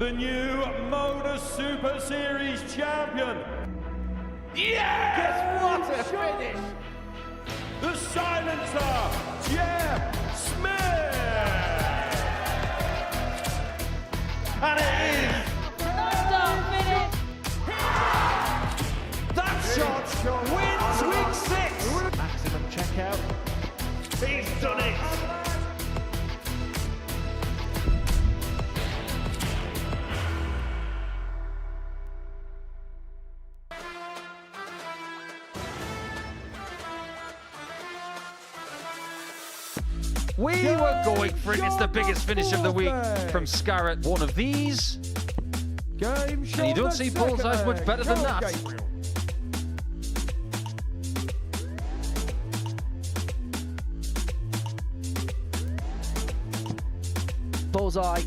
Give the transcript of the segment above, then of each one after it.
the new Modus Super Series champion. Yes! What a finish! The silencer, Jeff Smith! And it is that shot wins week 6. Maximum checkout. He's done it. We were going for it. It's the biggest finish of the week from Scarat. One of these. And you don't see Paul's eyes much better than that. Bullseye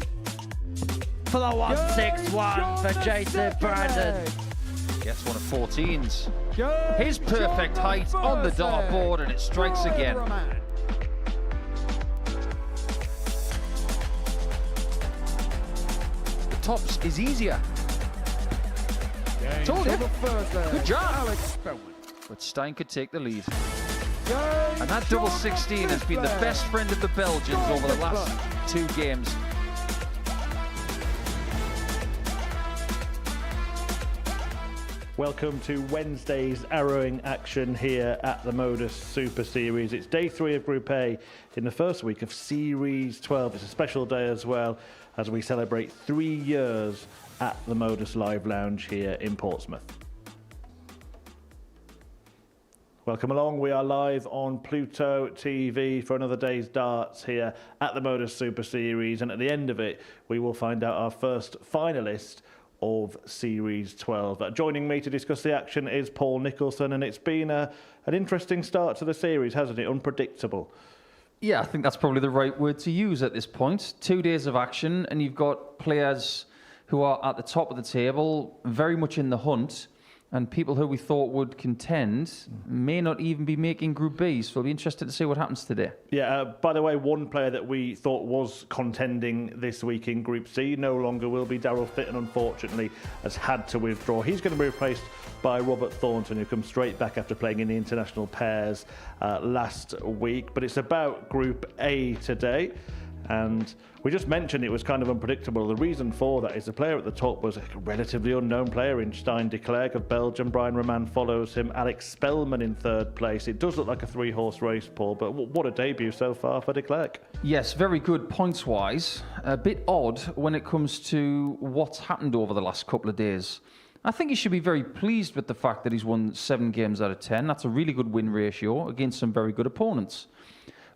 for the 1-6-1 for Jason Brandon. Gets one of 14s. His perfect height on the dartboard, and it strikes again. The tops is easier. Told you. Good job. But Stein could take the lead. And that double 16 has been the best friend of the Belgians over the last 2 games. Welcome to Wednesday's arrowing action here at the Modus Super Series. It's day 3 of Group A in the first week of Series 12. It's a special day as well as we celebrate 3 years at the Modus Live Lounge here in Portsmouth. Welcome along. We are live on Pluto TV for another day's darts here at the Modus Super Series, and at the end of it we will find out our first finalist of Series 12. Joining me to discuss the action is Paul Nicholson, and it's been an interesting start to the series, hasn't it? Unpredictable. Yeah, I think that's probably the right word to use at this point. 2 days of action, and you've got players who are at the top of the table, very much in the hunt, and people who we thought would contend may not even be making Group B, so we'll be interested to see what happens today. Yeah, by the way, one player that we thought was contending this week in Group C no longer will be. Daryl Fitton, unfortunately, has had to withdraw. He's going to be replaced by Robert Thornton, who comes straight back after playing in the international pairs last week. But it's about Group A today. And we just mentioned it was kind of unpredictable. The reason for that is the player at the top was a relatively unknown player in Declerk of Belgium. Brian Raman follows him. Alex Spelman in 3rd place. It does look like a 3-horse race, Paul, but what a debut so far for Declerk. Yes, very good points-wise. A bit odd when it comes to what's happened over the last couple of days. I think he should be very pleased with the fact that he's won 7 games out of 10. That's a really good win ratio against some very good opponents.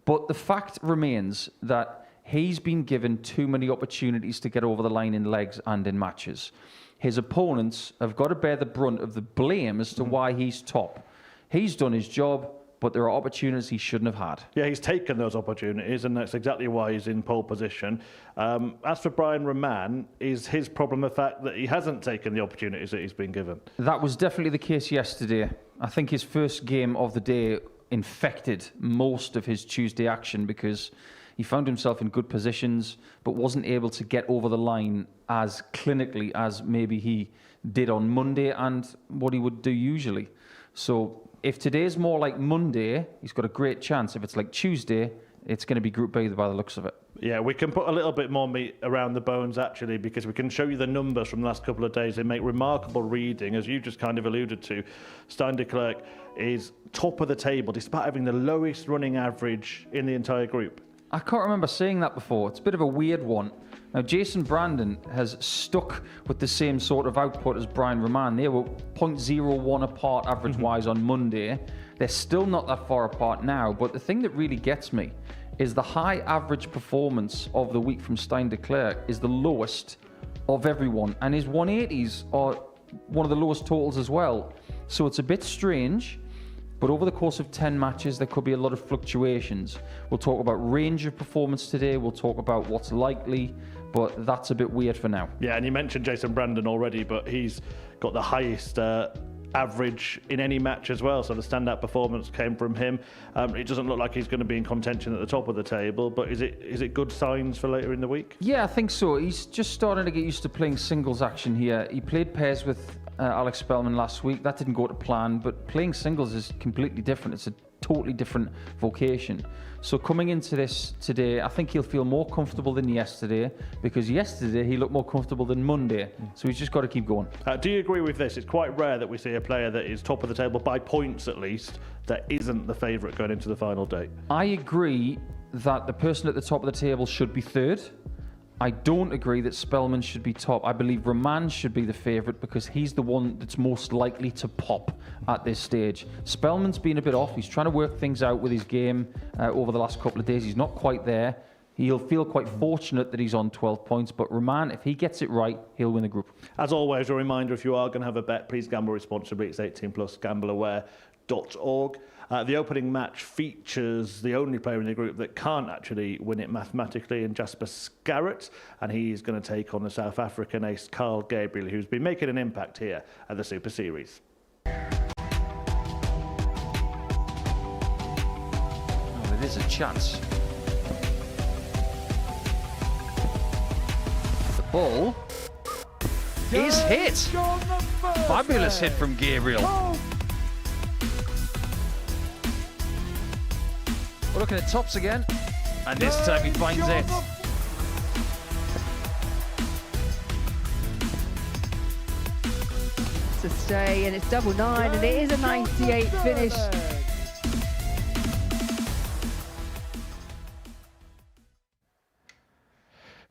But the fact remains that he's been given too many opportunities to get over the line in legs and in matches. His opponents have got to bear the brunt of the blame as to why he's top. He's done his job, but there are opportunities he shouldn't have had. Yeah, he's taken those opportunities, and that's exactly why he's in pole position. As for Brian Raman, is his problem the fact that he hasn't taken the opportunities that he's been given? That was definitely the case yesterday. I think his first game of the day infected most of his Tuesday action because he found himself in good positions, but wasn't able to get over the line as clinically as maybe he did on Monday and what he would do usually. So if today's more like Monday, he's got a great chance. If it's like Tuesday, it's going to be Group B by the looks of it. Yeah, we can put a little bit more meat around the bones, actually, because we can show you the numbers from the last couple of days. They make remarkable reading, as you just kind of alluded to. Declerk is top of the table, despite having the lowest running average in the entire group. I can't remember seeing that before. It's a bit of a weird one. Now, Jason Brandon has stuck with the same sort of output as Brian Raman. They were 0.01 apart average-wise on Monday. They're still not that far apart now, but the thing that really gets me is the high average performance of the week from Declerk is the lowest of everyone, and his 180s are one of the lowest totals as well. So it's a bit strange. But over the course of 10 matches, there could be a lot of fluctuations. We'll talk about range of performance today. We'll talk about what's likely, but that's a bit weird for now. Yeah, and you mentioned Jason Brandon already, but he's got the highest average in any match as well, so the standout performance came from him. It doesn't look like he's going to be in contention at the top of the table, but is it good signs for later in the week? Yeah, I think so. He's just starting to get used to playing singles action here. He played pairs with Alex Spelman last week. That didn't go to plan, but playing singles is completely different. It's a totally different vocation. So coming into this today, I think he'll feel more comfortable than yesterday, because yesterday he looked more comfortable than Monday. So he's just got to keep going. Do you agree with this? It's quite rare that we see a player that is top of the table by points at least that isn't the favourite going into the final day. I agree that the person at the top of the table should be third. I don't agree that Spelman should be top. I believe Raman should be the favourite because he's the one that's most likely to pop at this stage. Spelman's been a bit off. He's trying to work things out with his game over the last couple of days. He's not quite there. He'll feel quite fortunate that he's on 12 points, but Raman, if he gets it right, he'll win the group. As always, a reminder, if you are going to have a bet, please gamble responsibly. It's 18+, gambleaware.org. The opening match features the only player in the group that can't actually win it mathematically, in Jasper Scarat, and he's going to take on the South African ace Carl Gabriel, who's been making an impact here at the Super Series. Oh, there is a chance. The ball is hit. Fabulous hit from Gabriel. We're looking at tops again, and this time he finds it. To stay, and it's double 9, and it is a 98 finish.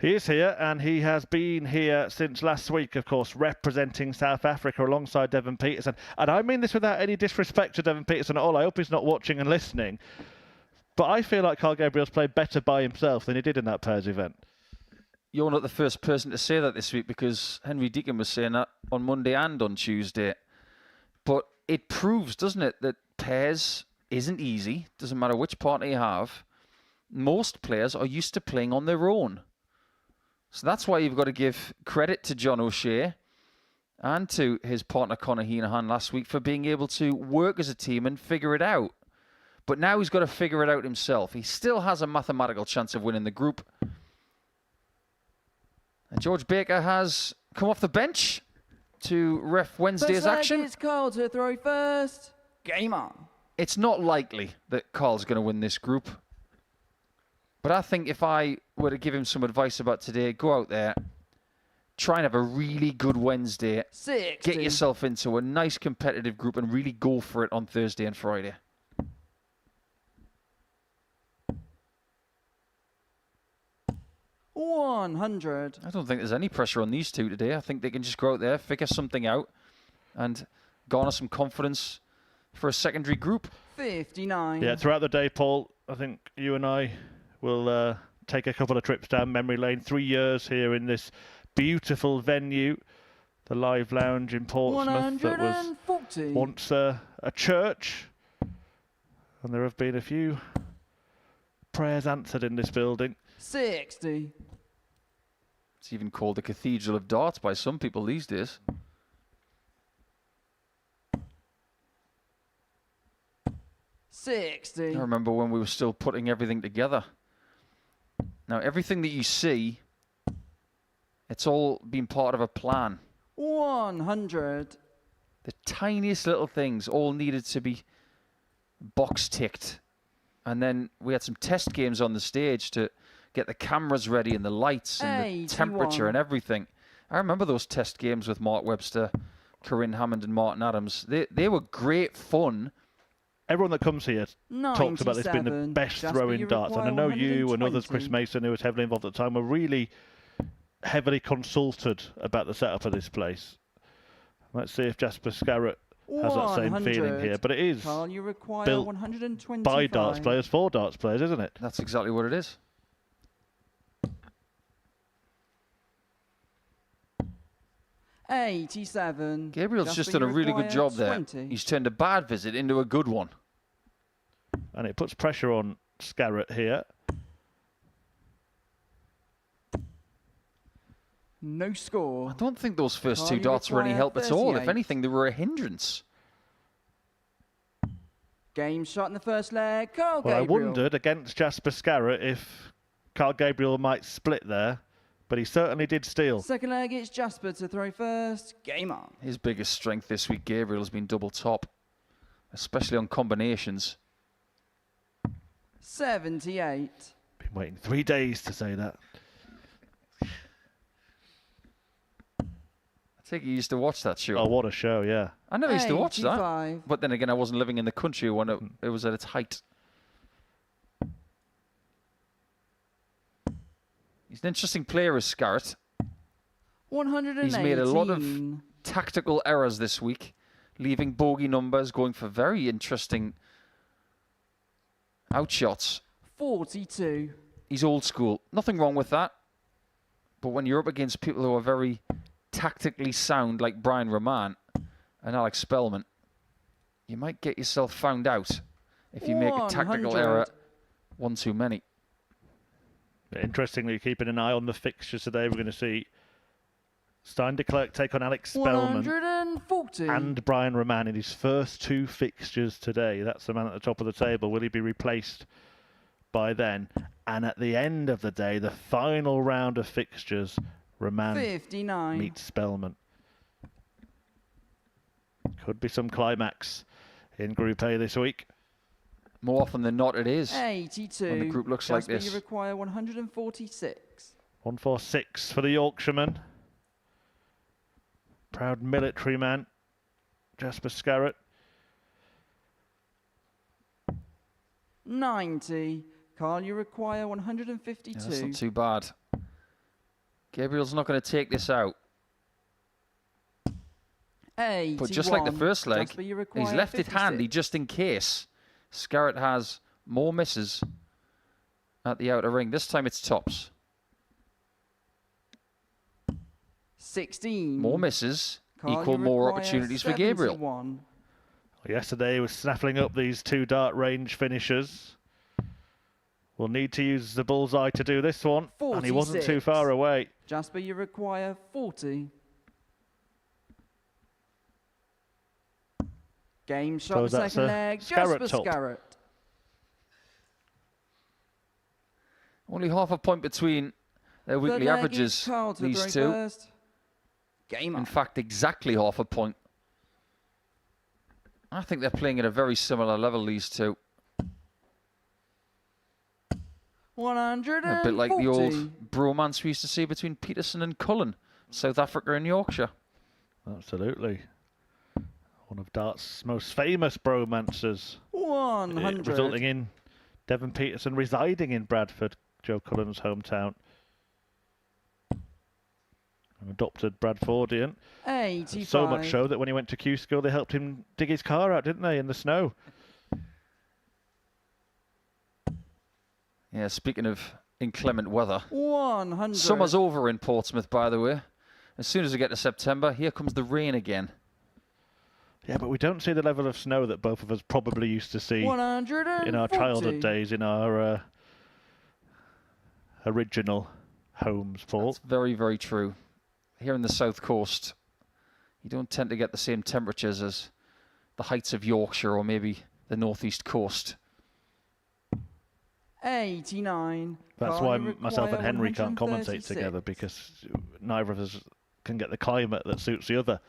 He is here, and he has been here since last week, of course, representing South Africa alongside Devon Peterson. And I mean this without any disrespect to Devon Peterson at all. I hope he's not watching and listening. But I feel like Carl Gabriel's played better by himself than he did in that pairs event. You're not the first person to say that this week, because Henry Deacon was saying that on Monday and on Tuesday. But it proves, doesn't it, that pairs isn't easy. Doesn't matter which partner you have. Most players are used to playing on their own. So that's why you've got to give credit to John O'Shea and to his partner Conor Heenahan last week for being able to work as a team and figure it out. But now he's got to figure it out himself. He still has a mathematical chance of winning the group. And George Baker has come off the bench to ref Wednesday's action. It's Carl to throw first. Game on. It's not likely that Carl's going to win this group. But I think if I were to give him some advice about today, go out there, try and have a really good Wednesday. 60. Get yourself into a nice competitive group and really go for it on Thursday and Friday. 100. I don't think there's any pressure on these two today. I think they can just go out there, figure something out, and garner some confidence for a secondary group. 59. Yeah, throughout the day, Paul, I think you and I will take a couple of trips down memory lane. 3 years here in this beautiful venue, the Live Lounge in Portsmouth, that was once a church, and there have been a few prayers answered in this building. 60. It's even called the Cathedral of Darts by some people these days. 60. I remember when we were still putting everything together. Now, everything that you see, it's all been part of a plan. 100. The tiniest little things all needed to be box ticked. And then we had some test games on the stage to get the cameras ready and the lights and 81. the temperature and everything. I remember those test games with Mark Webster, Corinne Hammond and Martin Adams. They were great fun. Everyone that comes here talks about this being the 97. best Jasper, throw in you darts. And I require know you and others, 120. Chris Mason, who was heavily involved at the time, were really heavily consulted about the setup of this place. Let's see if Jasper Scarat has that same 100. feeling here. But it is Carl, you require built 125. by darts players for darts players, isn't it? That's exactly what it is. $87. Gabriel's Jasper, just done a you really good require job there. 20. He's turned a bad visit into a good one. And it puts pressure on Scarat here. No score. I don't think those first Carl, two you darts were any require help at all. If 38. anything, they were a hindrance. Game shot in the first leg. Carl Well, Gabriel. I wondered against Jasper Scarat if Carl Gabriel might split there, but he certainly did steal. Second leg, it's Jasper to throw first. Game on. His biggest strength this week, Gabriel, has been double top, especially on combinations. 78. Been waiting 3 days to say that. I think you used to watch that show. Oh, what a show, yeah. I never used to watch that. 85. But then again, I wasn't living in the country when it was at its height. He's an interesting player, is Scarat. 118. He's made a lot of tactical errors this week, leaving bogey numbers, going for very interesting outshots. 42. He's old school. Nothing wrong with that. But when you're up against people who are very tactically sound, like Brian Raman and Alex Spelman, you might get yourself found out if you make a tactical 100. error one too many. Interestingly, keeping an eye on the fixtures today, we're going to see Declerk take on Alex Spelman 140. and Brian Raman in his first 2 fixtures today. That's the man at the top of the table. Will he be replaced by then? And at the end of the day, the final round of fixtures, Raman 59. meets Spelman. Could be some climax in Group A this week. More often than not, it is. 82. When the group looks like Jasper, this. You require 146. 146 for the Yorkshireman. Proud military man, Jasper Scarat. 90. Carl, you require 152. Yeah, that's not too bad. Gabriel's not going to take this out. 81. But just like the first leg, Jasper, you he's require left it 56. handy just in case Scarat has more misses at the outer ring. This time it's tops. 16. More misses Carl, equal you more require opportunities for Gabriel. 71. Yesterday he was snaffling up these 2 dart range finishers. We'll need to use the bullseye to do this one. And he wasn't too 46. far away. Jasper, you require 40. Game shot, So the that's second a leg. Scarat Jasper top. Scarat. Only half a point between their Third weekly leg averages, is Carl to these throw two. first. Game on. In fact, exactly half a point. I think they're playing at a very similar level, these two. 140. A bit like the old bromance we used to see between Peterson and Cullen, South Africa and Yorkshire. Absolutely. One of dart's most famous bromances. 100. Resulting in Devon Peterson residing in Bradford, Joe Cullen's hometown. An adopted Bradfordian. 85. So much so that when he went to Q School, they helped him dig his car out, didn't they, in the snow? Yeah, speaking of inclement weather. 100. Summer's over in Portsmouth, by the way. As soon as we get to September, here comes the rain again. Yeah, but we don't see the level of snow that both of us probably used to see 140. in our childhood days, in our original homes, Paul. That's very, very true. Here in the south coast, you don't tend to get the same temperatures as the heights of Yorkshire or maybe the northeast coast. 89. That's Carl, why you myself and require Henry can't commentate 136. together, because neither of us can get the climate that suits the other.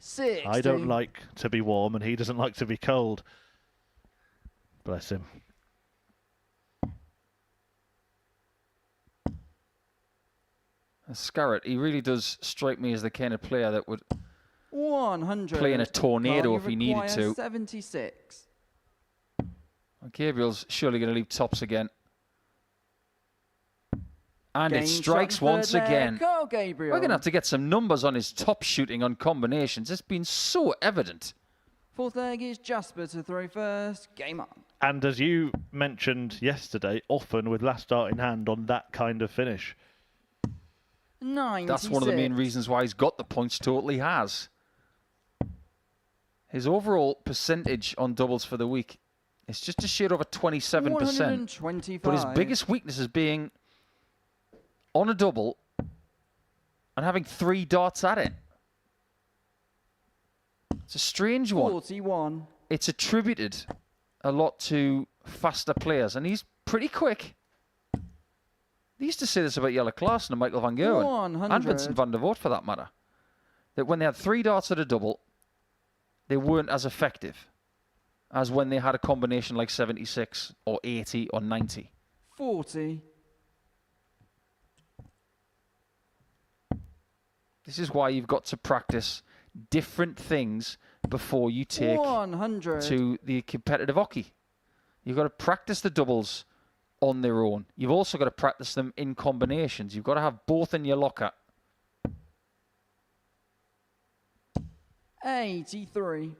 60. I don't like to be warm and he doesn't like to be cold. Bless him. Scarat, he really does strike me as the kind of player that would 100. play in a tornado Carl, if he you needed require to. 76. Gabriel's surely going to leave tops again. And Game it shot strikes in the third once leg. again. Carl Gabriel. We're going to have to get some numbers on his top shooting on combinations. It's been so evident. Fourth leg is Jasper to throw first. Game on. And as you mentioned yesterday, often with last dart in hand on that kind of finish. 96. That's one of the main reasons why he's got the points total he has. His overall percentage on doubles for the week is just a shade over 27%. 125. But his biggest weakness is being on a double and having 3 darts at it. It's a strange one. 41. it's attributed a lot to faster players, and he's pretty quick. They used to say this about Jelle Klaassen and Michael van Gerwen, 100. and Vincent van der Voort for that matter, that when they had 3 darts at a double, they weren't as effective as when they had a combination like 76 or 80 or 90. 40. This is why you've got to practice different things before you take 100. to the competitive hockey. You've got to practice the doubles on their own. You've also got to practice them in combinations. You've got to have both in your locker. 83.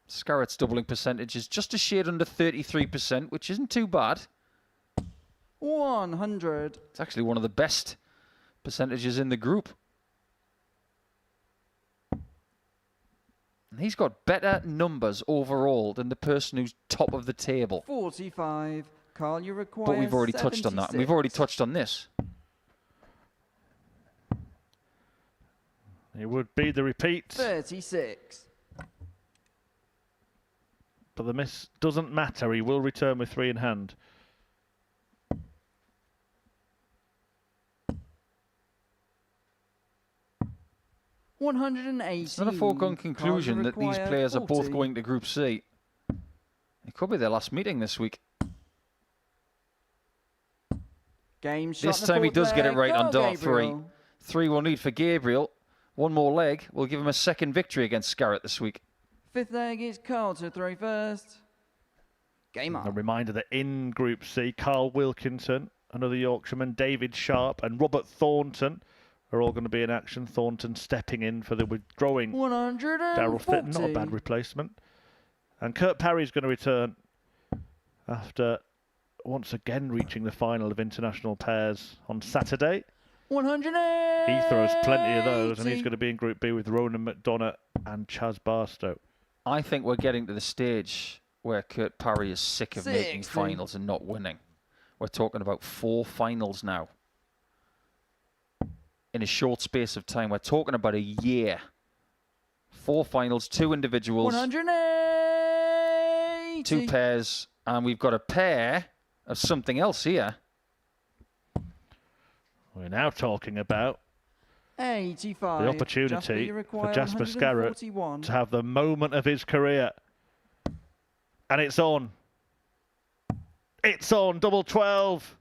Scarat's doubling percentage is just a shade under 33%, which isn't too bad. 100. It's actually one of the best percentages in the group. And he's got better numbers overall than the person who's top of the table. 45. Carl, you require But we've already touched on that. And we've already touched on this. It would be the repeat. 36. But the miss doesn't matter. He will return with 3 in hand. It's not a foregone conclusion that these players are both going to Group C. It could be their last meeting this week. Game shot. This time he does get it right on dart 3. Gabriel. 3 will need for Gabriel. One more leg will give him a second victory against Scarat this week. 5th leg is Carl to throw first. Game A on. reminder that in Group C, Carl Wilkinson, another Yorkshireman, David Sharp and Robert Thornton are all going to be in action. Thornton stepping in for the withdrawing 140. Daryl Fitton, not a bad replacement. And Kurt Parry's going to return after once again reaching the final of international pairs on Saturday. 180. He throws plenty of those, and he's going to be in Group B with Ronan McDonough and Chaz Barstow. I think we're getting to the stage where Kurt Parry is sick of making 60. finals and not winning. We're talking about 4 finals now. In a short space of time. We're talking about a year. 4 finals, 2 individuals, 180. 2 pairs, and we've got a pair of something else here. We're now talking about 85. the opportunity for Jasper Scarat to have the moment of his career. And it's on. It's on, double 12.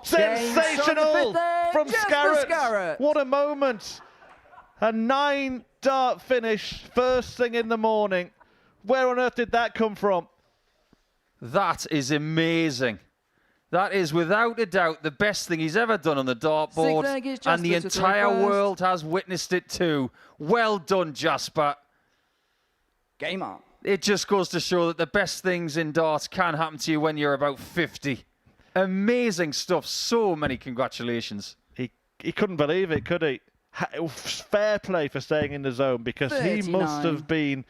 Sensational from Scarat. What a moment. A 9-dart finish first thing in the morning. Where on earth did that come from? That is amazing. That is without a doubt the best thing he's ever done on the dartboard, and the entire world has witnessed it too. Well done, Jasper. Game on. It just goes to show that the best things in darts can happen to you when you're about 50. Amazing stuff. So many congratulations. He couldn't believe it, could he? Fair play for staying in the zone, because 39. he must have been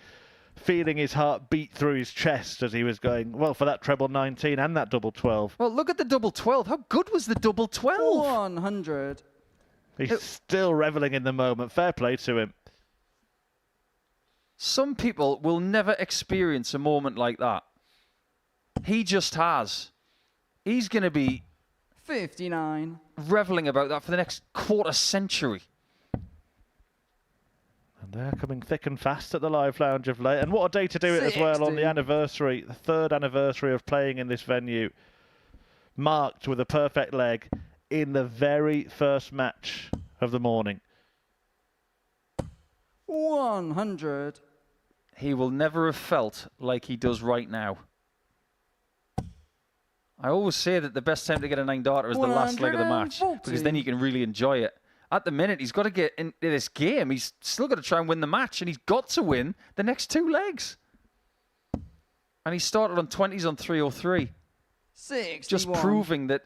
feeling his heart beat through his chest as he was going, well, for that treble 19 and that double 12. Well, look at the double 12. How good was the double 12? 100. He's still reveling in the moment. Fair play to him. Some people will never experience a moment like that. He just has. He's going to be 59. reveling about that for the next quarter century. And they're coming thick and fast at the Live Lounge of late. And what a day to do it as well on the 60. anniversary, the 3rd anniversary of playing in this venue. Marked with a perfect leg in the very first match of the morning. 100. He will never have felt like he does right now. I always say that the best time to get a 9-darter is the last leg of the match, because then you can really enjoy it. At the minute, he's got to get into this game. He's still got to try and win the match, and he's got to win the next 2 legs. And he started on 20s on 303. 61. Just proving that,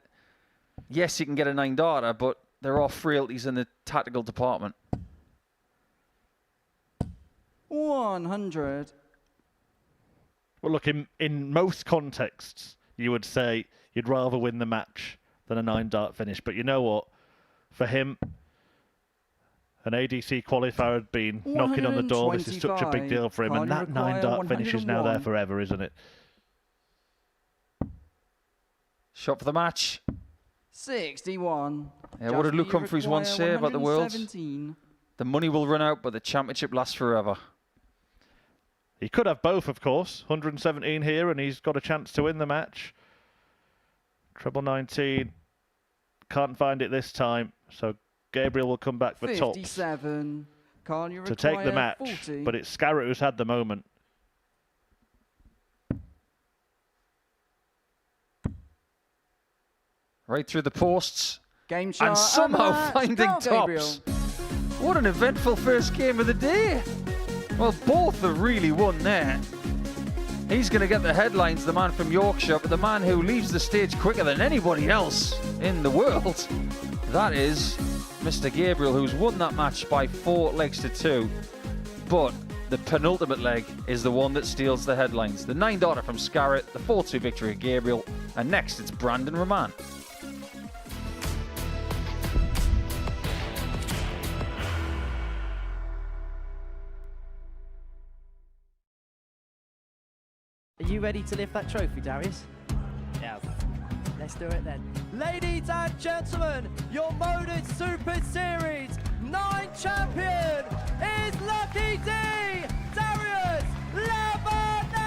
yes, he can get a 9-darter, but there are frailties in the tactical department. 100. Well, look, in most contexts, you would say you'd rather win the match than a 9-dart finish. But you know what? For him, An ADC qualifier had been knocking on the door. This is such a big deal for him, and that 9-dart finish is now there forever, isn't it? Shot for the match. 61. Yeah, what did Luke Humphries once say about the world? 117. The money will run out, but the championship lasts forever. He could have both, of course. 117 here, and he's got a chance to win the match. Treble 19. Can't find it this time, so Gabriel will come back for tops 57. to take the match. 40. But it's Scarat who's had the moment. Right through the posts. Game shot And somehow match. finding Go, Gabriel. tops. What an eventful first game of the day. Well, both have really won there. He's going to get the headlines, the man from Yorkshire, but the man who leaves the stage quicker than anybody else in the world, that is Mr. Gabriel, who's won that match by 4 legs to 2. But the penultimate leg is the one that steals the headlines. The 9-darter from Scarat, the 4-2 victory of Gabriel, and next it's Brandon Raman. Are you ready to lift that trophy, Darius? Yes. Let's do it then. Ladies and gentlemen, your Modus Super Series 9 champion is Lucky D, Darius Labanowski!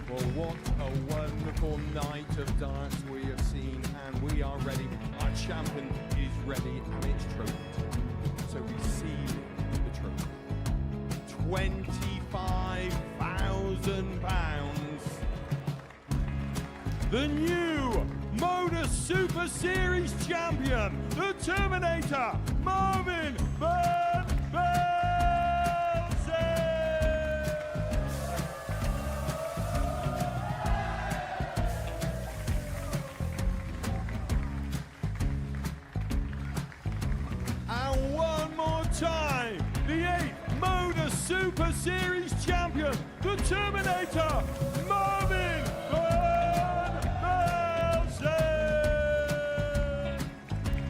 Well, what a wonderful night of darts we have seen, and we are ready. Our champion is ready, and it's trophy time. So receive the trophy. £25,000. The new Modus Super Series champion, the Terminator, Marvin Van Velzen. And one more time, the 8th Modus Super Series champion, the Terminator, Marvin Van Velzen.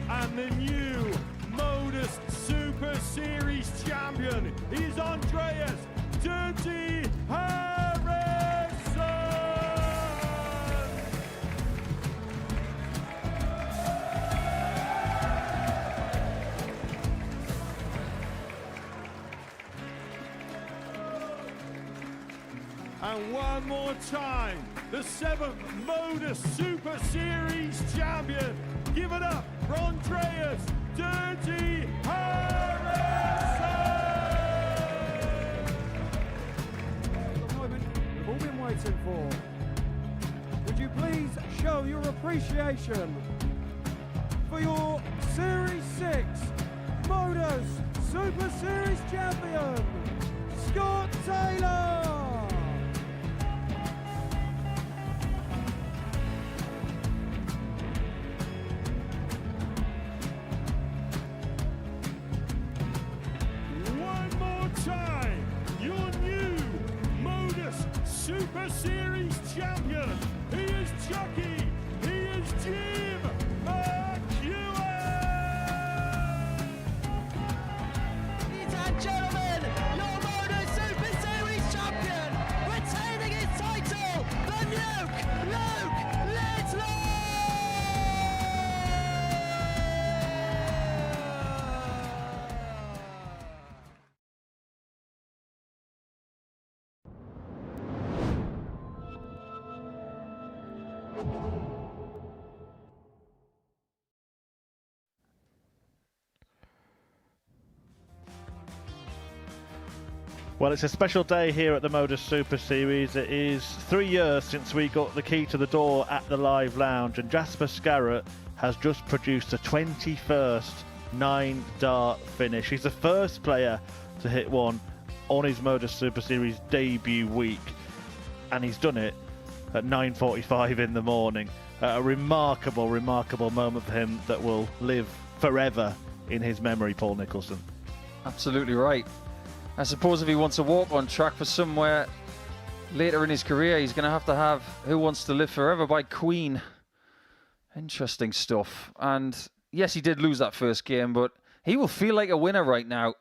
And the new Modus Super Series champion is Andreas Dirty Harrison. And one more time, the 7th Modus Super Series champion. Give it up for Andreas Dirty Harrison. The moment we've all been waiting for. Would you please show your appreciation for your Series 6 Modus Super Series champion, Scott Taylor? One more time, your new Modus Super Series champion. He is Chucky. He is Jim McEwen. Ladies and gentlemen, your Modus Super Series champion, retaining his title, the Luke Lidlow! Well, it's a special day here at the Modus Super Series. It is 3 years since we got the key to the door at the Live Lounge, and Jasper Scarat has just produced a 21st 9-dart finish. He's the first player to hit one on his Modus Super Series debut week, and he's done it at 9:45 in the morning. A remarkable, remarkable moment for him that will live forever in his memory, Paul Nicholson. Absolutely right. I suppose if he wants to walk on track for somewhere later in his career, he's going to have Who Wants to Live Forever by Queen. Interesting stuff. And yes, he did lose that first game, but he will feel like a winner right now.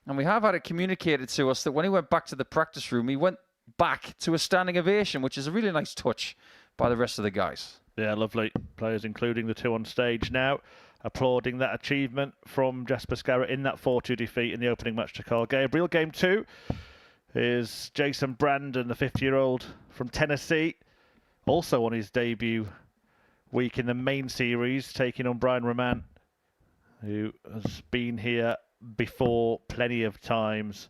And we have had it communicated to us that when he went back to the practice room, he went back to a standing ovation, which is a really nice touch by the rest of the guys. Yeah, lovely. Players, including the two on stage now, applauding that achievement from Jasper Scarat in that 4-2 defeat in the opening match to Carl Gabriel. Game 2 is Jason Brandon, the 50-year-old from Tennessee, also on his debut week in the main series, taking on Brian Raman, who has been here before plenty of times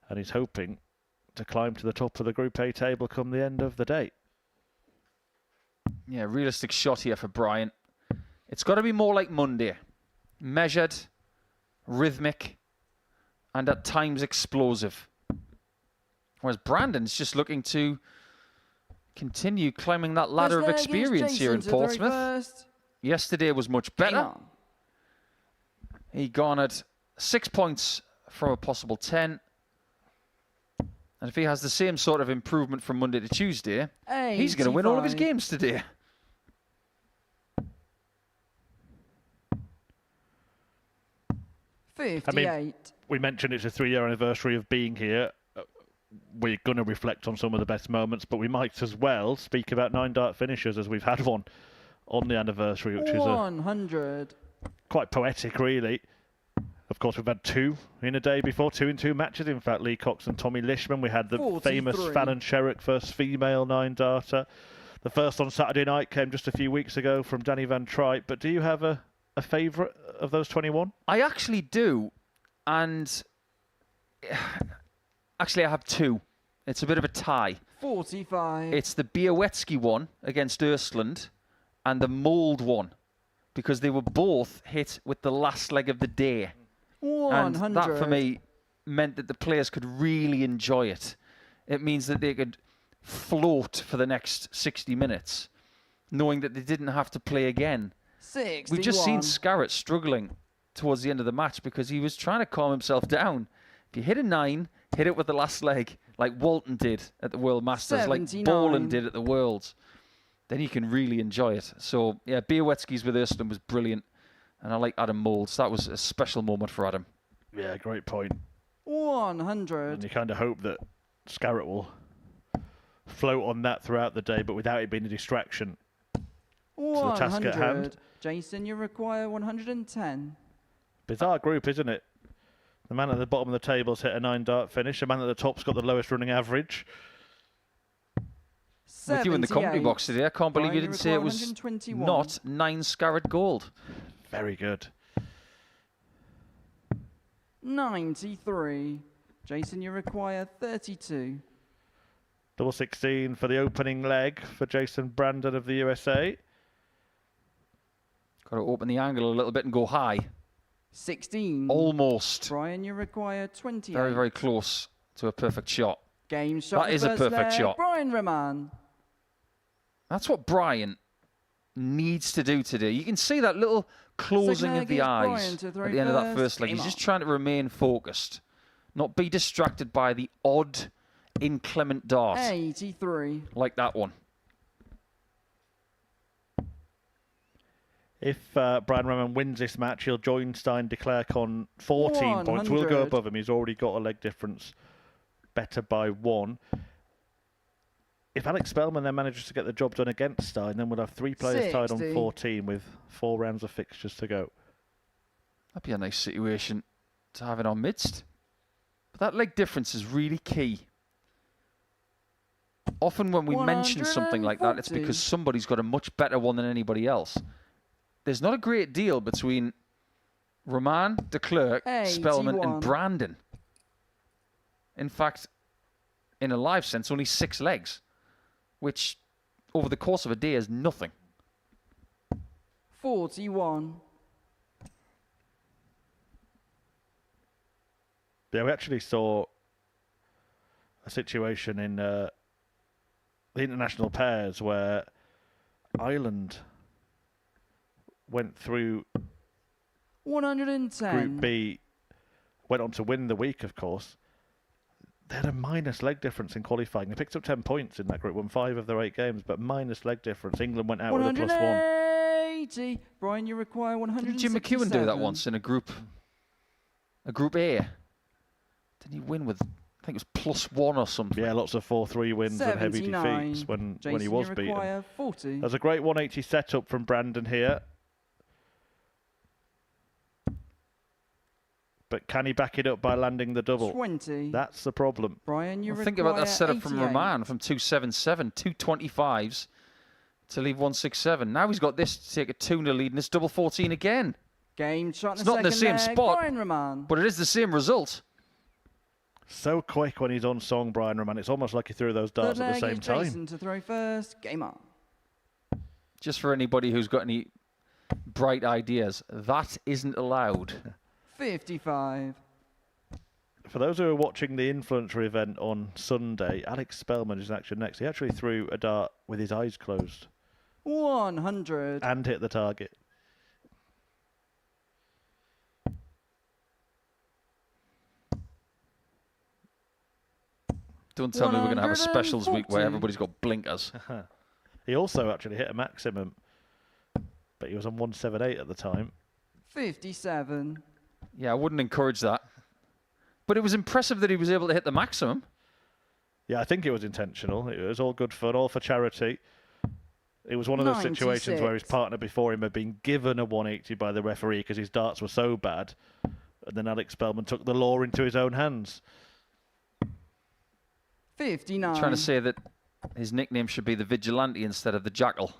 and is hoping to climb to the top of the Group A table come the end of the day. Yeah, realistic shot here for Brian. It's got to be more like Monday. Measured, rhythmic, and at times explosive. Whereas Brandon's just looking to continue climbing that ladder of experience here in Portsmouth. Yesterday was much better. He garnered 6 points from a possible 10. And if he has the same sort of improvement from Monday to Tuesday, he's going to win all of his games today. I mean, we mentioned it's a 3-year anniversary of being here. We're going to reflect on some of the best moments, but we might as well speak about 9 dart finishes as we've had one on the anniversary, which is 100. Quite poetic, really. Of course, we've had 2 in a day before, 2 in 2 matches. In fact, Lee Cox and Tommy Lishman. We had the 43. famous Fallon Sherrick, first female 9-darter. The first on Saturday night came just a few weeks ago from Danny Van Tripe. But do you have a favourite of those 21? I actually do. And actually, I have 2. It's a bit of a tie. 45. It's the Białowieski one against Ersland and the Mould one, because they were both hit with the last leg of the day. 100. And that, for me, meant that the players could really enjoy it. It means that they could float for the next 60 minutes, knowing that they didn't have to play again. 61. We've just seen Scarat struggling towards the end of the match because he was trying to calm himself down. If you hit a 9, hit it with the last leg, like Walton did at the World Masters, 79. like Boland did at the Worlds, then you can really enjoy it. So, yeah, Białowieski's with Erston was brilliant. And I like Adam Moulds. That was a special moment for Adam. Yeah, great point. 100. And you kind of hope that Scarat will float on that throughout the day, but without it being a distraction to the task at hand. Jason, you require 110. Bizarre group, isn't it? The man at the bottom of the table's hit a 9-dart finish. The man at the top's got the lowest running average. With you in the commentary 78. box today, I can't believe Brian, you didn't say it was 121. not 9 Scarat gold. Very good. 93. Jason, you require 32. Double 16 for the opening leg for Jason Brandon of the USA. Got to open the angle a little bit and go high. 16. Almost. Brian, you require 28. Very, very close to a perfect shot. Game shot. That the is a first perfect leg. shot. Brian Raman. That's what Brian needs to do today. You can see that little closing Second of the leg is eyes Brian to at throw the end of that first. first leg. Game He's just on. trying to remain focused, not be distracted by the odd, inclement dart 83. like that one. If Brian Raman wins this match, he'll join Stein Declerk on 14 points. We'll go 100. above him. He's already got a leg difference better by 1. If Alex Spelman then manages to get the job done against Stein, then we'll have 3 players tied on 60. 14 with 4 rounds of fixtures to go. That'd be a nice situation to have in our midst. But that leg difference is really key. Often when we mention something like that, it's 140. because somebody's got a much better one than anybody else. There's not a great deal between Raman, Declerk, Spelman 81. and Brandon. In fact, in a live sense, only 6 legs, which over the course of a day is nothing. 41. Yeah, we actually saw a situation in the international pairs where Ireland went through 110. Group B, went on to win the week, of course. They had a minus leg difference in qualifying. They picked up 10 points in that group, won 5 of their 8 games, but minus leg difference. England went out with a +1. 180. Brian, you require 167. Didn't Jim McEwen do that once in a group A? Didn't he win with, I think it was +1 or something? Yeah, lots of 4-3 wins and heavy 79. defeats when Jason, he was you beaten. require 40. There's a great 180 setup from Brandon here. But can he back it up by landing the double? 20. That's the problem. Brian, you Well, require think about that setup from 88. Raman from 277, 225s to leave 167. Now he's got this to take a 2-0 lead and it's double 14 again. Game shot in It's the not in the second same leg. spot, Brian Raman. but it is the same result. So quick when he's on song, Brian Raman. It's almost like he threw those darts Third at the leg same is time. Jason to throw first. Game on. Just for anybody who's got any bright ideas, that isn't allowed. 55. For those who are watching the influencer event on Sunday, Alex Spelman is in action next. He actually threw a dart with his eyes closed 100. and hit the target. Don't tell me we're going to have a specials week where 140. everybody's got blinkers. He also actually hit a maximum, but he was on 178 at the time. 57. Yeah, I wouldn't encourage that. But it was impressive that he was able to hit the maximum. Yeah, I think it was intentional. It was all good fun, all for charity. It was one of those situations where his 96. partner before him had been given a 180 by the referee because his darts were so bad. And then Alex Spelman took the law into his own hands. 59. Trying to say that his nickname should be the Vigilante instead of the Jackal.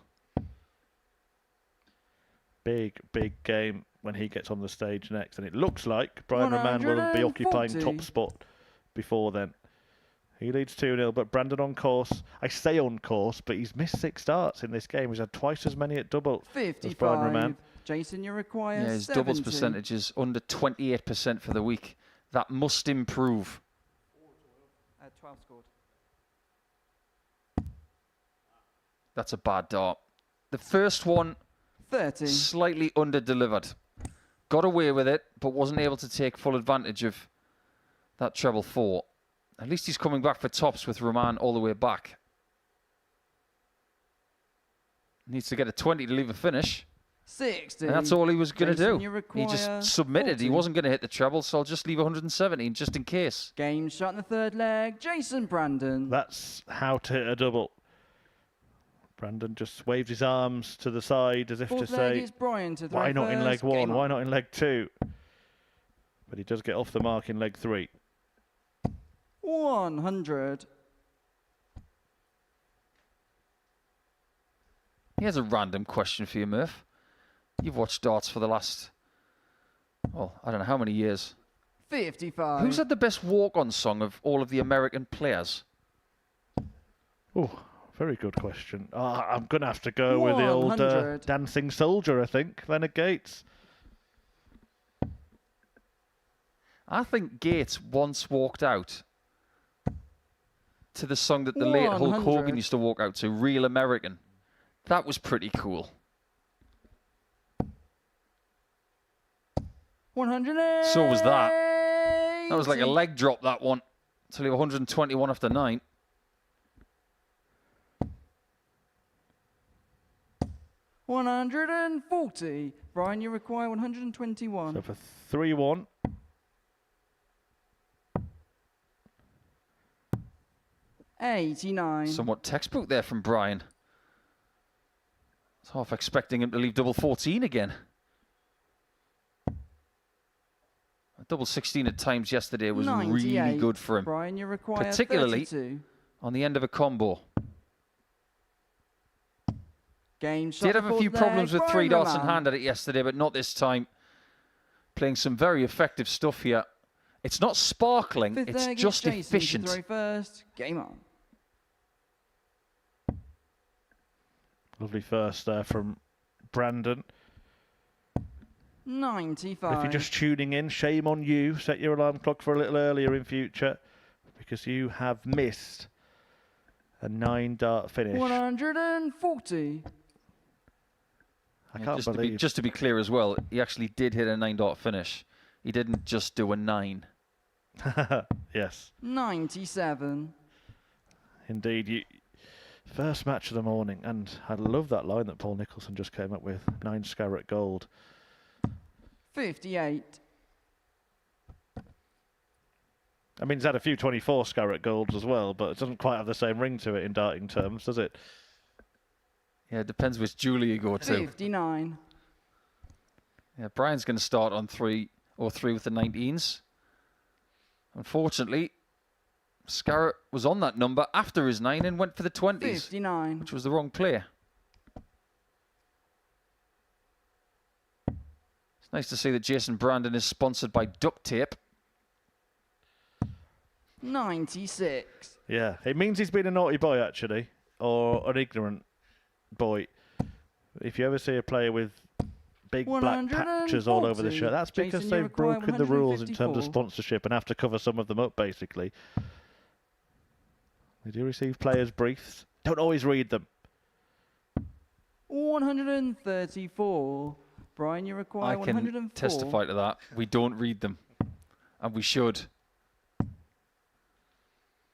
Big, big game when he gets on the stage next. And it looks like Brian Raman will be occupying 140. top spot before then. He leads 2-0, but Brandon on course. I say on course, but he's missed 6 darts in this game. He's had twice as many at double as Brian 55. Raman. Jason, you require Yeah, his 70. doubles percentage is under 28% for the week. That must improve. 12 scored. That's a bad dart. The first one 30. slightly under-delivered. Got away with it, but wasn't able to take full advantage of that treble 4. At least he's coming back for tops with Raman all the way back. Needs to get a 20 to leave a finish. 60. And that's all he was going to Jason, you do. require He just submitted. 40. He wasn't going to hit the treble, so I'll just leave 170 just in case. Game shot in the third leg. Jason Brandon. That's how to hit a double. Brandon just waves his arms to the side as if Fourth to leg say, is Brian to throw why not in leg first. 1? Game Why on. not in leg 2? But he does get off the mark in leg 3. 100. Here's a random question for you, Murph. You've watched darts for the last, well, I don't know how many years. 55. Who's had the best walk-on song of all of the American players? Oh, very good question. I'm going to have to go with the old 100. Dancing Soldier, I think. Leonard Gates. I think Gates once walked out to the song that the late Hulk 100. Hogan used to walk out to, Real American. That was pretty cool. 100. So was that. That was like a leg drop, that one. To leave 121 after 9. $140. Brian, you require 121. So for 3-1. $89. Somewhat textbook there from Brian. I was half expecting him to leave double 14 again. A double 16 at times yesterday was 98. really good for him, Brian, you require particularly 32. on the end of a combo. Game shot. Did have a fourth few leg, problems with Brian 3 darts in Raman. hand at it yesterday, but not this time. Playing some very effective stuff here. It's not sparkling, Fifth it's leg is just Jason to efficient. throw first. Game on. Lovely first there from Brandon. 95. If you're just tuning in, shame on you. Set your alarm clock for a little earlier in future because you have missed a 9-dart finish. 140. I can't believe. Just to be clear as well, he actually did hit a 9-dot finish. He didn't just do a 9. Yes. 97. Indeed. First match of the morning, and I love that line that Paul Nicholson just came up with. 9 Scarat gold. 58. I mean, he's had a few 24 Scarat golds as well, but it doesn't quite have the same ring to it in darting terms, does it? Yeah, it depends which jeweler you go to. 59. Yeah, Brian's going to start on 3 or 3 with the 19s. Unfortunately, Scarat was on that number after his 9 and went for the 20s, 59. which was the wrong play. It's nice to see that Jason Brandon is sponsored by duct tape. 96. Yeah, it means he's been a naughty boy, actually, or an ignorant boy. If you ever see a player with big black patches all over the shirt, that's because Jason, you they've require broken the rules in terms of 154. sponsorship and have to cover some of them up, basically. They do receive players' briefs. Don't always read them. 134. Brian, you require I can 104. testify to that. We don't read them, and we should.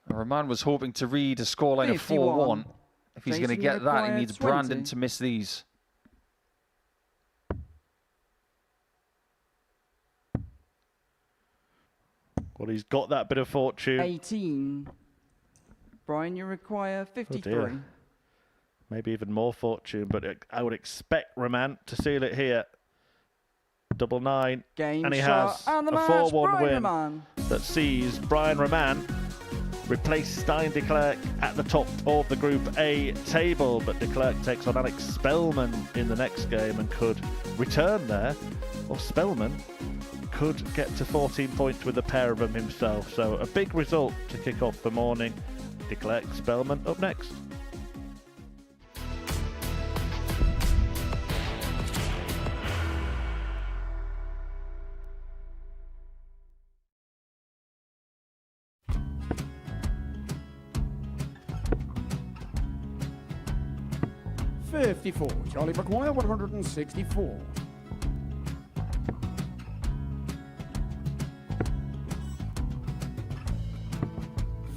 And Raman was hoping to read a scoreline of 4-1. If he's going to Jason, get you that, he require needs 20. Brandon to miss these. Well, he's got that bit of fortune. 18. Brian, you require 53. Maybe even more fortune, but I would expect Raman to seal it here. 9-9. Game And he shot has and the a match, 4-1 Brian win Raman. that sees Brian Raman replace Stein Declerk at the top of the Group A table. But Declerk takes on Alex Spelman in the next game and could return there. Or Spelman could get to 14 points with a pair of them himself. So a big result to kick off the morning. Declerk, Spelman up next. Charlie McGuire, 164.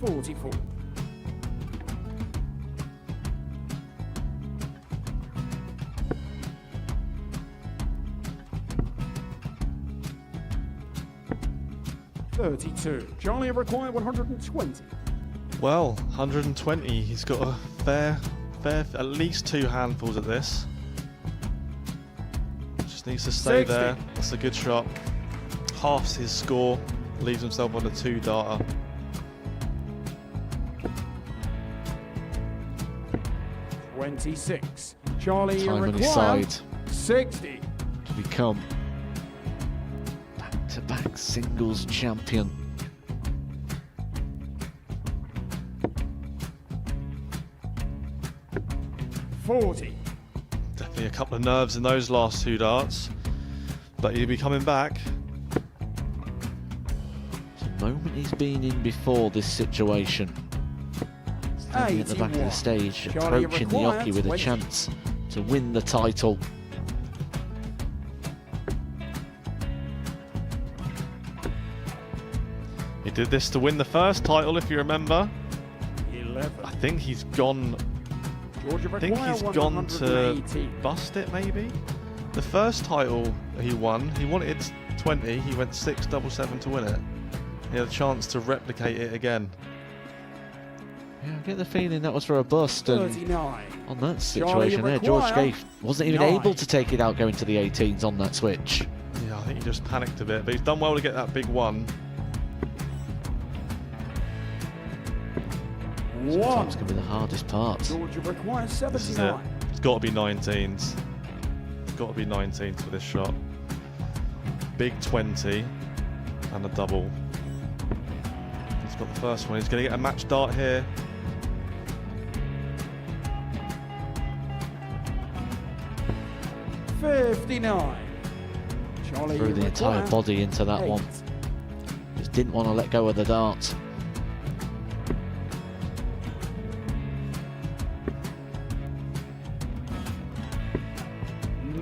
44. 32. Charlie required 120. Well, 120. He's got a fair, at least 2 handfuls of this. Just needs to stay 60. there. That's a good shot. Halves his score. Leaves himself on a 2-darter. $26. Charlie Time on his required side 60. to become back-to-back singles champion. $40. Definitely a couple of nerves in those last 2 darts. But he'll be coming back. It's a moment he's been in before this situation. Standing at the back of the 81. stage, Charlie approaching the required hockey with a 20. chance to win the title. He did this to win the first title, if you remember. 11. I think he's gone. Georgia I think require he's gone to 118. bust it, maybe. The first title he wanted 20. He went 6-7-7 to win it. He had a chance to replicate it again. Yeah, I get the feeling that was for a bust, and 39. on that situation there, George require Gay wasn't even 9. able to take it out going to the 18s on that switch. Yeah, I think he just panicked a bit, but he's done well to get that big one. Sometimes can be the hardest part. Georgia requires This is it. 79. It's got to be 19s. It's got to be 19s for this shot. Big 20 and a double. He's got the first one. He's going to get a match dart here. $59. Charlie Threw the entire require body into that 8. one. Just didn't want to let go of the dart.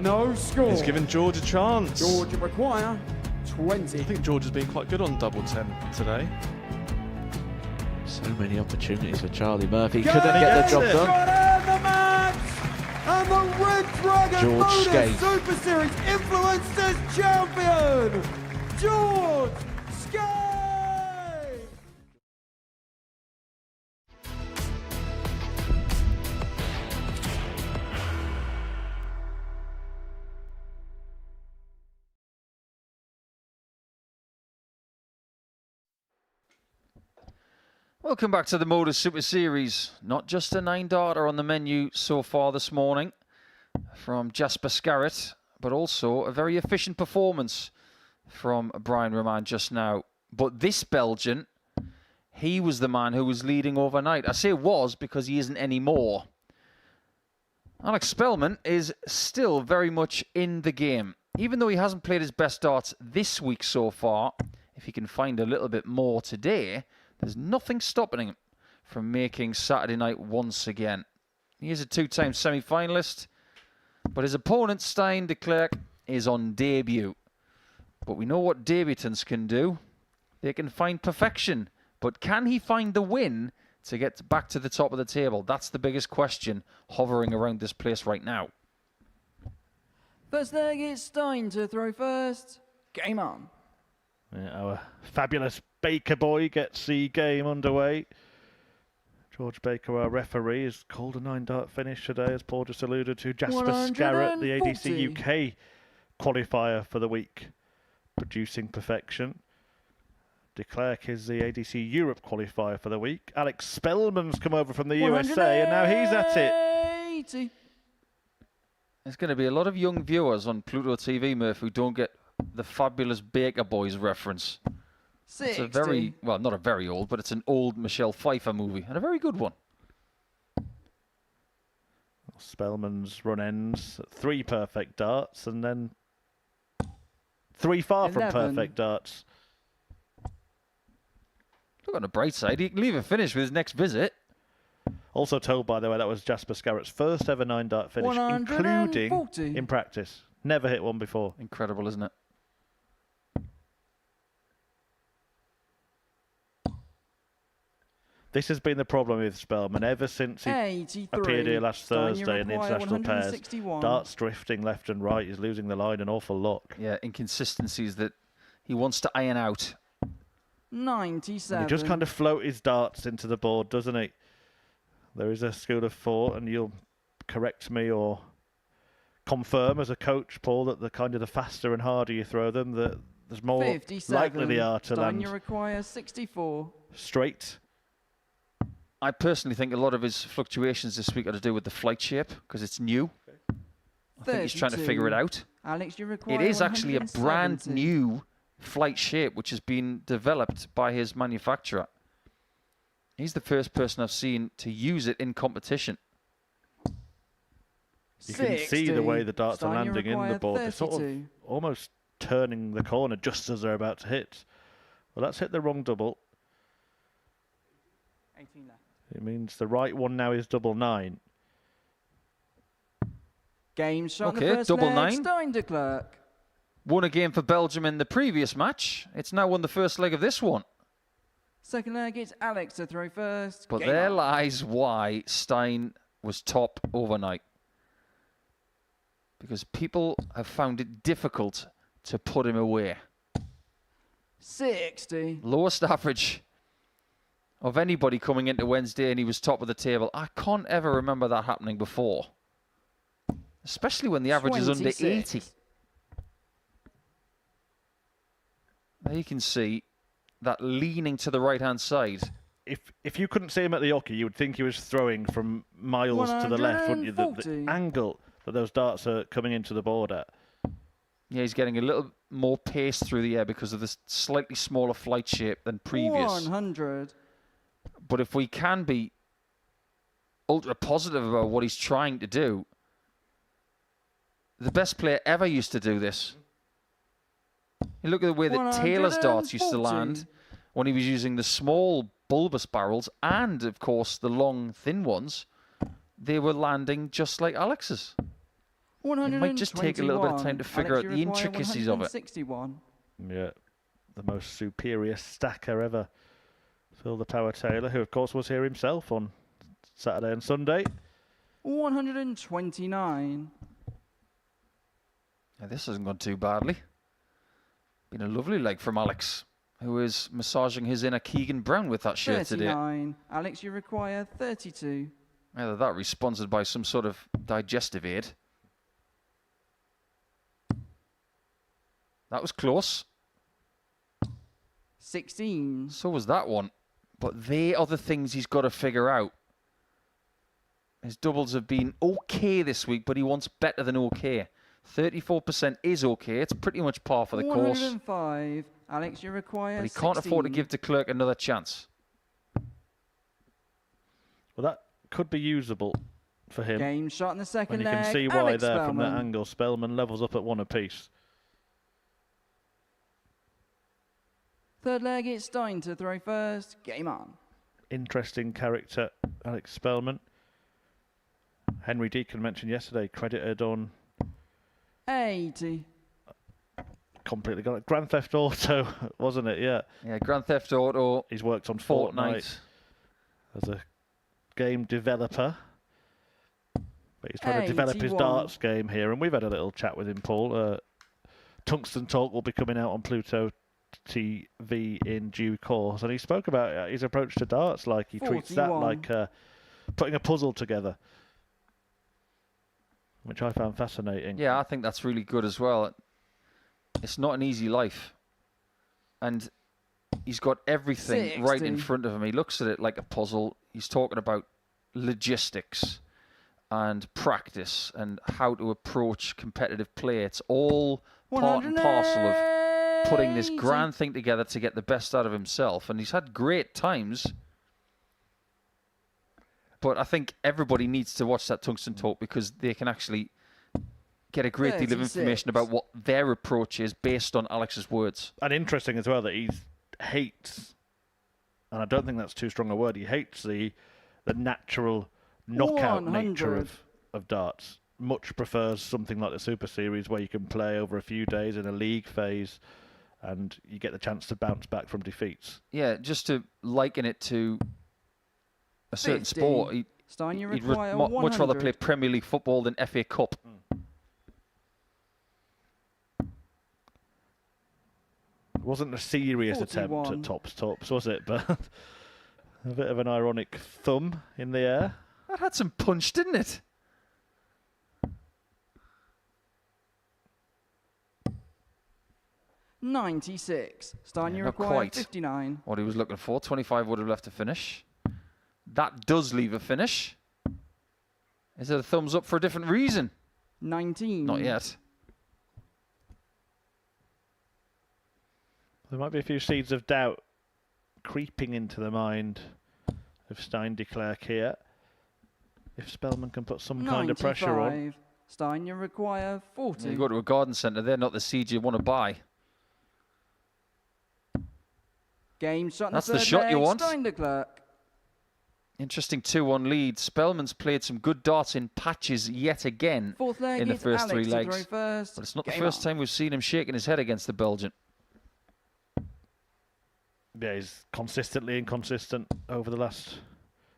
No score. He's giving George a chance. Georgia require 20. I think George has been quite good on double 10 today. So many opportunities for Charlie Murphy. Game Couldn't get the job got done. in the match. And the Red Dragon George Modus Skate. Super Series Influencers Champion, George Skate. Welcome back to the Modus Super Series. Not just a 9-darter on the menu so far this morning from Jasper Scarat, but also a very efficient performance from Brian Raman just now. But this Belgian, he was the man who was leading overnight. I say was because he isn't anymore. Alex Spelman is still very much in the game. Even though he hasn't played his best darts this week so far, if he can find a little bit more today, there's nothing stopping him from making Saturday night once again. He is a 2-time semi-finalist, but his opponent, Declerk, is on debut. But we know what debutants can do. They can find perfection. But can he find the win to get back to the top of the table? That's the biggest question hovering around this place right now. First leg, it's Stein to throw first. Game on. Yeah, our fabulous Baker boy gets the game underway. George Baker, our referee, has called a 9-dart finish today, as Paul just alluded to. Jasper Scarat, the ADC UK qualifier for the week, producing perfection. Declerk is the ADC Europe qualifier for the week. Alex Spelman's come over from the USA, and now he's at it. There's going to be a lot of young viewers on Pluto TV, Murph, who don't get the fabulous Baker Boys reference. 60. It's a very, well, not a very old, but it's an old Michelle Pfeiffer movie, and a very good one. Spelman's run ends at 3 perfect darts, and then 3 far from perfect darts. Look on the bright side, he can leave a finish with his next visit. Also told, by the way, that was Jasper Scarat's first ever 9-dart finish, including in practice. Never hit one before. Incredible, isn't it? This has been the problem with Spelman ever since he 83. appeared here last Thursday in the require international pairs. 161. Darts drifting left and right. He's losing the line an awful lot. Yeah, inconsistencies that he wants to iron out. 97. And he just kind of float his darts into the board, doesn't he? There is a school of thought, and you'll correct me or confirm as a coach, Paul, that the faster and harder you throw them, there's more 57. likely they are to land You require 64. straight. I personally think a lot of his fluctuations this week are to do with the flight shape, because it's new. I think he's trying to figure it out. Alex, you require It is actually a brand 170. new flight shape, which has been developed by his manufacturer. He's the first person I've seen to use it in competition. You can see the way the darts are Stein, you landing in the require board. They're sort of 32. almost turning the corner just as they're about to hit. Well, that's hit the wrong double. 18 left. It means the right one now is double 9. Game shot. Okay, the first double leg, 9. Stein Declerk. Won a game for Belgium in the previous match. It's now won the first leg of this one. Second leg, it's Alex to throw first. But Game there on. lies why Stein was top overnight. Because people have found it difficult to put him away. 60. Lowest average of anybody coming into Wednesday, and he was top of the table. I can't ever remember that happening before. Especially when the average is under 26. 80. There you can see that leaning to the right-hand side. If you couldn't see him at the hockey, you would think he was throwing from miles to the left, wouldn't you? The 140. angle that those darts are coming into the board at. Yeah, he's getting a little more pace through the air because of this slightly smaller flight shape than previous. 100. But if we can be ultra positive about what he's trying to do, the best player ever used to do this. You look at the way that Taylor's darts used to land when he was using the small bulbous barrels and, of course, the long, thin ones. They were landing just like Alex's. 121. might just take a little bit of time to figure Alex, out you the require intricacies of it. 161. Yeah, the most superior stacker ever. Phil the Power Taylor, who of course was here himself on Saturday and Sunday. 129. Yeah, this hasn't gone too badly. Been a lovely leg from Alex, who is massaging his inner Keegan Brown with that shirt today. 39. Alex, you require 32. Either that or he's sponsored by some sort of digestive aid. That was close. 16. So was that one. But they are the things he's got to figure out. His doubles have been okay this week, but he wants better than okay. 34% is okay. It's pretty much par for the course. 105. Alex, you require But he can't afford to 16. give Declerk another chance. Well, that could be usable for him. Game shot in the second And you leg. can see why Alex there from that Spelman. angle. Spelman levels up at 1 apiece. Third leg, it's Stein to throw first. Game on. Interesting character, Alex Spelman. Henry Deacon mentioned yesterday, credited on 80. completely got it. Grand Theft Auto, wasn't it? Yeah. Yeah, Grand Theft Auto, He's worked on Fortnite. Fortnite as a game developer. But he's trying to develop his 81. darts game here, and we've had a little chat with him, Paul. Tungsten Talk will be coming out on Pluto TV in due course, and he spoke about his approach to darts, like he treats that 41. like putting a puzzle together, which I found fascinating. Yeah, I think that's really good as well. It's not an easy life. And he's got everything right in 60. front of him. He looks at it like a puzzle. He's talking about logistics and practice and how to approach competitive play. It's all part and parcel of putting this 180. grand thing together to get the best out of himself. And he's had great times. But I think everybody needs to watch that Tungsten Talk because they can actually get a great deal of 36. information about what their approach is based on Alex's words. And interesting as well that he hates, and I don't think that's too strong a word, he hates the natural knockout 100. nature of darts. Much prefers something like the Super Series where you can play over a few days in a league phase and you get the chance to bounce back from defeats. Yeah, just to liken it to a certain 50. sport, Stein, you he'd require much rather 100. play Premier League football than FA Cup. It wasn't a serious 41. attempt at tops, was it? But a bit of an ironic thumb in the air. That had some punch, didn't it? $96. Stein, you not require quite. 59. What he was looking for. 25 would have left to finish. That does leave a finish. Is it a thumbs up for a different reason? 19. Not yet. There might be a few seeds of doubt creeping into the mind of Stein Declerk here. If Spelman can put some kind of pressure on. 95. Stein, you require 40. You go to a garden centre, they're not the seeds you want to buy. Game shot in That's the the third shot leg. you want. Stein Declerk. Interesting 2-1 lead. Spellman's played some good darts in patches yet again Fourth leg in the is first Alex 3 to legs. throw first. But it's not the Game first on. time we've seen him shaking his head against the Belgian. Yeah, he's consistently inconsistent over the last...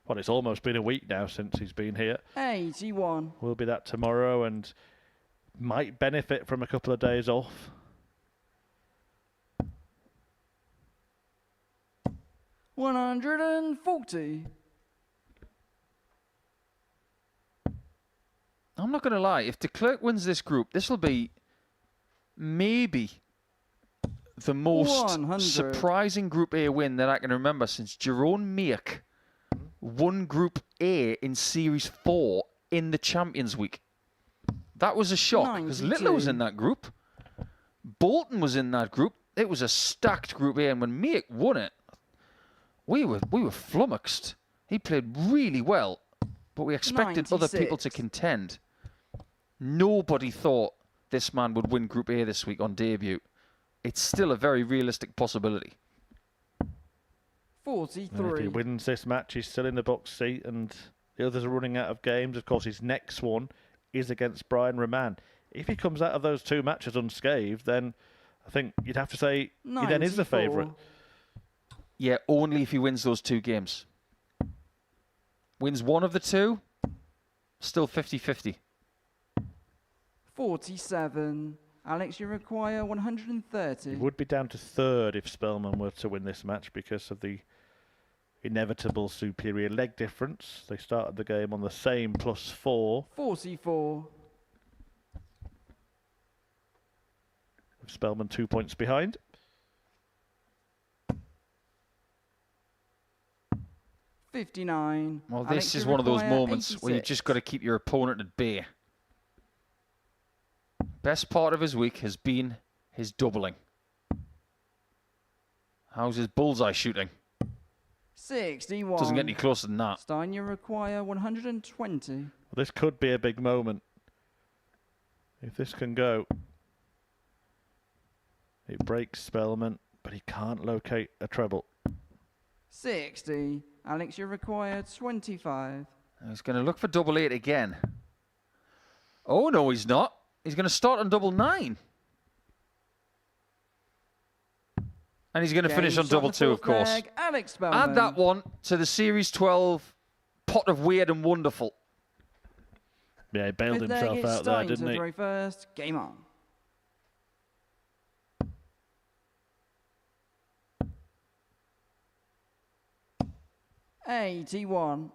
Well, it's almost been a week now since he's been here. 81. Will be that tomorrow and might benefit from a couple of days off. $140. I'm not going to lie. If Declerk wins this group, this will be maybe the most 100. surprising Group A win that I can remember since Jerome Meek won Group A in Series 4 in the Champions Week. That was a shock because 92. Littler was in that group. Bolton was in that group. It was a stacked Group A, and when Meek won it, we were flummoxed. He played really well, but we expected other people to 96. contend. Nobody thought this man would win Group A this week on debut. It's still a very realistic possibility. 43. And if he wins this match, he's still in the box seat and the others are running out of games. Of course, his next one is against Brian Raman. If he comes out of those 2 matches unscathed, then I think you'd have to say he then is the 94. favourite. Yeah, only if he wins those 2 games. Wins one of the 2, still 50-50. 47. Alex, you require 130. He would be down to 3rd if Spelman were to win this match because of the inevitable superior leg difference. They started the game on the same +4. 44. With Spelman 2 points behind. $59. Well, Alex, this is you one of those require moments where you've 86. just got to keep your opponent at bay. Best part of his week has been his doubling. How's his bullseye shooting? 61. Doesn't get any closer than that. Stein, you require 120. Well, this could be a big moment. If this can go. It breaks Spelman, but he can't locate a treble. 60. Alex, you require 25. He's going to look for double 8 again. Oh, no, he's not. He's going to start on double 9. And he's going to finish on double 2, of course. Alex Spelman. Add that one to the Series 12 pot of weird and wonderful. Yeah, he bailed Fifth leg, himself it's out there, Stein didn't to he? throw first. Game on. $81.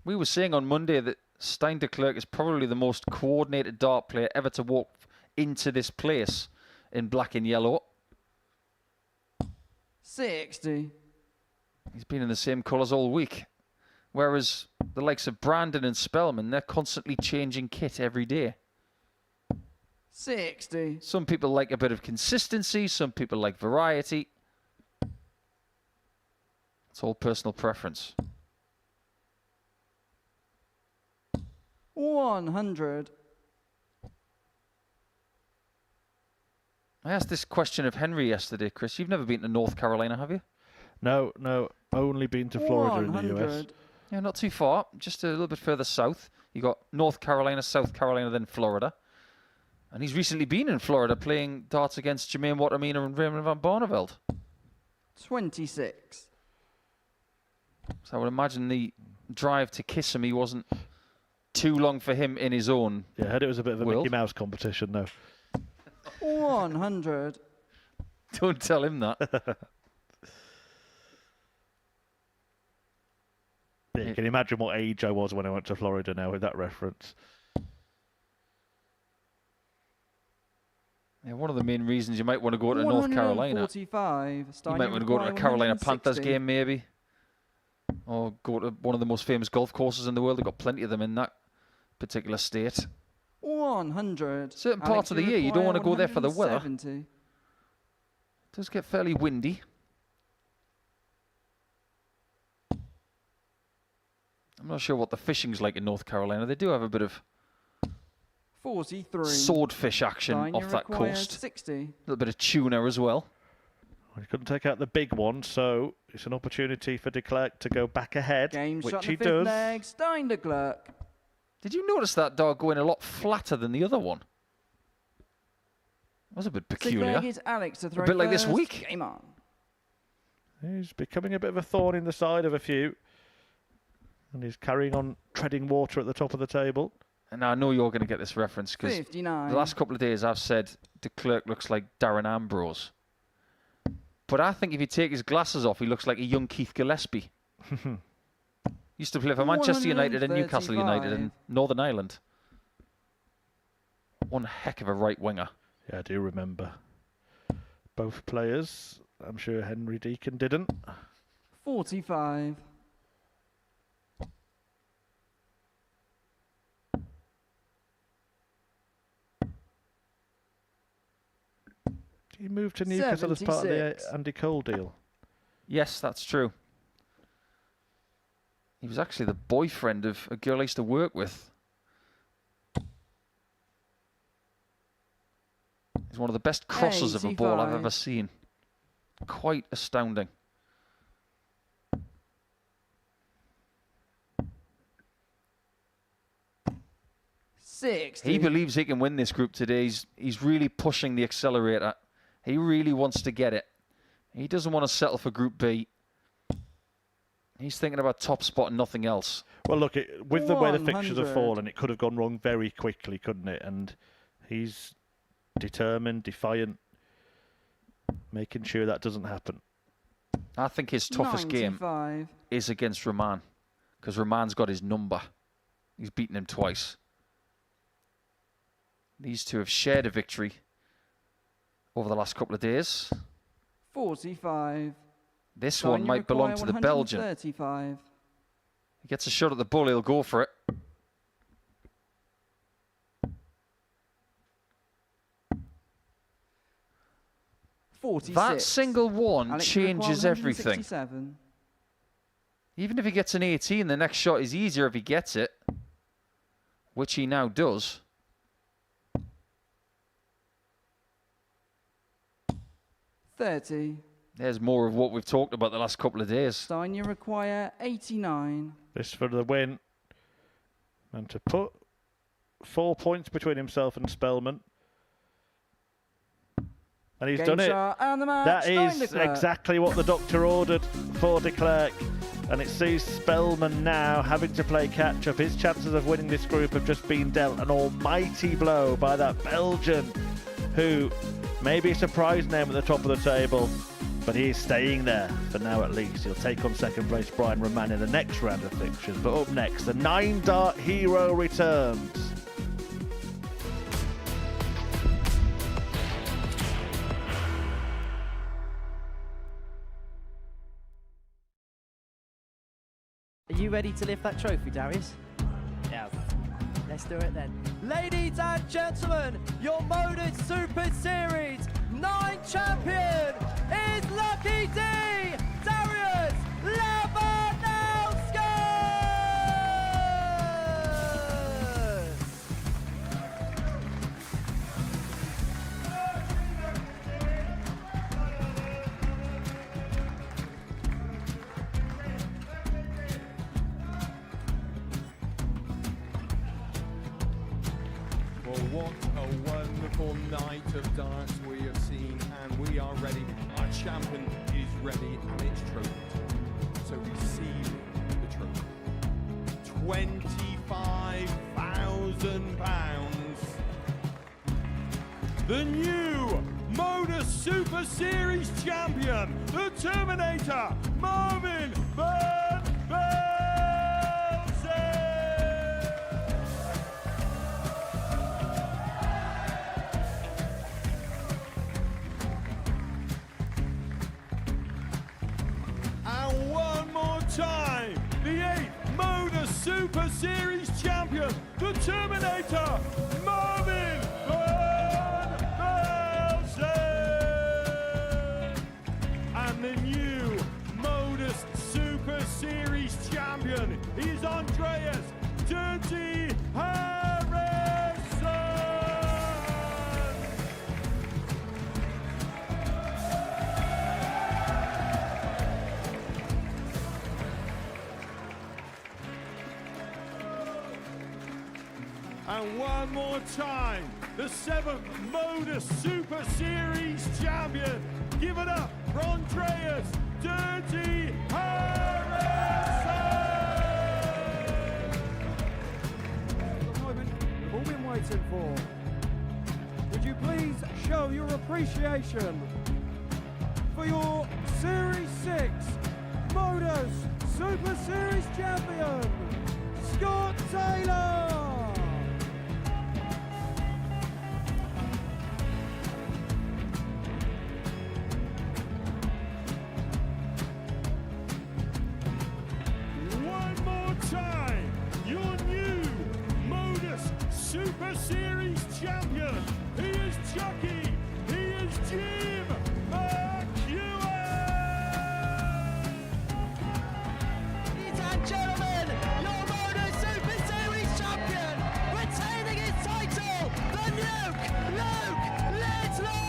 We were saying on Monday that Stein Declerk is probably the most coordinated dart player ever to walk into this place in black and yellow. 60. He's been in the same colours all week. Whereas the likes of Brandon and Spelman, they're constantly changing kit every day. 60. Some people like a bit of consistency, some people like variety. It's all personal preference. 100. I asked this question of Henry yesterday, Chris. You've never been to North Carolina, have you? No, only been to Florida in the US. 100. Yeah, not too far. Just a little bit further south. You got North Carolina, South Carolina, then Florida. And he's recently been in Florida playing darts against Jermaine Wattermina and Raymond van Barneveld. 26. So I would imagine the drive to Kissimmee wasn't too long for him in his own. Yeah, I heard it was a bit of a Will? Mickey Mouse competition, though. 100. Don't tell him that. Yeah, you can imagine what age I was when I went to Florida now with that reference. Yeah, one of the main reasons you might want to go to North Carolina. 145. You might want to go to a Carolina Panthers game, maybe. Or go to one of the most famous golf courses in the world. They've got plenty of them in that particular state. 100. Certain parts of the year, you don't want to go there for the weather. 170. It does get fairly windy. I'm not sure what the fishing's like in North Carolina. They do have a bit of 43. swordfish action Stein, off you that require coast. 60. A little bit of tuna as well. Well, he couldn't take out the big one, so it's an opportunity for Declerk to go back ahead, Game which shot he in the fifth does. leg. Stein Declerk. Did you notice that dog going a lot flatter than the other one? That was a bit peculiar. Declerk is Alex to throw bit like this first. week. Game on. He's becoming a bit of a thorn in the side of a few. And he's carrying on treading water at the top of the table. And I know you're going to get this reference because 59. the last couple of days I've said Declerk looks like Darren Ambrose. But I think if you take his glasses off, he looks like a young Keith Gillespie. Used to play for Manchester United and Newcastle United in 135. Northern Ireland. One heck of a right winger. Yeah, I do remember. Both players. I'm sure Henry Deacon didn't. 45. He moved to Newcastle as part of the 76. Andy Cole deal. Yes, that's true. He was actually the boyfriend of a girl I used to work with. He's one of the best crossers of a ball I've 85. ever seen. Quite astounding. 60. He believes he can win this group today. He's really pushing the accelerator. He really wants to get it. He doesn't want to settle for Group B. He's thinking about top spot and nothing else. Well, look, with the way the fixtures 100. have fallen, it could have gone wrong very quickly, couldn't it? And he's determined, defiant, making sure that doesn't happen. I think his toughest game 95. is against Raman, because Raman's got his number. He's beaten him twice. These two have shared a victory over the last couple of days. 45. This Sign one you might belong require to the Belgian. 135. He gets a shot at the bull, he'll go for it. That single one Alex, you require changes everything. 167. Even if he gets an 18, the next shot is easier if he gets it, which he now does. $30. There's more of what we've talked about the last couple of days. Sign you require 89. This for the win. And to put 4 points between himself and Spelman. And he's Game done it. shot and the match. That is Declerk. exactly what the doctor ordered for Declerk. And it sees Spelman now having to play catch-up. His chances of winning this group have just been dealt an almighty blow by that Belgian, who may be a surprise name at the top of the table, but he is staying there for now at least. He'll take on second place Brian Raman in the next round of fixtures. But up next, the 9-dart hero returns. Are you ready to lift that trophy, Darius? Yes. Let's do it then. Ladies and gentlemen, your Modus Super Series 9 champion is Lucky D, Darius Labanowski! Well, what a wonderful night of darts we have seen, and we are ready. Our champion is ready, and it's trophy. So receive the trophy. £25,000. The new Modus Super Series champion, the Terminator, Marvin Van Velzen. And one more time, the 8th Modus Super Series champion, the Terminator, Marvin Van Velzen. And the new Modus Super Series champion is Andreas Dirty Harrison. And one more time, the 7th Modus Super Series champion. Give it up for Andreas Dirty Harrison. The moment we've all been waiting for. Would you please show your appreciation for your Series 6 Modus Super Series champion, Scott Taylor! One more time, your new Modus Super Series champion. He is Chucky. He is Jim McEwen. Ladies and gentlemen, your Modus Super Series champion, retaining his title, the Nuke, Luke Littler!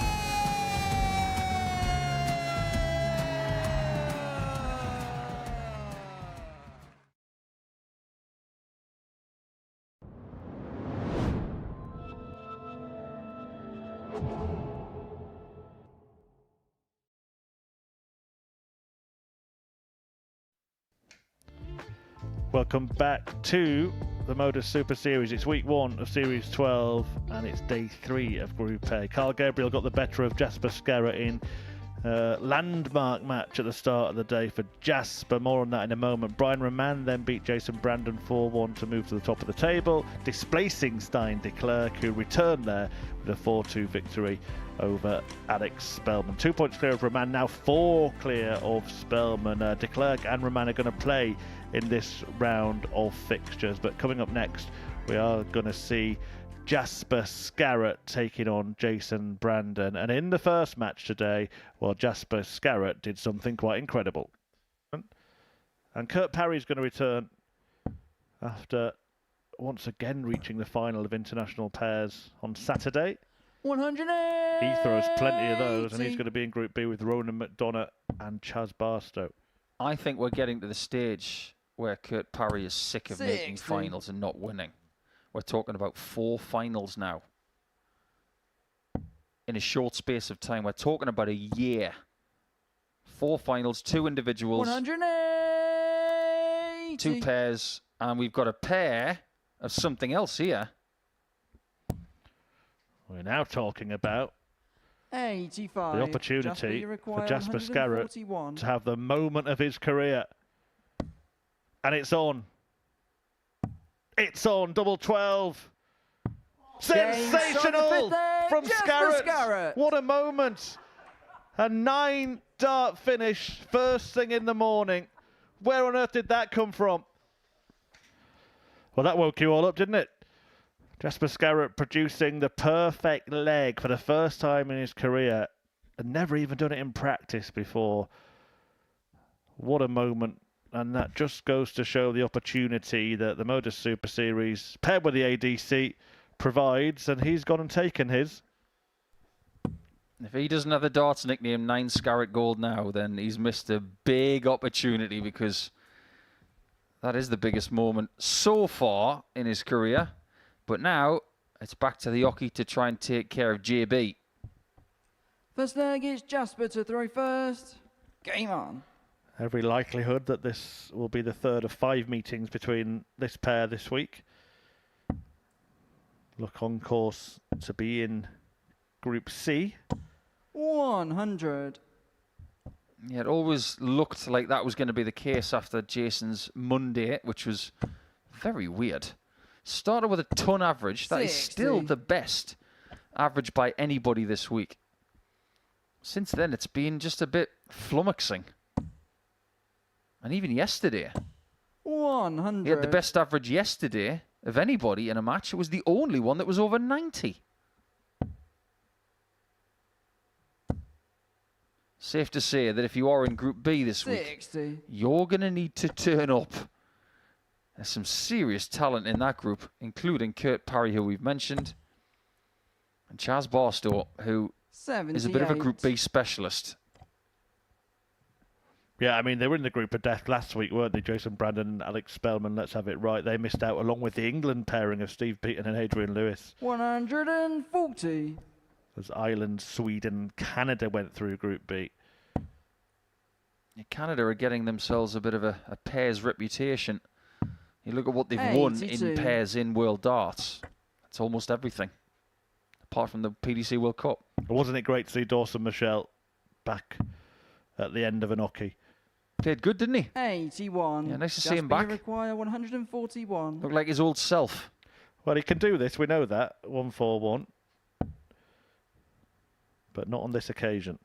Welcome back to the Modus Super Series. It's week 1 of Series 12 and it's day 3 of Group A. Carl Gabriel got the better of Jasper Scarat in landmark match at the start of the day for Jasper. More on that in a moment. Brian Raman then beat Jason Brandon 4-1 to move to the top of the table, displacing Declerk, who returned there with a 4-2 victory over Alex Spelman. 2 points clear of Raman, now 4 clear of Spelman. Declerk and Raman are going to play in this round of fixtures, but coming up next we are going to see Jasper Scarat taking on Jason Brandon. And in the first match today, well, Jasper Scarat did something quite incredible. And Kurt Parry's going to return after once again reaching the final of international pairs on Saturday. 180. He throws plenty of those, and he's going to be in Group B with Ronan McDonough and Chaz Barstow. I think we're getting to the stage where Kurt Parry is sick of making 60. finals and not winning. We're talking about 4 finals now. In a short space of time. We're talking about a year. 4 finals, 2 individuals, 180. 2 pairs, and we've got a pair of something else here. We're now talking about 85. the opportunity you for require Jasper Scarat 141. to have the moment of his career. And it's on. It's on, double 12. Sensational from Scarat. What a moment. A 9-dart finish, first thing in the morning. Where on earth did that come from? Well, that woke you all up, didn't it? Jasper Scarat producing the perfect leg for the first time in his career and never even done it in practice before. What a moment. And that just goes to show the opportunity that the Modus Super Series, paired with the ADC, provides, and he's gone and taken his. If he doesn't have the darts nickname 9 Scarat Gold now, then he's missed a big opportunity, because that is the biggest moment so far in his career. But now it's back to the hockey to try and take care of JB. First leg is Jasper to throw first. Game on. Every likelihood that this will be the third of 5 meetings between this pair this week. Look on course to be in Group C. 100. Yeah, it always looked like that was going to be the case after Jason's Monday, which was very weird. Started with a ton average. That is 60. still the best average by anybody this week. Since then, it's been just a bit flummoxing. And even yesterday, 100. he had the best average yesterday of anybody in a match. It was the only one that was over 90. Safe to say that if you are in Group B this 60. week, you're going to need to turn up. There's some serious talent in that group, including Kurt Parry, who we've mentioned, and Chaz Barstow, who 78. is a bit of a Group B specialist. Yeah, I mean, they were in the group of death last week, weren't they? Jason Brandon and Alex Spelman, let's have it right. They missed out along with the England pairing of Steve Beaton and Adrian Lewis. 140. As Ireland, Sweden, Canada went through Group B. Canada are getting themselves a bit of a pairs reputation. You look at what they've won 82. in pairs in World Darts. It's almost everything, apart from the PDC World Cup. Wasn't it great to see Dawson Michelle back at the end of an hockey? Played good, didn't he? 81. Yeah, nice to see him back. You require 141. Looked like his old self. Well, he can do this, we know that. 141. But not on this occasion.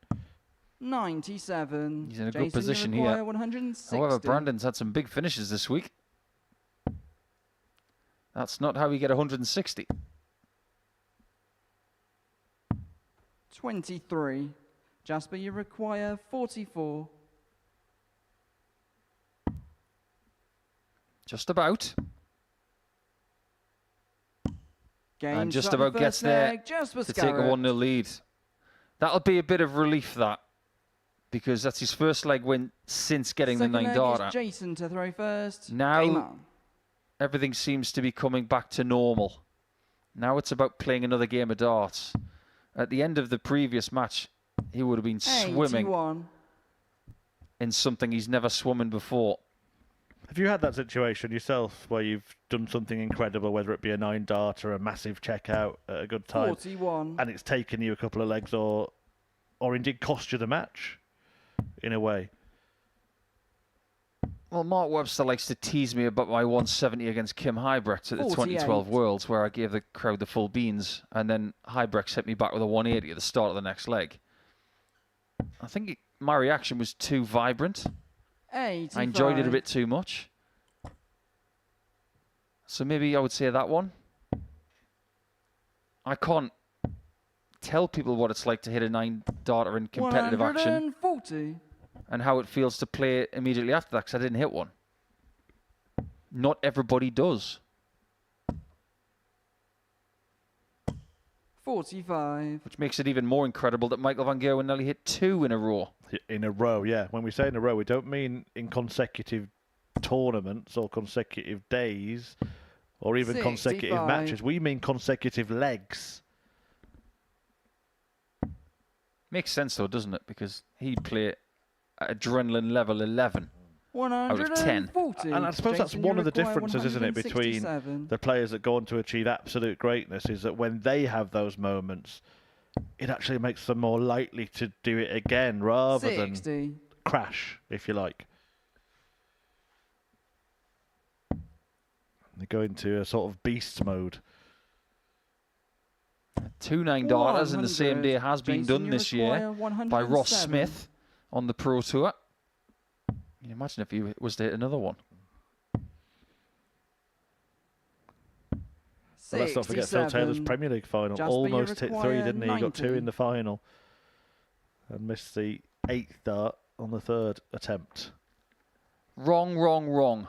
97. He's in a Jason, good position you require here. 160. However, Brandon's had some big finishes this week. That's not how we get 160. 23. Jasper, you require 44. Just about. Game And just started about gets first there leg, Jasper to take a Scarat. 1-0 lead. That'll be a bit of relief, that. Because that's his first leg win since getting Second the 9 leg darter. is Jason to throw first. Now, Game on. everything seems to be coming back to normal. Now it's about playing another game of darts. At the end of the previous match, he would have been swimming 81. in something he's never swum in before. Have you had that situation yourself where you've done something incredible, whether it be a 9-dart or a massive checkout at a good time, 41. and it's taken you a couple of legs or indeed cost you the match in a way? Well, Mark Webster likes to tease me about my 170 against Kim Huybrechts at the 48. 2012 Worlds, where I gave the crowd the full beans, and then Huybrechts hit me back with a 180 at the start of the next leg. I think my reaction was too vibrant. 85. I enjoyed it a bit too much. So maybe I would say that one. I can't tell people what it's like to hit a 9-darter in competitive action 140. and how it feels to play immediately after that, because I didn't hit one. Not everybody does. 45. Which makes it even more incredible that Michael van Gerwen nearly hit 2 in a row. In a row, yeah. When we say in a row, we don't mean in consecutive tournaments or consecutive days or even consecutive 65. matches. We mean consecutive legs. Makes sense though, doesn't it? Because he'd play at adrenaline level 11 out of 10. 140. And I suppose that's Jason, one you of the require differences, isn't it, between 167. the players that go on to achieve absolute greatness, is that when they have those moments, it actually makes them more likely to do it again rather 60. than crash, if you like. They go into a sort of beast mode. 2 9-darters in the same 100. day has been Jason, done you this year require by Ross 107. Smith on the Pro Tour. Can you imagine if he was to hit another one? Well, let's not forget Phil Taylor's Premier League final. Jasper, you Almost hit 3, require didn't he? He got 2 90. in the final. And missed the 8th dart on the 3rd attempt. Wrong, wrong, wrong.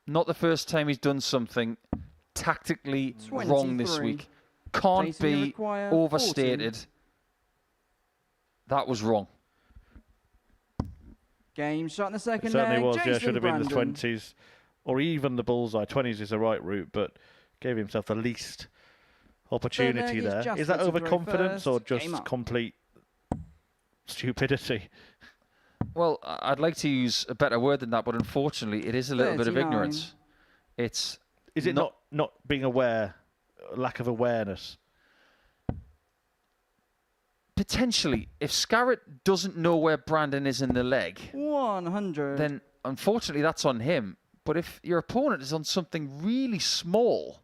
Not the first time he's done something tactically wrong this 23. week. Can't Jason, you be require overstated. 40. That was wrong. Game shot in the It second certainly leg. was, Jason yeah. Should have been the Brandon. 20s or even the bullseye. 20s is the right route, but gave himself the least opportunity leg is there. Jasper Is that to throw overconfidence or first. just Game up. complete stupidity? Well, I'd like to use a better word than that, but unfortunately, it is a little bit of 39. ignorance. It's Is it not being aware, lack of awareness? potentially, if Scarat doesn't know where Brandon is in the leg, 100. then unfortunately that's on him. But if your opponent is on something really small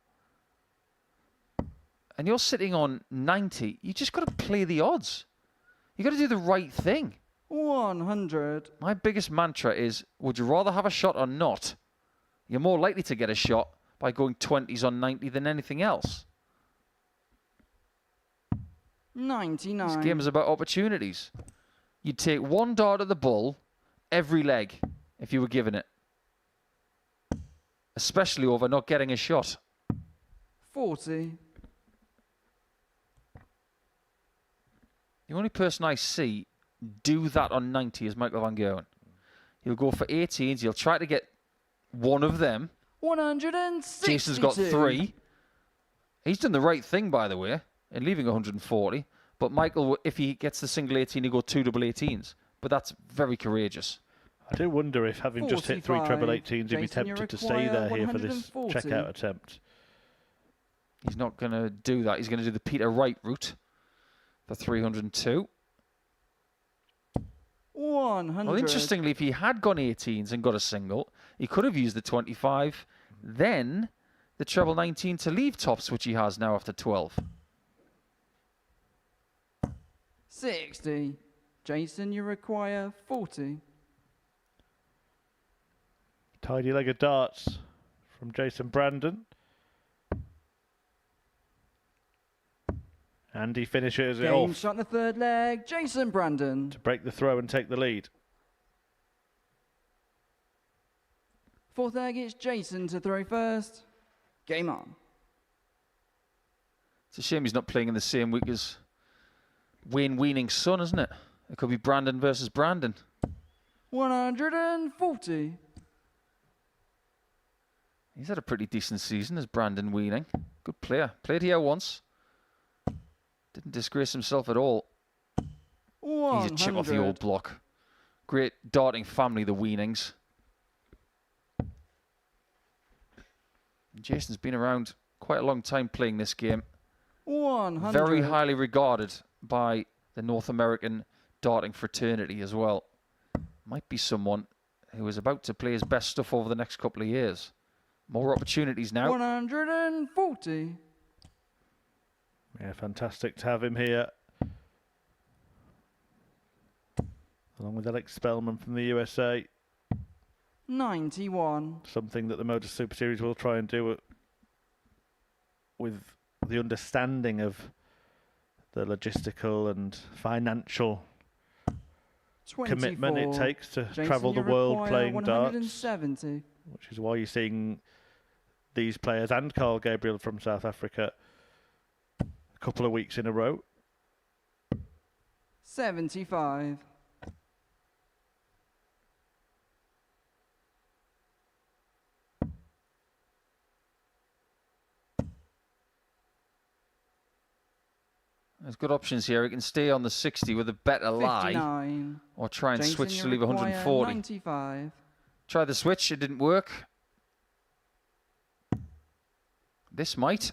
and you're sitting on 90, you just got to play the odds. You got to do the right thing. 100. My biggest mantra is, would you rather have a shot or not? You're more likely to get a shot by going 20s on 90 than anything else. 99. This game is about opportunities. You'd take 1 dart at the bull every leg if you were given it. Especially over not getting a shot. 40. The only person I see do that on 90 is Michael van Gerwen. He'll go for 18s. He'll try to get one of them. 162. Jason's got 3. He's done the right thing, by the way, in leaving 140. But Michael, if he gets the single 18, he'll go 2 double 18s. But that's very courageous. I do wonder if, having just hit 3 treble 18s, he'd be Jason, you tempted to stay require there here for this 140. checkout attempt. He's not going to do that. He's going to do the Peter Wright route for 302. 100. Well, interestingly, if he had gone 18s and got a single, he could have used the 25, then the treble 19 to leave tops, which he has now after 12. 60. Jason, you require 40. Tidy leg of darts from Jason Brandon. And he finishes it Game off shot in the third leg. Jason Brandon. to break the throw and take the lead. Fourth leg, it's Jason to throw first. Game on. It's a shame he's not playing in the same week as Wayne Weaning's son, isn't it? It could be Brandon versus Brandon. 140. He's had a pretty decent season as Brandon Weaning. Good player. Played here once. Didn't disgrace himself at all. 100. He's a chip off the old block. Great darting family, the Weanings. Jason's been around quite a long time playing this game. 100. Very highly regarded by the North American darting fraternity as well. Might be someone who is about to play his best stuff over the next couple of years. More opportunities now. 140. Yeah, fantastic to have him here. Along with Alex Spelman from the USA. 91. Something that the Modus Super Series will try and do with the understanding of the logistical and financial 24. commitment it takes to Jason, travel the you world require playing darts. 170. Which is why you're seeing these players and Carl Gabriel from South Africa a couple of weeks in a row. 75. There's good options here. He can stay on the 60 with a better lie, 59. or try and Jason, switch you to leave require 140. 95. Try the switch, it didn't work. This might.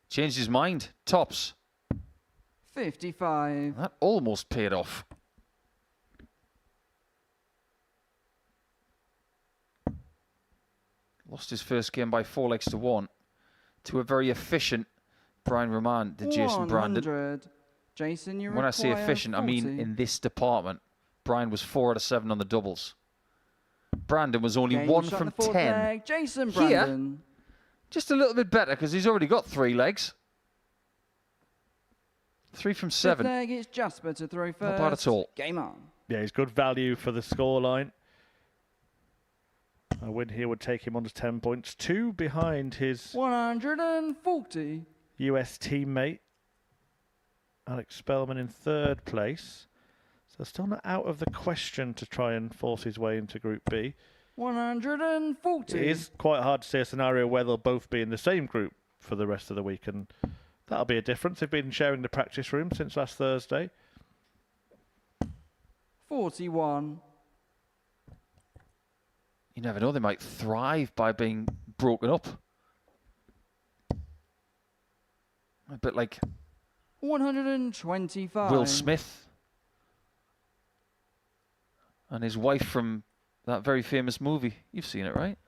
Changed his mind. Tops. 55. That almost paid off. Lost his first game by 4 legs to 1 to a very efficient Brian Raman, the Jason Brandon. 100. Jason, you When I say require efficient, I mean 40. in this department. Brian was 4 out of 7 on the doubles. Brandon was only Game 1 shot from the fourth 10. leg. Jason Here, Brandon. just a little bit better because he's already got 3 legs. 3 from Fifth 7. leg, it's Jasper to throw first. Not bad at all. Game on. Yeah, he's good value for the scoreline. A win here would take him on to 10 points. 2 behind his 140. US teammate, Alex Spelman, in 3rd place. So still not out of the question to try and force his way into Group B. 140. It is quite hard to see a scenario where they'll both be in the same group for the rest of the week, and that'll be a difference. They've been sharing the practice room since last Thursday. 41. You never know, they might thrive by being broken up. A bit like 125. Will Smith and his wife from that very famous movie. You've seen it, right?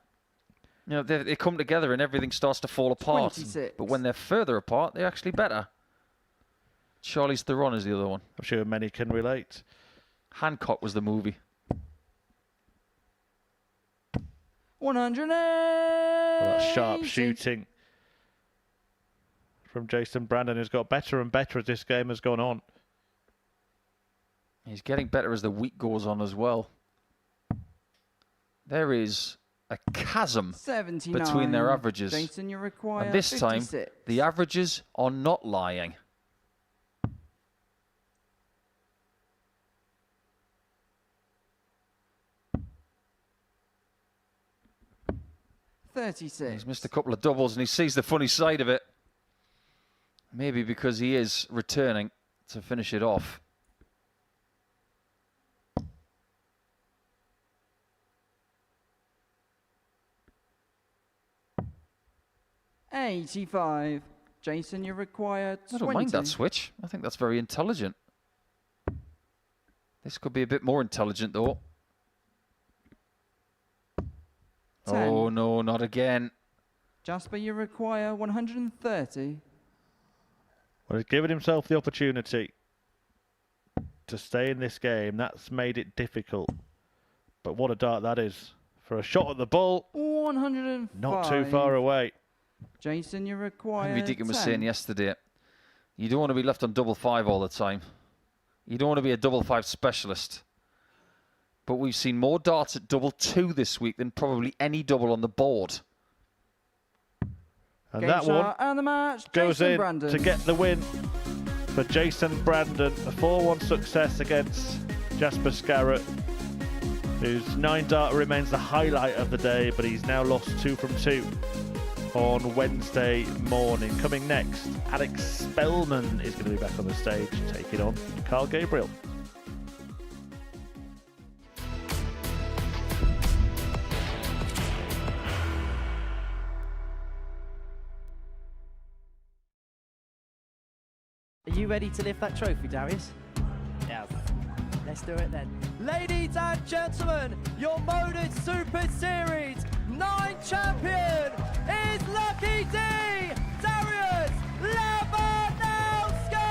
You know, they come together and everything starts to fall apart. 26. But when they're further apart, they're actually better. Charlize Theron is the other one. I'm sure many can relate. Hancock was the movie. 180. Well, that sharp shooting from Jason Brandon, who's got better and better as this game has gone on. He's getting better as the week goes on as well. There is a chasm 79. between their averages. Jason, you require And this 56. time, the averages are not lying. He's missed a couple of doubles and he sees the funny side of it. Maybe because he is returning to finish it off. $85. Jason, you require 20. I don't mind that switch. I think that's very intelligent. This could be a bit more intelligent though. 10. Oh no, not again. Jasper, you require 130. Well, he's given himself the opportunity to stay in this game. That's made it difficult. But what a dart that is. For a shot at the ball, 105. not too far away. Jason, you require Henry Deacon was 10. saying yesterday, you don't want to be left on double 5 all the time. You don't want to be a double 5 specialist. But we've seen more darts at double 2 this week than probably any double on the board. And Game that one shot and the match, goes Jason in Brandon. to get the win for Jason Brandon. A 4-1 success against Jasper Scarat, whose 9-dart remains the highlight of the day, but he's now lost 2 from 2 on Wednesday morning. Coming next, Alex Spelman is going to be back on the stage, taking on Carl Gabriel. Are you ready to lift that trophy, Darius? Yes. Let's do it then. Ladies and gentlemen, your Modus Super Series 9 champion is Lucky D, Darius Labanowski!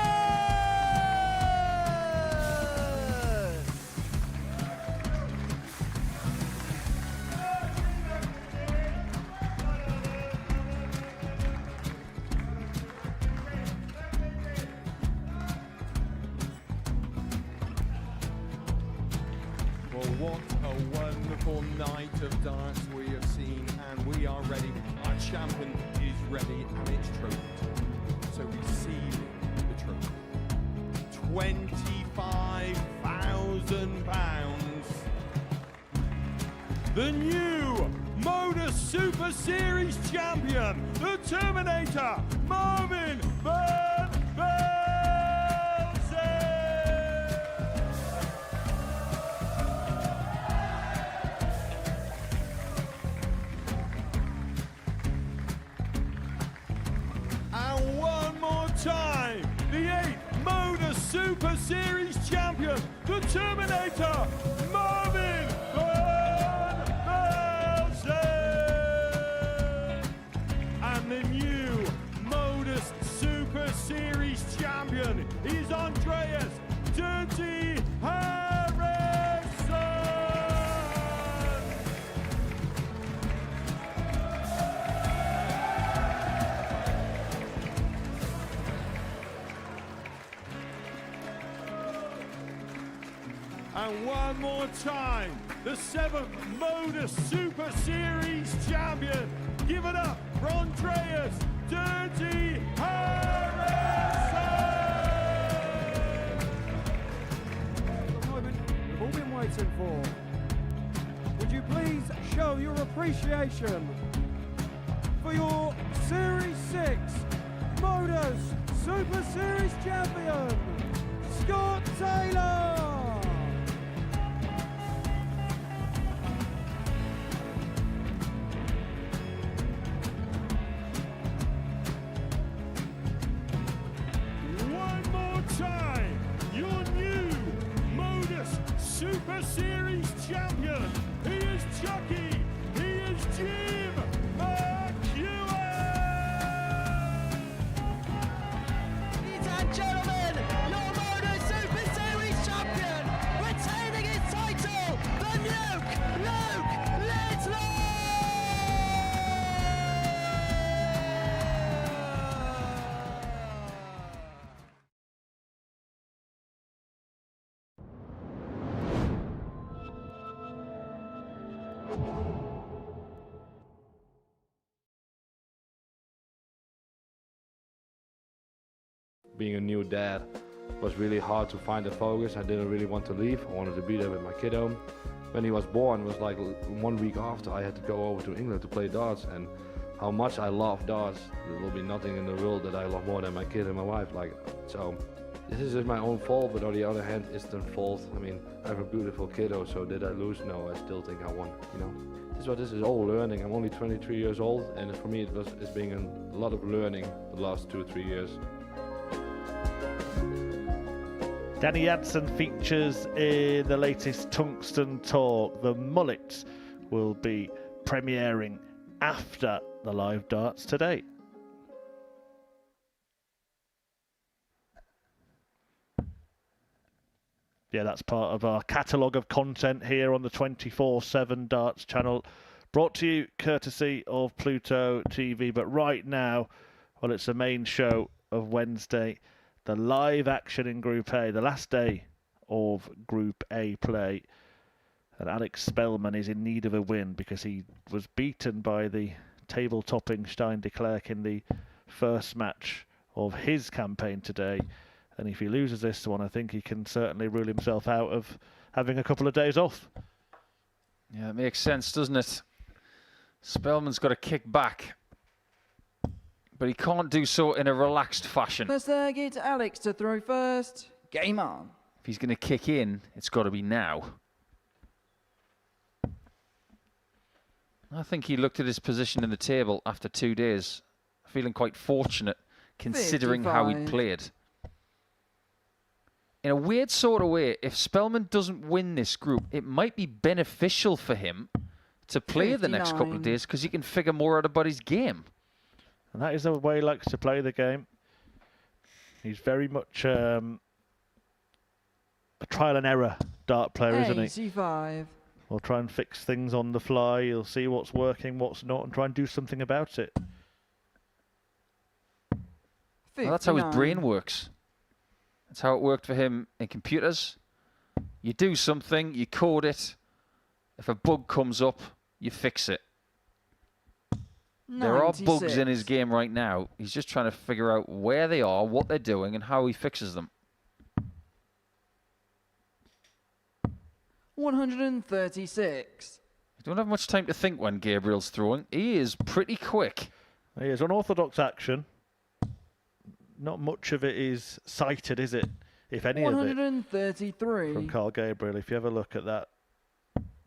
Well, what a wonderful night of darts we have seen, and we are ready. Our champion is ready, and it's trophy time. So receive the trophy. £25,000. The new Modus Super Series champion, the Terminator, Marvin Van Velzen. And one more time, the 8th Modus Super Series champion, the Terminator, Marvin Van Velzen. And the new Modus Super Series champion is Andreas Dirty Harrison. And one more time, the 7th Modus Super Series champion. Give it up for Andreas Dirty Harrison. The moment we've all been waiting for. Would you please show your appreciation for your Series 6 Modus Super Series champion, Scott Taylor? One more time, your new Modus Super Series champion. He is Chucky. He is Jim McEwen. Ladies and gentlemen, your Modus Super Series champion, retaining his title, the Luke Lidlow! Being a new dad was really hard to find a focus. I didn't really want to leave. I wanted to be there with my kiddo. When he was born, it was like 1 week after I had to go over to England to play darts, and how much I love darts. There will be nothing in the world that I love more than my kid and my wife. So this is just my own fault, but on the other hand, it's their fault. I mean, I have a beautiful kiddo, so did I lose? No, I still think I won, you know. This is all learning. I'm only 23 years old, and for me it's been a lot of learning the last 2 or 3 years. Danny Jansen features in the latest Tungsten Talk. The mullet will be premiering after the live darts today. Yeah, that's part of our catalogue of content here on the 24/7 Darts channel, brought to you courtesy of Pluto TV. But right now, well, it's the main show of Wednesday, the live action in Group A, the last day of Group A play. And Alex Spelman is in need of a win because he was beaten by the table-topping Declerk in the first match of his campaign today. And if he loses this one, I think he can certainly rule himself out of having a couple of days off. Yeah, it makes sense, doesn't it? Spelman's got to kick back, but he can't do so in a relaxed fashion. First leg, it's Alex to throw first. Game on. If he's going to kick in, it's got to be now. I think he looked at his position in the table after 2 days, feeling quite fortunate considering how he'd 55. played. in a weird sort of way, if Spelman doesn't win this group, it might be beneficial for him to play the next couple of 59. days because he can figure more out about his game. And that is the way he likes to play the game. He's very much a trial and error dart player, isn't he? 85. He'll try and fix things on the fly. He'll see what's working, what's not, and try and do something about it. Well, that's how his 59. brain works. That's how it worked for him in computers. You do something, you code it. If a bug comes up, you fix it. There are bugs in his 96. game right now. He's just trying to figure out where they are, what they're doing, and how he fixes them. 136. You don't have much time to think when Gabriel's throwing. He is pretty quick. He is unorthodox action. Not much of it is sighted, is it? If any of it. 133. From Carl Gabriel. If you ever look at that,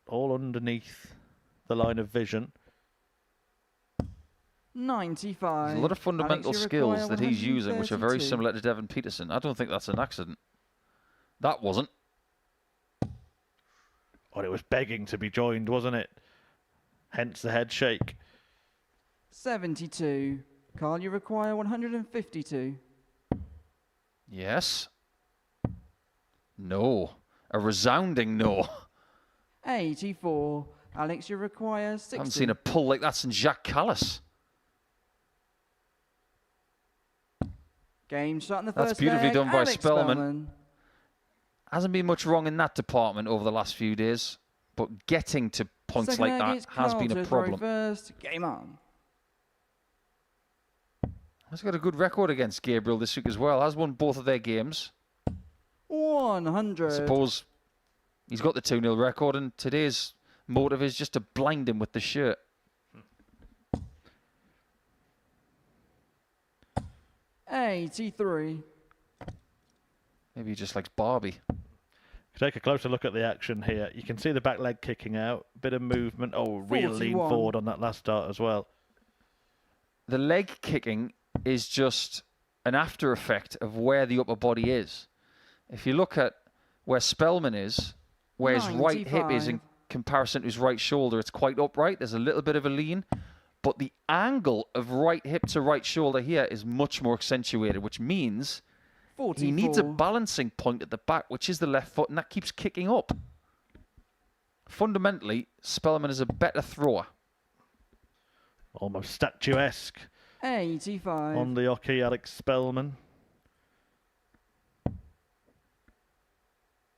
all underneath the line of vision. 95. There's a lot of fundamental Alex, you skills require that he's using which are very 132. similar to Devin Peterson. I don't think that's an accident. That wasn't. Oh, it was begging to be joined, wasn't it? Hence the head shake. 72. Carl, you require 152. Yes. No. A resounding no. 84. Alex, you require 60. I haven't seen a pull like that since Jacques Callis. Game shot in the That's first beautifully leg. done by Alex Spelman. Hasn't been much wrong in that department over the last few days, but getting to points Second like leg that is has Carl been to a throw problem. First. Game on. He's got a good record against Gabriel this week as well. Has won both of their games. 100. I suppose he's got the 2-0 record, and today's motive is just to blind him with the shirt. $83. Maybe he just likes Barbie. Take a closer look at the action here. You can see the back leg kicking out. Bit of movement. Oh, real lean 41. forward on that last start as well. The leg kicking is just an after effect of where the upper body is. If you look at where Spelman is, where his right hip is in 95. comparison to his right shoulder, it's quite upright. There's a little bit of a lean, but the angle of right hip to right shoulder here is much more accentuated, which means 44. he needs a balancing point at the back, which is the left foot, and that keeps kicking up. Fundamentally, Spelman is a better thrower. Almost statuesque 85. on the hockey, Alex Spelman.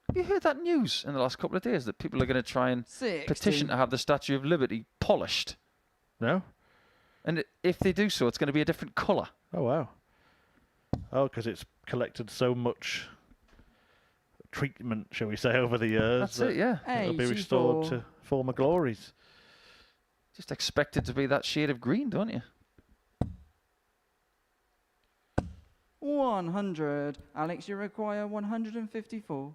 Have you heard that news in the last couple of days that people are going to try and 60. petition to have the Statue of Liberty polished? No? And if they do so, it's going to be a different colour. Oh, wow. Oh, because it's collected so much treatment, shall we say, over the years. That's it, yeah. It'll be restored 84. to former glories. Just expect it to be that shade of green, don't you? 100. Alex, you require 154.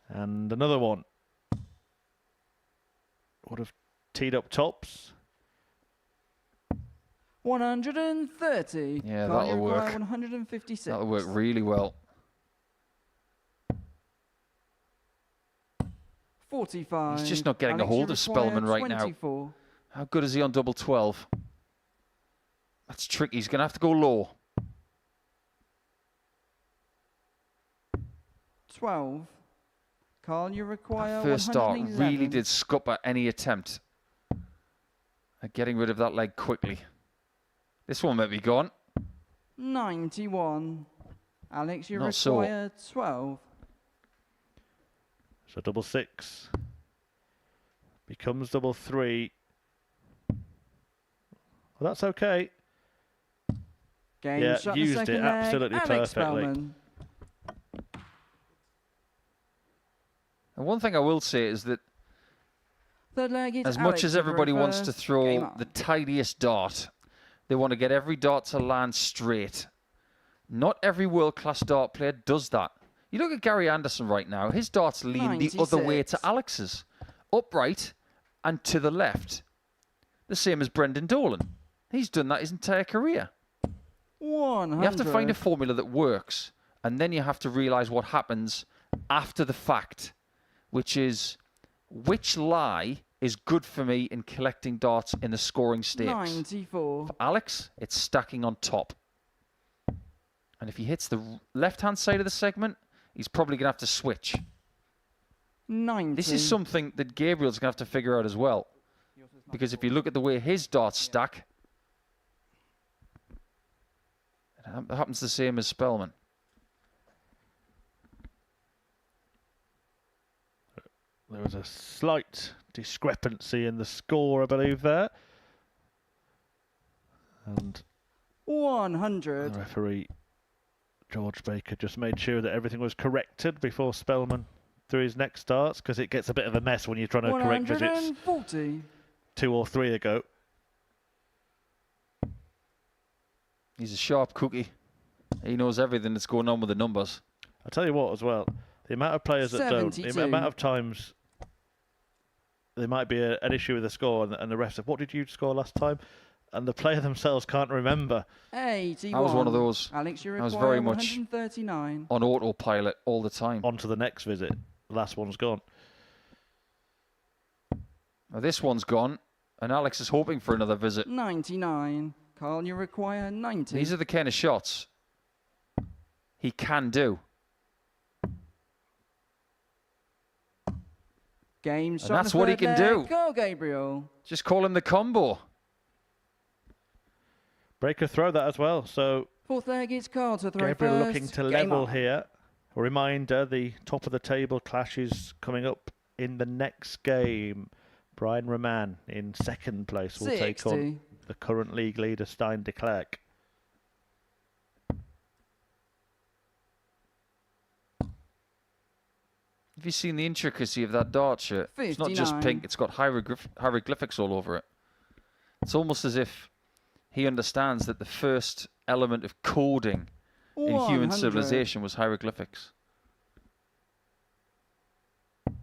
And another one. Would have teed up tops. 130. Yeah, Carl, you that'll require work. 156. That'll work really well. 45. He's just not getting a Alex, you hold of require Spelman right now. 24. How good is he on double 12? That's tricky. He's going to have to go low. 12. Carl, you require That first start 111. really did scupper any attempt at getting rid of that leg quickly. This one might be gone. 91. Alex, you Not so. require 12. So double 6 becomes double 3. Well, that's okay. Game Yeah, shot the used second it leg. absolutely Alex perfectly. Spelman. And one thing I will say is that Third leg is as Alex much as to everybody throw wants to first. Game throw on. the tidiest dart, they want to get every dart to land straight. Not every world-class dart player does that. You look at Gary Anderson right now, his darts lean the other way 96. to Alex's. Upright and to the left. The same as Brendan Dolan. He's done that his entire career. 100. You have to find a formula that works, and then you have to realise what happens after the fact, which is which lie is good for me in collecting darts in the scoring stakes. 94. For Alex, it's stacking on top. And if he hits the left-hand side of the segment, he's probably going to have to switch. 90. This is something that Gabriel's going to have to figure out as well. Because if you look at the way his darts stack, it happens the same as Spelman. There was a slight discrepancy in the score, I believe, there. And 100. the referee, George Baker, just made sure that everything was corrected before Spelman threw his next darts, because it gets a bit of a mess when you're trying to correct visits 140. 2 or 3 ago. He's a sharp cookie. He knows everything that's going on with the numbers. I'll tell you what as well, the amount of players that don't, the 72. amount of times there might be an issue with the score and the rest of, what did you score last time? And the player themselves can't remember. 81. I was one of those. Alex, you I was require very much 139. on autopilot all the time. On to the next visit. The last one's gone. Now this one's gone, and Alex is hoping for another visit. 99. Carl, you require 90. These are the kind of shots he can do. Game shot. that's what he can do. Go, Gabriel. Just call him the combo. Breaker throw that as well. So Fourth leg, it's Carl to throw Gabriel first. looking to Game level on. here. A reminder, the top of the table clash is coming up in the next game. Brian Raman in second place will take on the current league leader, Declerk. Have you seen the intricacy of that dart shirt? It's not just 59. pink, it's got hieroglyphics all over it. It's almost as if he understands that the first element of coding in human 100. civilization was hieroglyphics.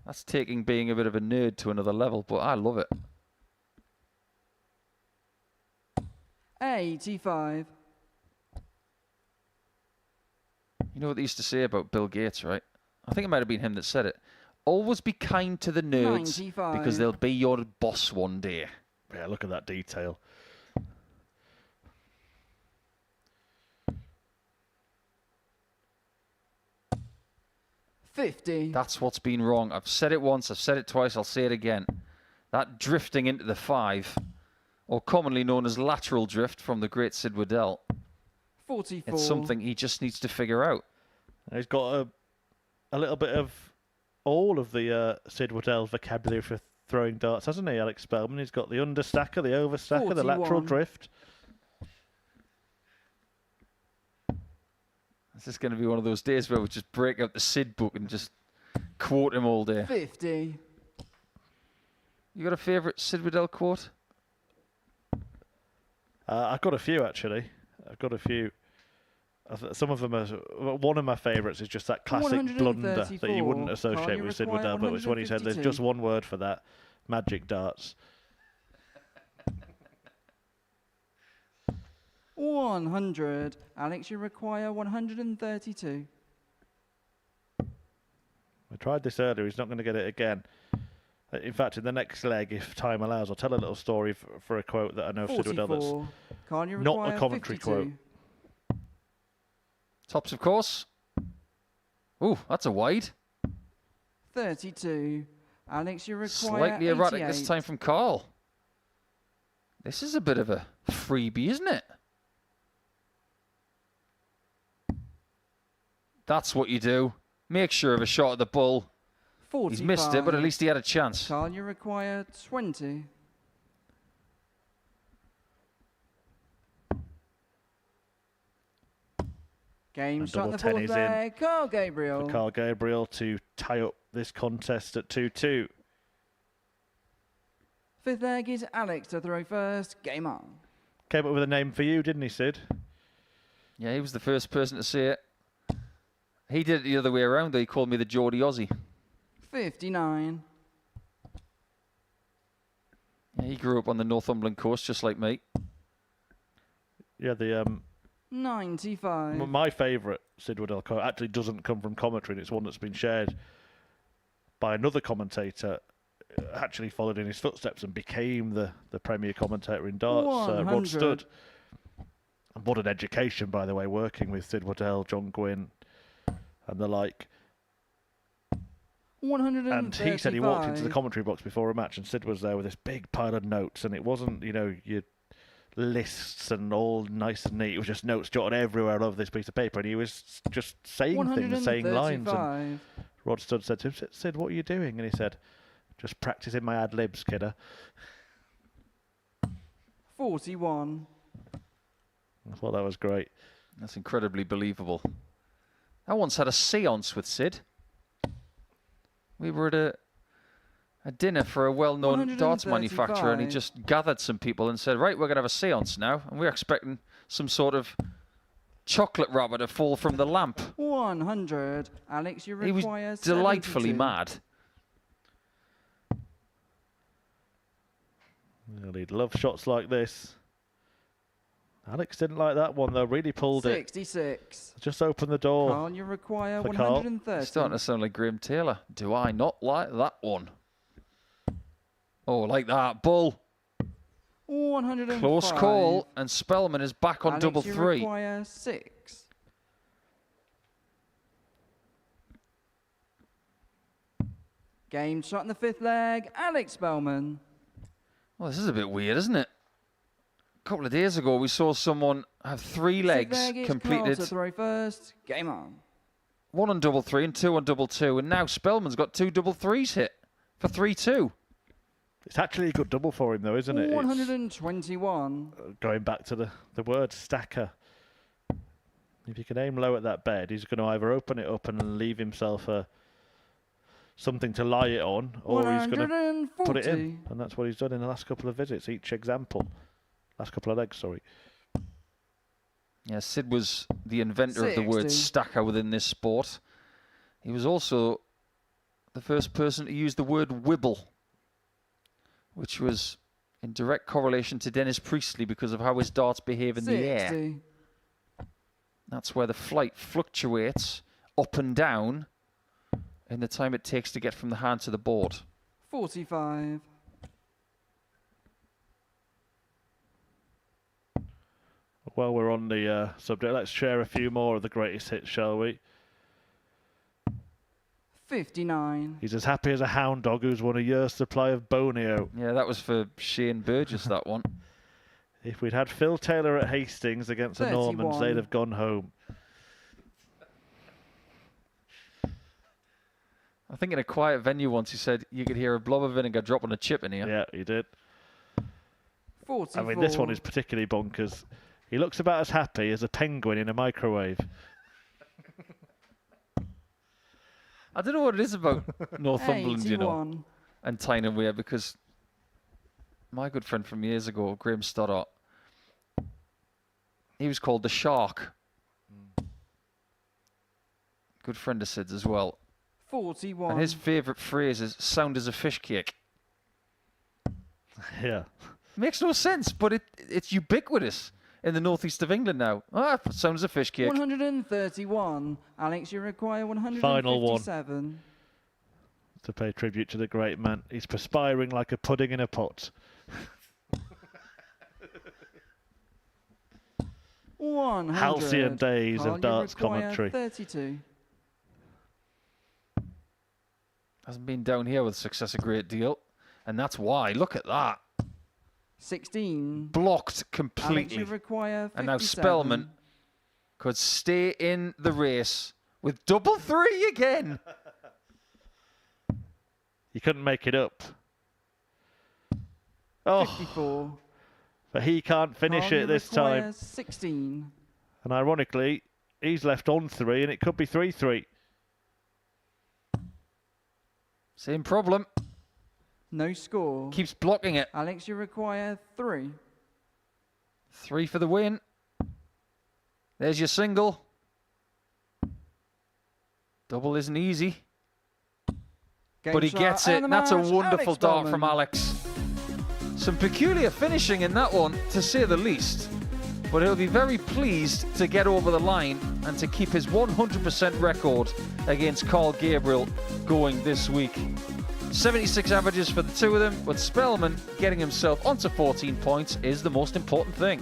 That's taking being a bit of a nerd to another level, but I love it. 85. You know what they used to say about Bill Gates, right? I think it might have been him that said it. Always be kind to the nerds 95. because they'll be your boss one day. Yeah, look at that detail. $50. That's what's been wrong. I've said it once, I've said it twice, I'll say it again. That drifting into the 5, or commonly known as lateral drift from the great Sid Waddell, 44. it's something he just needs to figure out. He's got a little bit of all of the Sid Waddell vocabulary for throwing darts, hasn't he, Alex Spelman? He's got the understacker, the overstacker, the lateral 41. drift. This is going to be one of those days where we just break out the Sid book and just quote him all day. 50. You got a favourite Sid Waddell quote? I've got a few, actually. I've got a few. Some of them are... One of my favourites is just that classic blunder that you wouldn't associate with Sid Waddell, but it's when he said there's just one word for that. Magic darts. 100. Alex, you require 132. I tried this earlier. He's not going to get it again. In fact, in the next leg, if time allows, I'll tell a little story for a quote that I know Sid Waddell that's 44. Carl, you not require a commentary 52. quote. Tops, of course. Ooh, that's a wide. 32. Alex, you require Slightly erratic 88. this time from Carl. This is a bit of a freebie, isn't it? That's what you do. Make sure of a shot at the bull. 45. He's missed it, but at least he had a chance. Carl, you require 20. Game And shot in double the fourth 10 is in leg. Carl Gabriel. For Carl Gabriel to tie up this contest at 2-2. Fifth leg is Alex to throw first. Game on. Came up with a name for you, didn't he, Sid? Yeah, he was the first person to say it. He did it the other way around, though. He called me the Geordie Aussie. 59. Yeah, he grew up on the Northumberland coast, just like me. Yeah, the 95. My favourite Sid Waddell quote actually doesn't come from commentary, and it's one that's been shared by another commentator, actually followed in his footsteps and became the premier commentator in darts, Rod Studd. And what an education, by the way, working with Sid Waddell, John Gwynn, and the like. 135. And he said he walked into the commentary box before a match, and Sid was there with this big pile of notes, and it wasn't, you know, your lists and all nice and neat. It was just notes jotted everywhere all over this piece of paper, and he was just saying things, saying lines. And Rod Studd said to him, "Sid, what are you doing?" And he said, "Just practicing my ad-libs, kidder." 41. I thought that was great. That's incredibly believable. I once had a séance with Sid. We were at a dinner for a well-known darts manufacturer, and he just gathered some people and said, "Right, we're going to have a séance now." And we're expecting some sort of chocolate wrapper to fall from the lamp. 100. Alex, you He require was delightfully 72. mad. Well, he'd love shots like this. Alex didn't like that one, though. Really pulled 66. it. Just open the door. Carl, you require For Carl. 130. Starting to sound like Graham Taylor. Do I not like that one? Oh, like that. Bull. 105. Close call. And Spelman is back on Alex, double you three. require 6. Game shot in the 5th leg. Alex Spelman. Well, this is a bit weird, isn't it? A couple of days ago, we saw someone have 3 legs completed. To throw first. Game on. 1 on double three and 2 on double two. And now Spelman's got 2 double threes hit for 3-2. It's actually a good double for him, though, isn't it? 121. It's going back to the word stacker. If you can aim low at that bed, he's going to either open it up and leave himself something to lie it on, or he's going to put it in. And that's what he's done in the last couple of visits, each example. Last couple of legs, sorry. Yeah, Sid was the inventor of the word stacker within this sport. He was also the first person to use the word wibble, which was in direct correlation to Dennis Priestley because of how his darts behave in the air. That's where the flight fluctuates up and down in the time it takes to get from the hand to the board. 45. While we're on the subject, let's share a few more of the greatest hits, shall we? 59. He's as happy as a hound dog who's won a year's supply of Bonio. Yeah, that was for Shane Burgess, that one. If we'd had Phil Taylor at Hastings against the Normans, they'd have gone home. I think in a quiet venue once he said you could hear a blob of vinegar dropping a chip in here. Yeah, he did. 44. I mean, this one is particularly bonkers. He looks about as happy as a penguin in a microwave. I don't know what it is about Northumberland, 81. you know, and Tyne Weir, because my good friend from years ago, Graham Stoddart, he was called the Shark. Good friend of Sid's as well. 41. And his favourite phrase is sound as a fish cake. Yeah. Makes no sense, but it's ubiquitous in the northeast of England now. Ah, sound as a fish cake. 131. Alex, you require 157. Final one. To pay tribute to the great man. He's perspiring like a pudding in a pot. 100. Halcyon days Carl, of darts you require commentary. 32. Hasn't been down here with success a great deal. And that's why. Look at that. 16. Blocked Alex, completely. you require 57. And now Spelman could stay in the race with double three again. You couldn't make it up. Oh, 54. but he can't finish Carl, it this you require time. 16. And ironically, he's left on 3, and it could be 3-3. Same problem. No score. Keeps blocking it. Alex, you require 3. 3 for the win. There's your single. Double isn't easy. Game But he shot gets and it. the That's a match, wonderful Alex dart Spelman. from Alex. Some peculiar finishing in that one, to say the least. but he'll be very pleased to get over the line and to keep his 100% record against Carl Gabriel going this week. 76 averages for the two of them, but Spelman getting himself onto 14 points is the most important thing.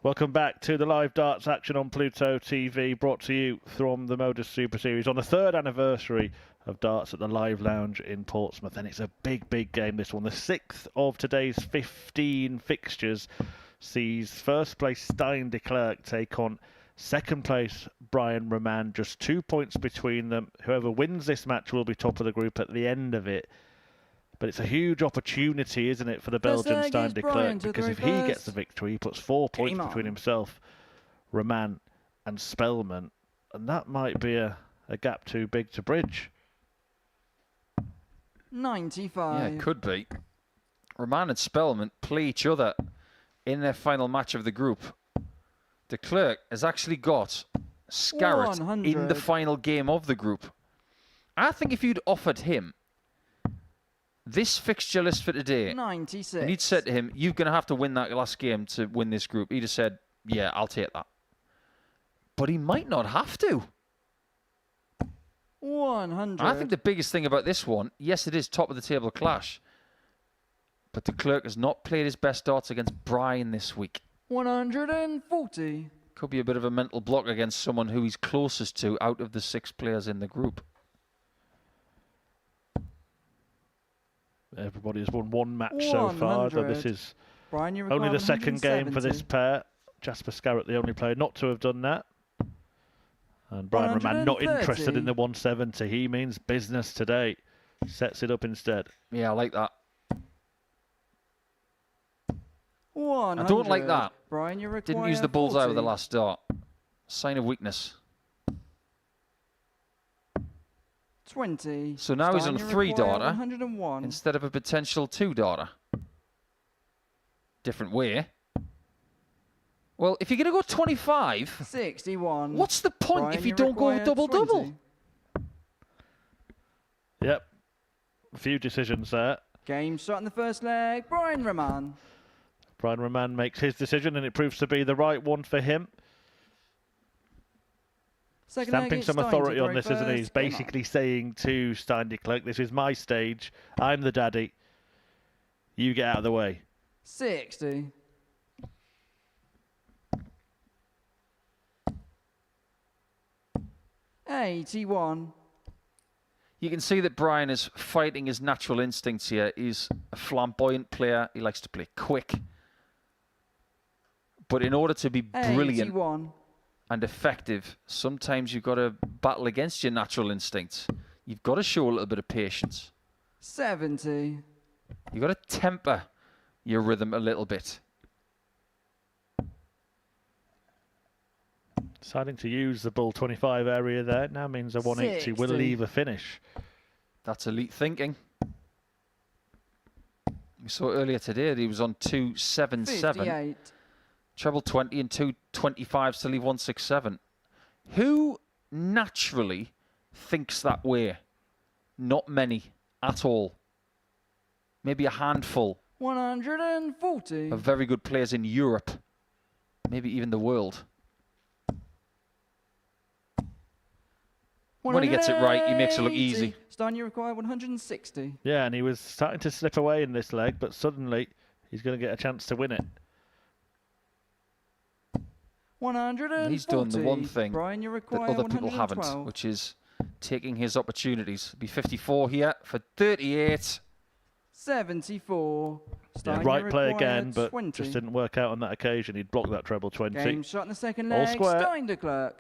Welcome back to the live darts action on Pluto TV, brought to you from the Modus Super Series on the third anniversary of darts at the Live Lounge in Portsmouth. And it's a big, big game, this one. The sixth of today's 15 fixtures sees first place Stein Declerk take on second place Brian Raman. Just 2 points between them. Whoever wins this match will be top of the group at the end of it. But it's a huge opportunity, isn't it, for the Belgian Stein Declerk? Because if he gets the victory, he puts 4 points between himself, Raman and Spelman. And that might be a gap too big to bridge. 95. Yeah, it could be. Raman and Spelman play each other in their final match of the group. Declerk has actually got Scarat in the final game of the group. I think if you'd offered him this fixture list for today, 96. and he'd said to him, you're going to have to win that last game to win this group, he'd have said, yeah, I'll take that. But he might not have to. 100. I think the biggest thing about this one, yes, it is top of the table clash, but Declerk has not played his best darts against Brian this week. 140. Could be a bit of a mental block against someone who he's closest to out of the 6 players in the group. Everybody has won one match so far, though this is Brian, you only require the second game for this 170. pair. Jasper Scarat, the only player not to have done that. And Brian Raman not interested in the 170. He means business today. Sets it up instead. Yeah, I like that. 100. I don't like that. Brian, you require Didn't use the bullseye 40. with the last start. Sign of weakness. 20. So now he's on Stein, you 3 require data 101. instead of a potential 2 data. Different way. Well, if you're going to go 25, 61. what's the point Brian, if you don't go require double-double? 20. Yep. A few decisions there. Game shot in the first leg. Brian Raman. Brian Raman makes his decision, and it proves to be the right one for him. Second Stamping leg, some it's Stein authority to on throw this, isn't he? He's first. Game on. basically saying to Declerk, this is my stage. I'm the daddy. You get out of the way. 60. $81. You can see that Brian is fighting his natural instincts here. He's a flamboyant player. He likes to play quick. But in order to be brilliant 81. and effective, sometimes you've got to battle against your natural instincts. You've got to show a little bit of patience. 70. You've got to temper your rhythm a little bit. Deciding to use the bull 25 area there now means a 180 will 60. leave a finish. That's elite thinking. We saw earlier today that he was on 277. 58. Treble 20 and 225 to leave 167. Who naturally thinks that way? Not many at all. Maybe a handful 140. of very good players in Europe. Maybe even the world. When he gets it right, he makes it look easy. Stein, you require 160. Yeah, and he was starting to slip away in this leg, but suddenly he's going to get a chance to win it. 140. He's done the one thing Brian, you that require other people haven't, 112. which is taking his opportunities. Be 54 here for 38. 74. Stein, Yeah, you right play require again, but 20. just didn't work out on that occasion. He'd blocked that treble 20. Game shot in the second All leg. square. Stein Declerk.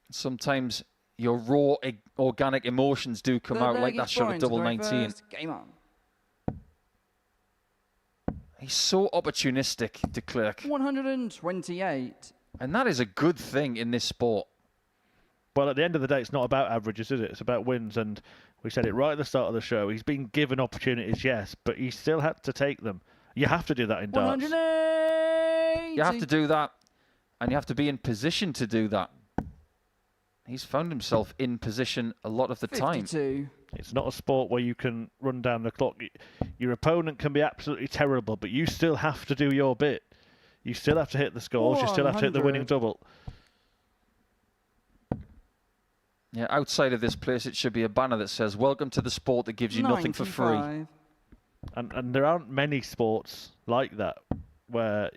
Sometimes your raw, organic emotions do come Third out, leg, like that it's shot Brian at to double throw 19. first. Game on. He's so opportunistic, Declerk. 128. And that is a good thing in this sport. Well, at the end of the day, it's not about averages, is it? It's about wins, and we said it right at the start of the show. He's been given opportunities, yes, but he still had to take them. You have to do that in darts. 180. You have to do that, and you have to be in position to do that. He's found himself in position a lot of the time. 52. It's not a sport where you can run down the clock. Your opponent can be absolutely terrible, but you still have to do your bit. You still have to hit the scores. You still have to hit the winning 100. double. Yeah, outside of this place, it should be a banner that says, "Welcome to the sport that gives you nothing for free." 95. And there aren't many sports like that where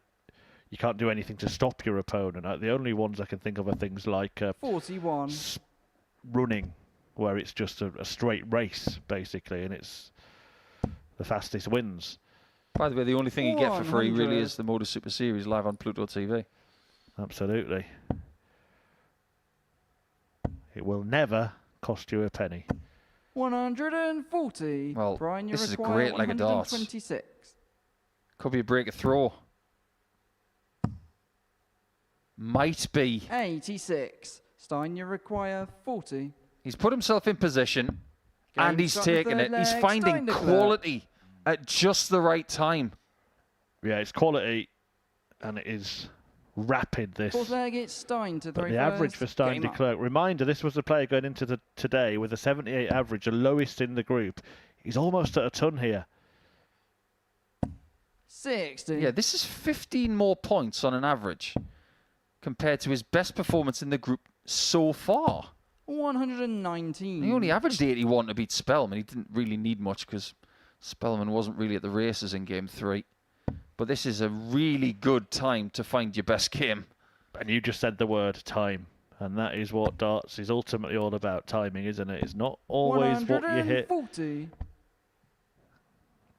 you can't do anything to stop your opponent. The only ones I can think of are things like 41. running, where it's just a straight race, basically, and it's the fastest wins. By the way, the only thing you get for free really 100. is the Modus Super Series live on Pluto TV. Absolutely. It will never cost you a penny. 140. Well, Brian, you this is a require great leg of darts. 126. Could be a break of throw. Might be. 86. Stein, you require 40. He's put himself in position, and Game he's shot in the taken third it. He's leg. finding Stein Declerk. quality at just the right time. Yeah, it's quality, and it is rapid, this. Fourth leg, it's Stein to throw But the average first. for Stein Game up. Declerk. Reminder, this was the player going into today with a 78 average, the lowest in the group. He's almost at a ton here. 60. Yeah, this is 15 more points on an average compared to his best performance in the group so far. 119. He only averaged 81 to beat Spelman. He didn't really need much because Spelman wasn't really at the races in game 3. but this is a really good time to find your best game. And you just said the word time. And that is what darts is ultimately all about, timing, isn't it? It's not always what you hit, 140.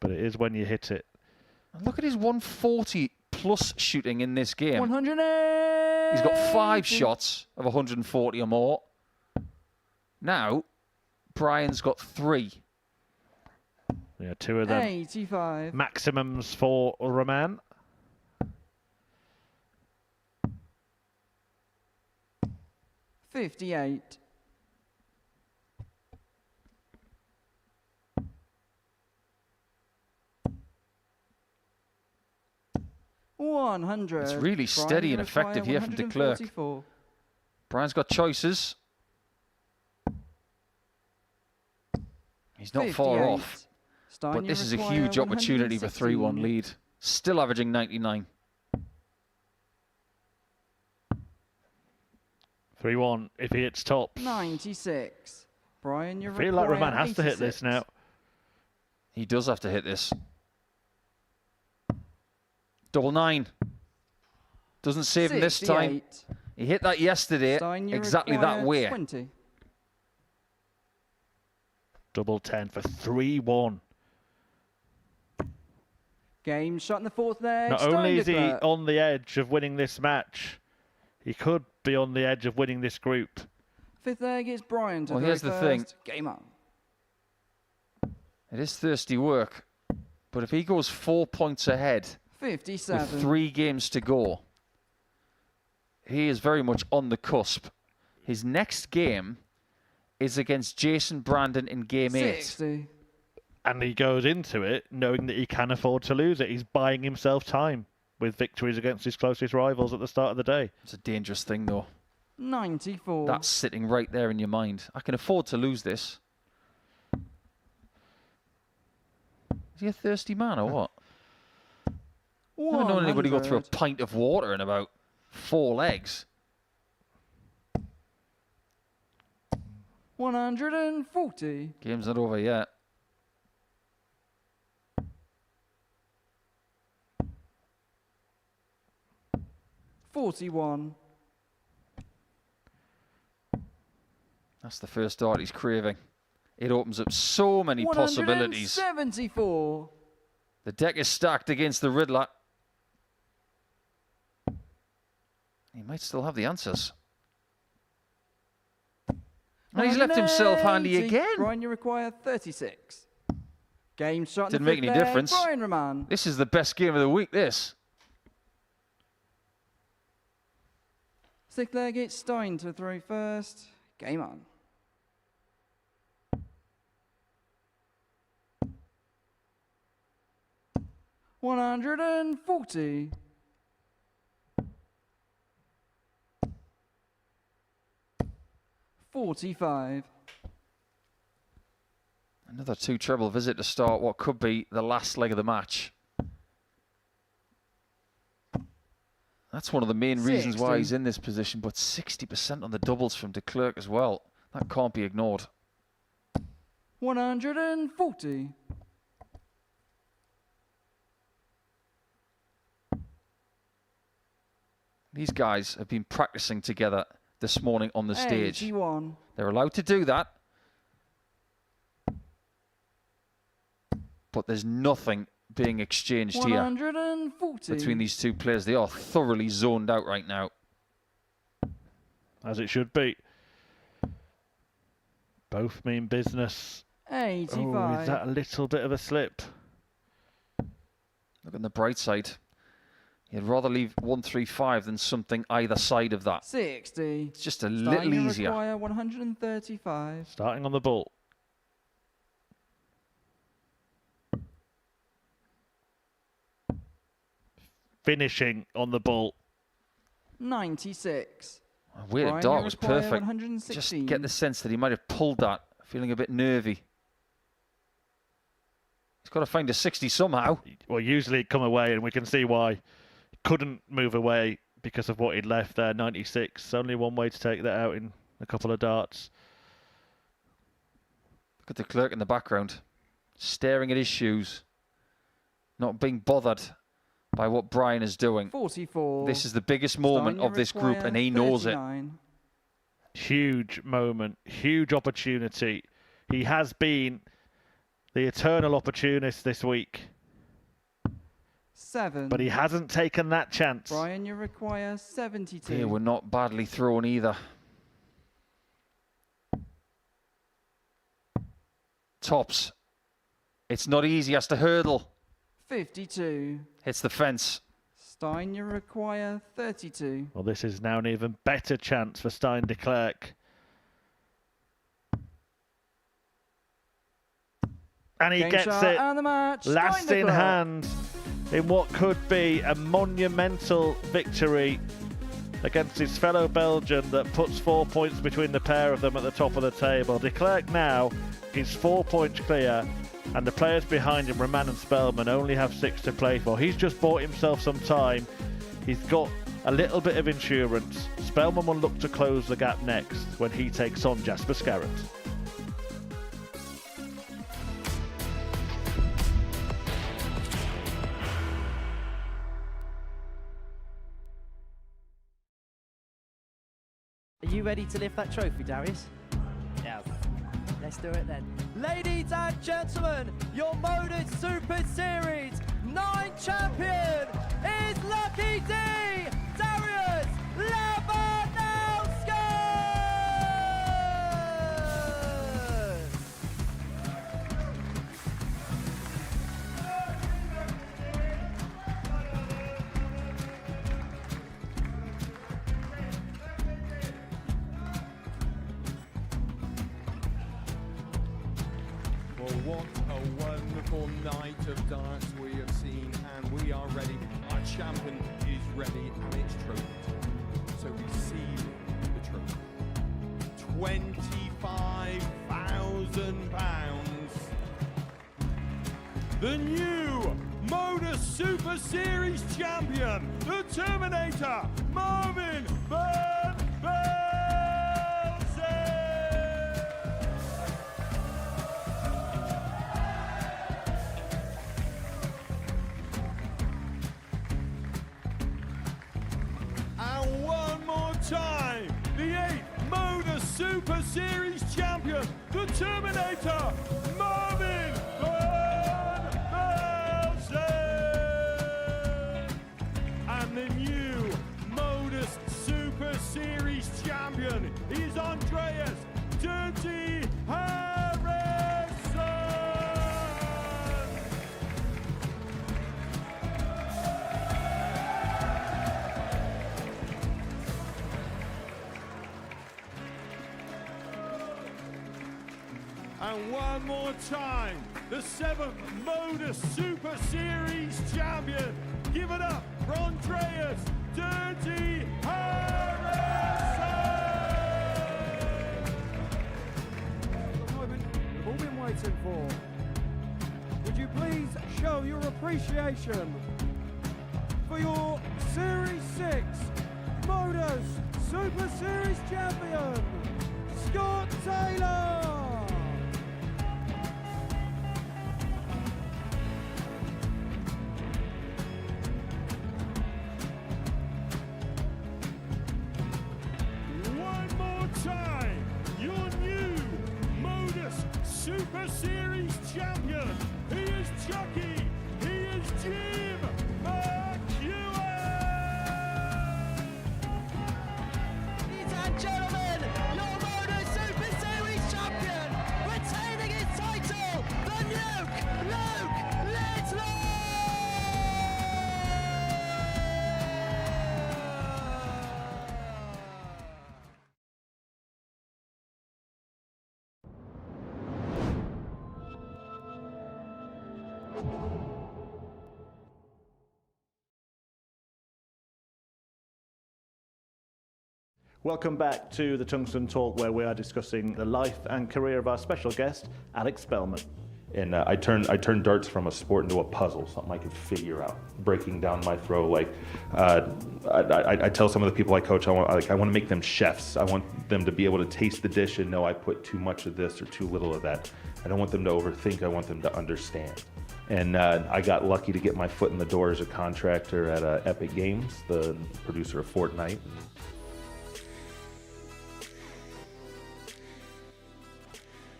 but it is when you hit it. And look at his 140 plus shooting in this game. 180. He's got 5 shots of 140 or more. Now, Brian's got 3. Yeah, 2 of them. 85. Maximums for Raman. $58. $100. It's really steady and effective here from Declerk. Brian's got choices. He's not far off. But this is a huge opportunity for 3-1 lead. Still averaging 99. 3-1 if he hits tops. 96. Brian, you I feel like Raman has to hit this now. He does have to hit this. 99. Doesn't save him this time. He hit that yesterday exactly that way. 20. Double 10 for 3-1. Game shot in the 4th leg. Not only is he on the edge of winning this match, he could be on the edge of winning this group. 5th leg is Brian to well, here's the thing. Game on. It is thirsty work. But if he goes 4 points ahead 57. with 3 games to go, he is very much on the cusp. His next game is against Jason Brandon in game 60. 8. And he goes into it knowing that he can afford to lose it. He's buying himself time with victories against his closest rivals at the start of the day. It's a dangerous thing, though. 94. That's sitting right there in your mind. I can afford to lose this. Is he a thirsty man or what? I haven't known anybody go through a pint of water in about 4 legs. 140. Game's not over yet. $41. That's the first dart he's craving. It opens up so many possibilities. 174. The deck is stacked against the Riddler. He might still have the answers. And he's left himself handy again. Brian, you require 36. Game shot in Didn't the make any 5th leg, difference. Brian Raman. This is the best game of the week, this. 6th leg, it's Stein to throw first. Game on. $140. $45. Another 2 treble visit to start what could be the last leg of the match. That's one of the main reasons why he's in this position, but 60% on the doubles from Declerk as well. That can't be ignored. 140. These guys have been practicing together this morning on the stage. 81. They're allowed to do that. But there's nothing being exchanged here 140. between these 2 players. They are thoroughly zoned out right now. As it should be. Both mean business. 85. Oh, is that a little bit of a slip? Look on the bright side. You'd rather leave 135 than something either side of that. 60. It's just a little easier. Require 135. Starting on the ball. Finishing on the ball. 96. Weird dart was perfect. 116. Just get the sense that he might have pulled that, feeling a bit nervy. He's got to find a 60 somehow. Well, usually it'd come away, and we can see why. He couldn't move away because of what he'd left there, 96. Only one way to take that out in a couple of darts. Look at the clerk in the background, staring at his shoes, not being bothered by what Brian is doing. 44. This is the biggest moment Stein, of this group, and he knows it. 39. Huge moment, huge opportunity. He has been the eternal opportunist this week, 7. but he hasn't taken that chance. Brian, you require 72. They were not badly thrown either. Tops. It's not easy, has to hurdle. 52. Hits the fence. Stein, you require 32. Well, this is now an even better chance for Stein Declerk. And he Game gets shot it and the match. last Stein in Declerk. hand in what could be a monumental victory against his fellow Belgian that puts 4 points between the pair of them at the top of the table. Declerk now is 4 points clear, and the players behind him, Raman and Spelman, only have 6 to play for. He's just bought himself some time. He's got a little bit of insurance. Spelman will look to close the gap next when he takes on Jasper Scarat. Are you ready to lift that trophy, Darius? Yes. Let's do it then. Ladies and gentlemen, your Modus Super Series 9 champion is Lucky D, Darius Labanowski! Well, what a wonderful night of darts we have seen, and we are ready. Our champion is ready, and it's trophy time. So receive the trophy. £25,000. The new Modus Super Series champion, the Terminator, Marvin Van Velzen. And one more time, the 8th Modus Super Series champion, the Terminator, Marvin Van Velzen. And the new Modus Super Series champion is Andreas Dirty Harrison. And one more time, the 7th Modus Super Series champion. Give it up for Andreas Dirty Harrison. The moment we've all been waiting for. Would you please show your appreciation for your Series 6 Modus Super Series champion, Scott Taylor? One more time, your new Modus Super Series champion. He is Chucky. He is Jim McEwen. Ladies and gentlemen, your Modus Super Series champion, retaining his title, the Nuke, Luke Littler! Welcome back to the Tungsten Talk, where we are discussing the life and career of our special guest, Alex Spelman. And I turned darts from a sport into a puzzle, something I could figure out, breaking down my throw. Like I tell some of the people I coach, I want to make them chefs. I want them to be able to taste the dish and know I put too much of this or too little of that. I don't want them to overthink. I want them to understand. And I got lucky to get my foot in the door as a contractor at Epic Games, the producer of Fortnite.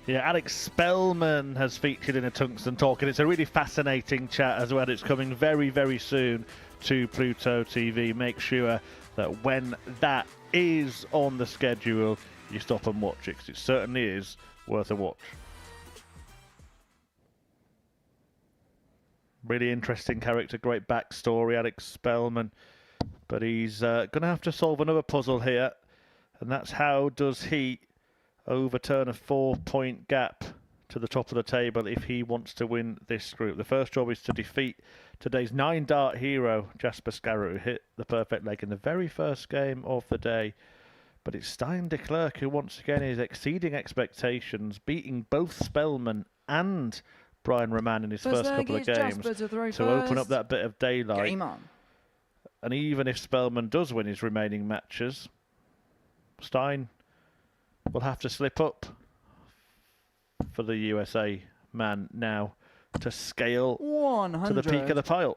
Yeah, Alex Spelman has featured in a Tungsten Talk, and it's a really fascinating chat as well. It's coming very, very soon to Pluto TV. Make sure that when that is on the schedule, you stop and watch it, because it certainly is worth a watch. Really interesting character, great backstory, Alex Spelman. But he's going to have to solve another puzzle here, and that's how does he overturn a 4-point gap to the top of the table if he wants to win this group. The first job is to defeat today's 9-dart hero, Jasper Scarat, who hit the perfect leg in the very first game of the day. But it's Declerk who once again is exceeding expectations, beating both Spelman and Brian Raman in his first couple of games to open up that bit of daylight. Game on. And even if Spelman does win his remaining matches, Stein will have to slip up for the USA man now to scale 100. to the peak of the pile.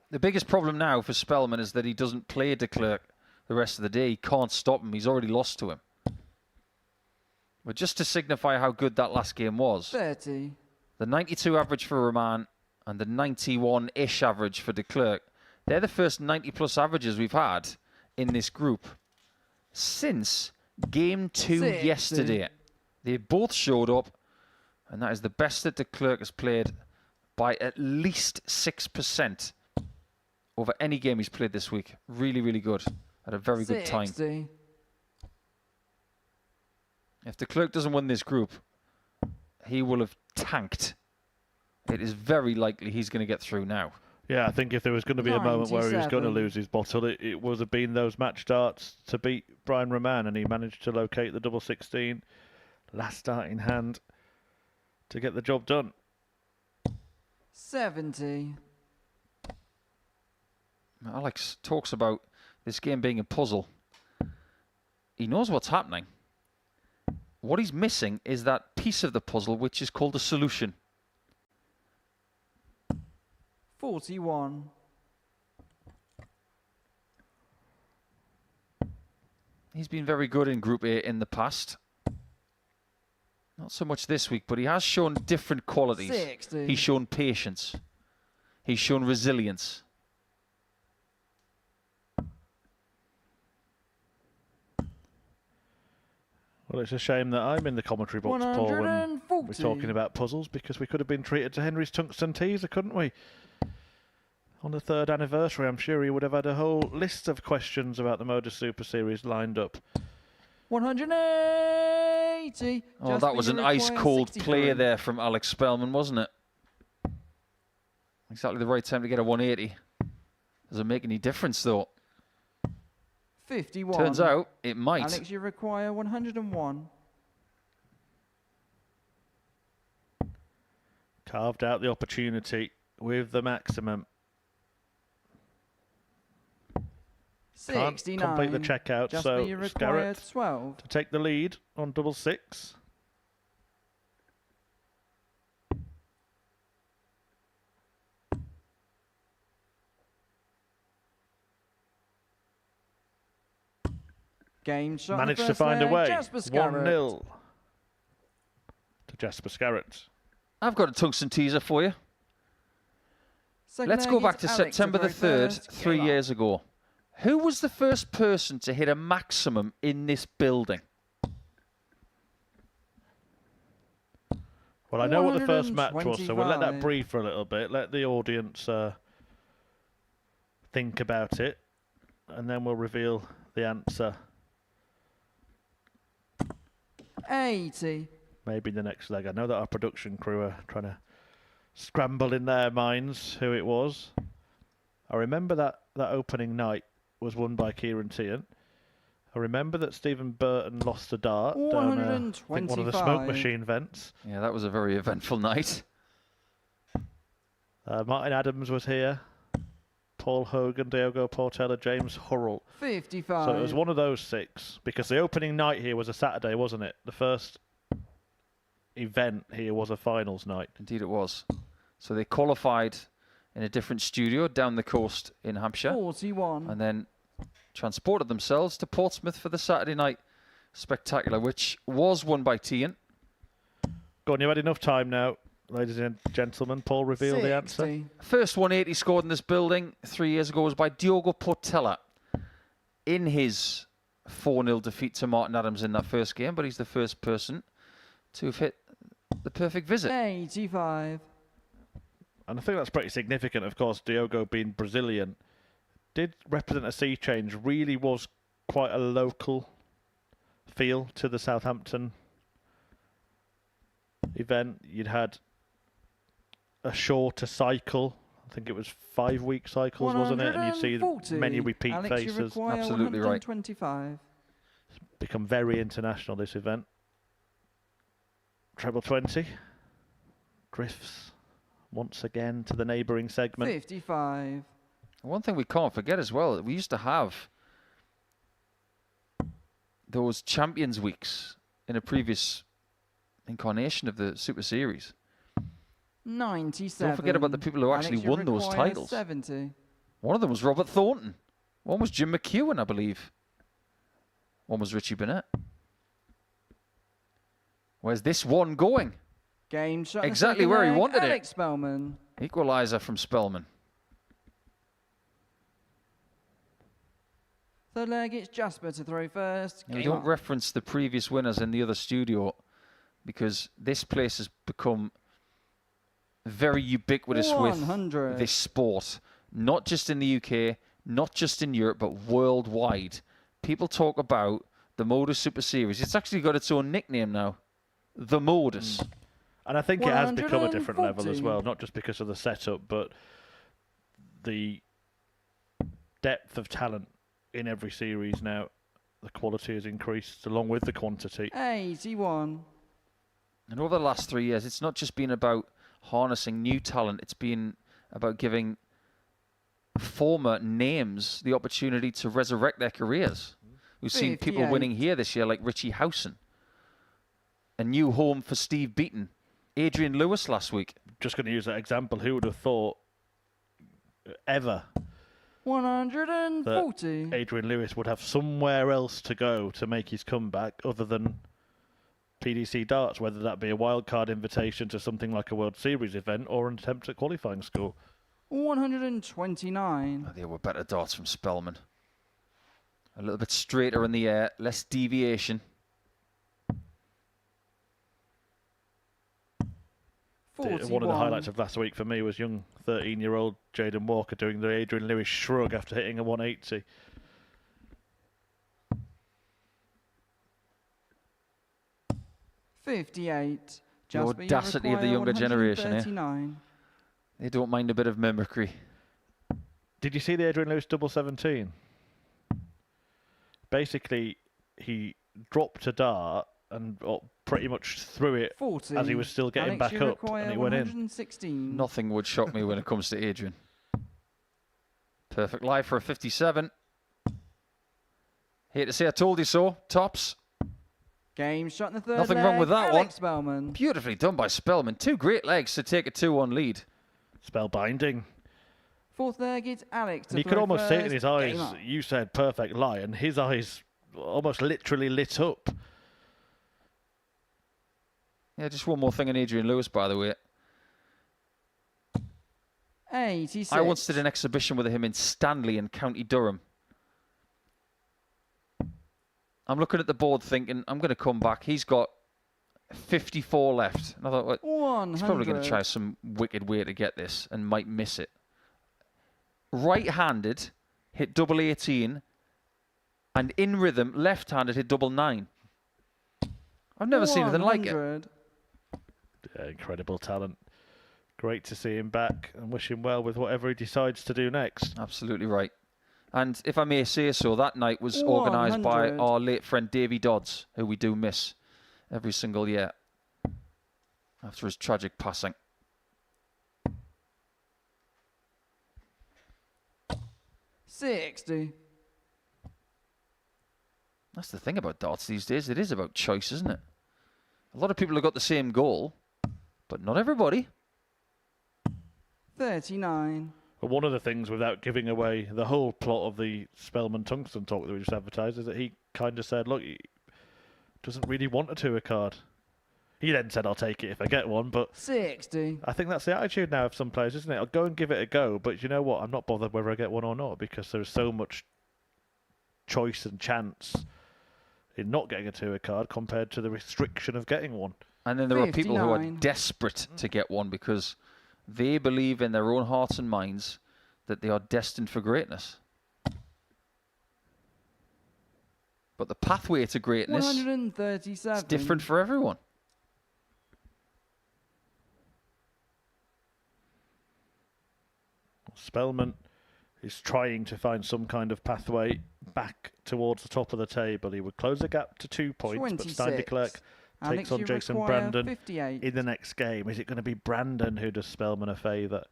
The biggest problem now for Spelman is that he doesn't play Declerk the rest of the day. He can't stop him. He's already lost to him. But just to signify how good that last game was, 30. the 92 average for Raman and the 91-ish average for Declerk, they're the first 90-plus averages we've had in this group since Game 2 yesterday. They both showed up, and that is the best that Declerk has played by at least 6% over any game he's played this week. Really, really good. At a very good time. If Declerk doesn't win this group, he will have tanked. It is very likely he's going to get through now. Yeah, I think if there was going to be a moment where he was going to lose his bottle, it would have been those match starts to beat Brian Raman, and he managed to locate the double 16 last start in hand to get the job done. 70. Alex talks about this game being a puzzle. He knows what's happening. What he's missing is that piece of the puzzle which is called a solution. 41. He's been very good in Group A in the past. Not so much this week, but he has shown different qualities. 60. He's shown patience. He's shown resilience. Well, it's a shame that I'm in the commentary box, Paul, when we're talking about puzzles, because we could have been treated to Henry's Tungsten Teaser, couldn't we? On the 3rd anniversary, I'm sure he would have had a whole list of questions about the Modus Super Series lined up. 180. Oh, that was an ice-cold play there from Alex Spelman, wasn't it? Exactly the right time to get a 180. Doesn't make any difference, though. 51. Turns out it might. Alex, you require 101. Carved out the opportunity with the maximum. 69. Can't complete the checkout, Just so you require Scarat 12. to take the lead on double 6. Game shot. Managed to find a way. 1-0 to Jasper Scarat. I've got a tungsten teaser for you. Let's go back to September the 3rd, 3 years ago. Who was the first person to hit a maximum in this building? Well, I know what the first match was, so we'll let that breathe for a little bit. Let the audience think about it, and then we'll reveal the answer. 80. Maybe the next leg. I know that our production crew are trying to scramble in their minds who it was. I remember that opening night was won by Kieran Tian. I remember that Stephen Burton lost a dart down I think one of the smoke machine vents. Yeah, that was a very eventful night. Martin Adams was here. Paul Hogan, Diogo Portela, James Hurrell. 55. So it was one of those 6, because the opening night here was a Saturday, wasn't it? The first event here was a finals night. Indeed it was. So they qualified in a different studio down the coast in Hampshire. 41. And then transported themselves to Portsmouth for the Saturday night spectacular, which was won by Tian. Go on, you had enough time now, ladies and gentlemen. Paul, reveal the answer. 60. First 180 scored in this building 3 years ago was by Diogo Portela in his 4-0 defeat to Martin Adams in that first game, but he's the first person to have hit the perfect visit. 85. And I think that's pretty significant, of course, Diogo being Brazilian. Did represent a sea change, really was quite a local feel to the Southampton event. You'd had a shorter cycle. I think it was 5-week cycles, wasn't it? And you'd see many repeat faces. Absolutely right. 125. It's become very international, this event. Treble 20. Drifts once again to the neighbouring segment. 55. One thing we can't forget as well, we used to have those Champions Weeks in a previous incarnation of the Super Series. 97. Don't forget about the people who actually won those titles. 70. One of them was Robert Thornton. One was Jim McEwen, I believe. One was Richie Burnett. Where's this one going? Game shot. Exactly where he wanted Alex it. Spelman. Equaliser from Spelman. Third leg, it's Jasper to throw first. We don't reference the previous winners in the other studio because this place has become very ubiquitous 100. with this sport. Not just in the UK, not just in Europe, but worldwide. People talk about the Modus Super Series. It's actually got its own nickname now. The Modus. And I think it has become a different 140. level as well, not just because of the setup, but the depth of talent in every series now. The quality has increased along with the quantity. 81. And over the last 3 years, it's not just been about harnessing new talent. It's been about giving former names the opportunity to resurrect their careers. We've seen people 58. winning here this year like Richie Howson. A new home for Steve Beaton. Adrian Lewis last week. Just going to use that example. Who would have thought ever 140. that Adrian Lewis would have somewhere else to go to make his comeback other than PDC darts, whether that be a wildcard invitation to something like a World Series event or an attempt at qualifying score. 129. There were better darts from Spelman. A little bit straighter in the air, less deviation. 41. One of the highlights of last week for me was young 13-year-old Jaden Walker doing the Adrian Lewis shrug after hitting a 180. $58. The audacity of the younger generation here. They don't mind a bit of mimicry. Did you see the Adrian Lewis double 17? Basically, he dropped a dart and pretty much threw it 40. as he was still getting back up, and it went in. 116. Nothing would shock me when it comes to Adrian. Perfect live for a 57. Hate to say I told you so. Tops. Game shot in the third Nothing leg. wrong with that Alex one. Spelman. Beautifully done by Spelman. Two great legs to take a 2-1 lead. Spellbinding. Fourth leg, it's Alex to And you throw could almost see it in first. his eyes. Game up. You said perfect lie, and his eyes almost literally lit up. Yeah, just one more thing on Adrian Lewis, by the way. 86. I once did an exhibition with him in Stanley in County Durham. I'm looking at the board thinking, I'm going to come back. He's got 54 left. And I thought, well, he's probably going to try some wicked way to get this and might miss it. Right-handed, hit double 18, and in rhythm, left-handed, hit double 9. I've never seen anything like it. Yeah, incredible talent. Great to see him back and wish him well with whatever he decides to do next. Absolutely right. And if I may say so, that night was organised by 100. our late friend Davy Dodds, who we do miss every single year after his tragic passing. $60. That's the thing about darts these days. It is about choice, isn't it? A lot of people have got the same goal, but not everybody. 39. But one of the things, without giving away the whole plot of the Spelman Tungsten Talk that we just advertised, is that he kind of said, look, he doesn't really want a tour card. He then said, I'll take it if I get one, but 60. I think that's the attitude now of some players, isn't it? I'll go and give it a go, but you know what? I'm not bothered whether I get one or not, because there's so much choice and chance in not getting a tour card compared to the restriction of getting one. And then there are people who are 59. desperate to get one because they believe in their own hearts and minds that they are destined for greatness. But the pathway to greatness 137. is different for everyone. Spelman is trying to find some kind of pathway back towards the top of the table. He would close the gap to 2 points, but Stein 26. Declerk takes Alex, on you Jason require Brandon 58. in the next game. Is it going to be Brandon who does Spelman a favour?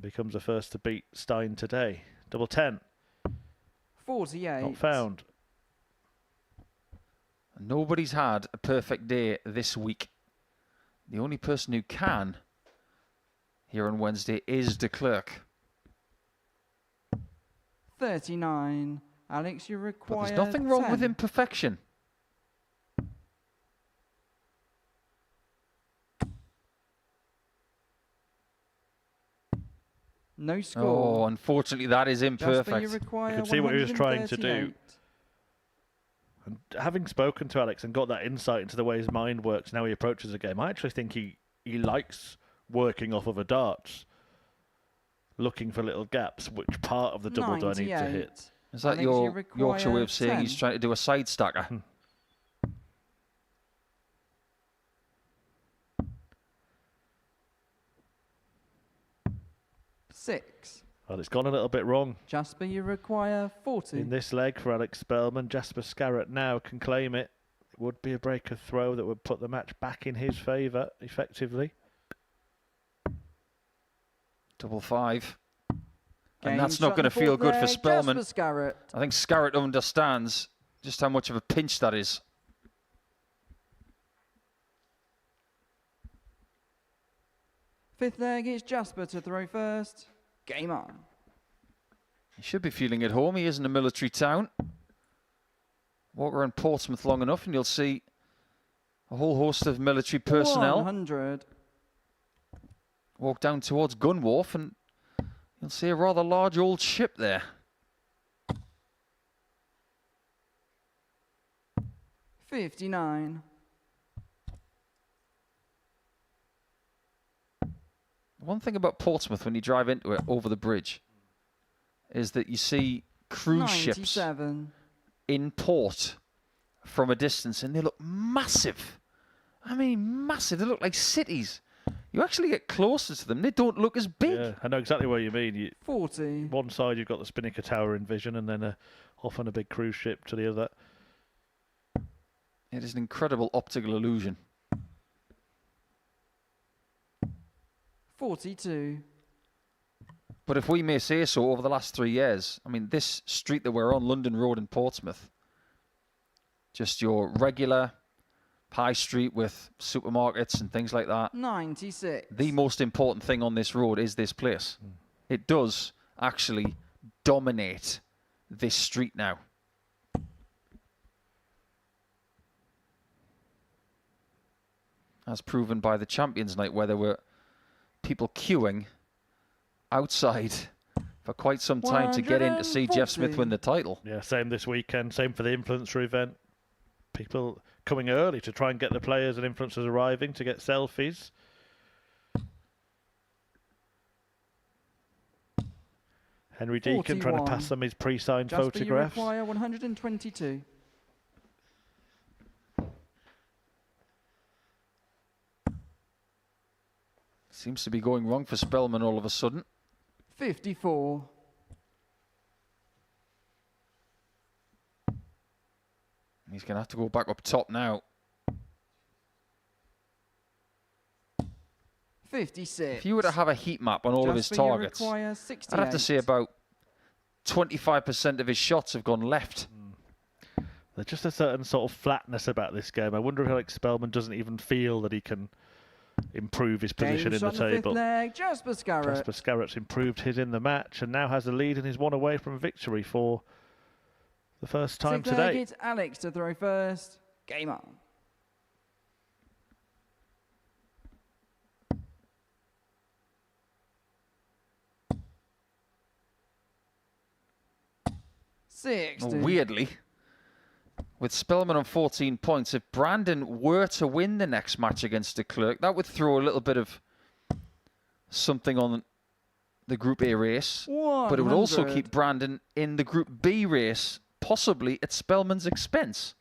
Becomes the first to beat Stein today. Double 10. 48. Not found. Nobody's had a perfect day this week. The only person who can here on Wednesday is Declerk. 39. Alex, you But require there's nothing wrong 10. with imperfection. No score. Oh, unfortunately, that is Jasper, you imperfect. require You can see what he was trying to do. 138. And having spoken to Alex and got that insight into the way his mind works, now he approaches the game, I actually think he likes working off of a darts, looking for little gaps. Which part of the double do I need to 98. hit? Is that Alex, you your Yorkshire way require of saying he's 10. trying to do a side stacker? 6. Well, it's gone a little bit wrong Jasper, you require 40. in this leg for Alex Spelman. Jasper Scarat now can claim it. It would be a breaker throw that would put the match back in his favour, effectively. Double 5. Game And that's not shot going to in the feel fourth good for leg, Spelman. Jasper Scarat. I think Scarat understands just how much of a pinch that is. Fifth leg, it's Jasper to throw first. Game on. He should be feeling at home. He is in a military town. Walk around Portsmouth long enough and you'll see a whole host of military personnel. 100. Walk down towards Gun Wharf and you'll see a rather large old ship there. 59. One thing about Portsmouth when you drive into it over the bridge is that you see cruise ships 97. in port from a distance and they look massive. I mean, massive. They look like cities. You actually get closer to them, they don't look as big. Yeah, I know exactly what you mean. 40. One side you've got the Spinnaker Tower in vision, and then off on a big cruise ship to the other. It is an incredible optical illusion. 42. But if we may say so, over the last 3 years, I mean, this street that we're on, London Road in Portsmouth, just your regular high street with supermarkets and things like that. 96. The most important thing on this road is this place. It does actually dominate this street now. As proven by the Champions Night, where there were people queuing outside for quite some time to get in to see Jeff Smith win the title. Yeah, same this weekend. Same for the influencer event. People coming early to try and get the players and influencers arriving to get selfies. Henry Deacon trying to 41. pass them his pre-signed Jasper, photographs. you require 122. Seems to be going wrong for Spelman all of a sudden. 54. He's going to have to go back up top now. 56. If you were to have a heat map on all of his Jasper, you targets, require I'd 68. have to say about 25% of his shots have gone left. There's just a certain sort of flatness about this game. I wonder if Alex Spelman doesn't even feel that he can improve his position in the Game shot table. fifth leg, Jasper Scarat. Jasper Scarat's improved his in the match and now has the lead and is one away from victory for the first time Sixth leg, today. it's Alex to throw first. Game on. Six. Weirdly, with Spelman on 14 points, if Brandon were to win the next match against Declerk, that would throw a little bit of something on the Group A race. 100. But it would also keep Brandon in the Group B race, possibly at Spelman's expense.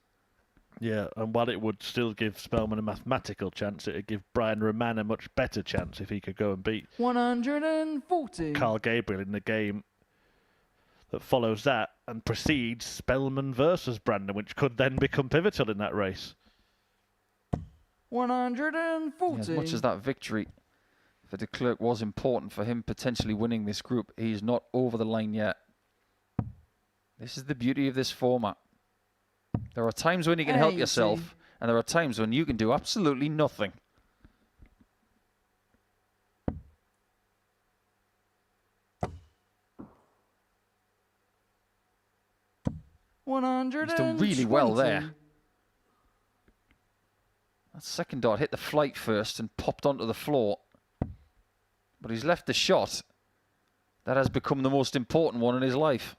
Yeah, and while it would still give Spelman a mathematical chance, it would give Brian Raman a much better chance if he could go and beat 140. Carl Gabriel in the game that follows that and precedes Spelman versus Brandon, which could then become pivotal in that race. 140. As much as that victory for Declerk was important for him potentially winning this group, he's not over the line yet. This is the beauty of this format. There are times when you can help yourself, and there are times when you can do absolutely nothing. He's done really well there. That second dart hit the flight first and popped onto the floor. But he's left the shot that has become the most important one in his life.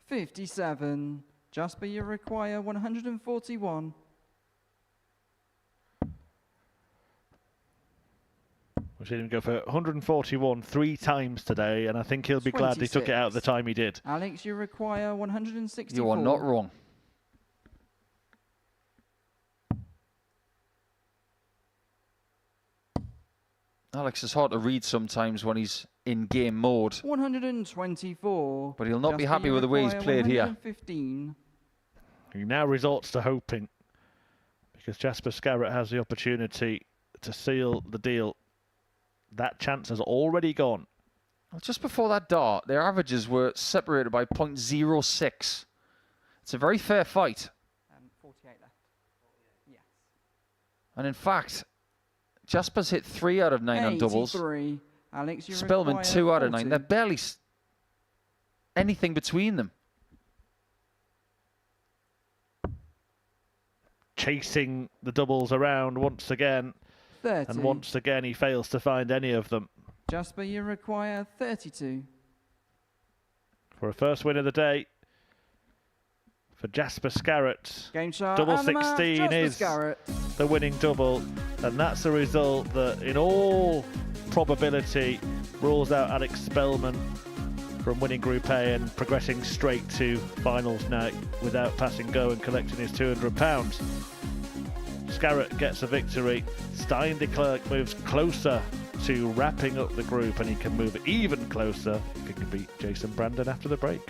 57. Jasper, you require 141. We've seen him go for 141 3 times today, and I think he'll be glad he took it out at the time he did. Alex, you require 164. You are not wrong. Alex is hard to read sometimes when he's in game mode. 124. But he'll not be happy with the way he's played here. 115. He now resorts to hoping, because Jasper Scarat has the opportunity to seal the deal. That chance has already gone. Well, just before that dart, their averages were separated by 0.06. It's a very fair fight. 48 left. Yes. And in fact, Jasper's hit 3 out of 9 on doubles. Alex, you Spelman require 2 out of 9. 40. They're barely anything between them. Chasing the doubles around once again. 30. And once again, he fails to find any of them. Jasper, you require 32. For a first win of the day for Jasper Scarat. Game shot. Double and the match, 16 Jasper is Scarat. the winning double. And that's a result that, in all probability, rules out Alex Spelman from winning Group A and progressing straight to finals now without passing go and collecting his £200. Scarat gets a victory. Declerk moves closer to wrapping up the group, and he can move even closer if he can beat Jason Brandon after the break.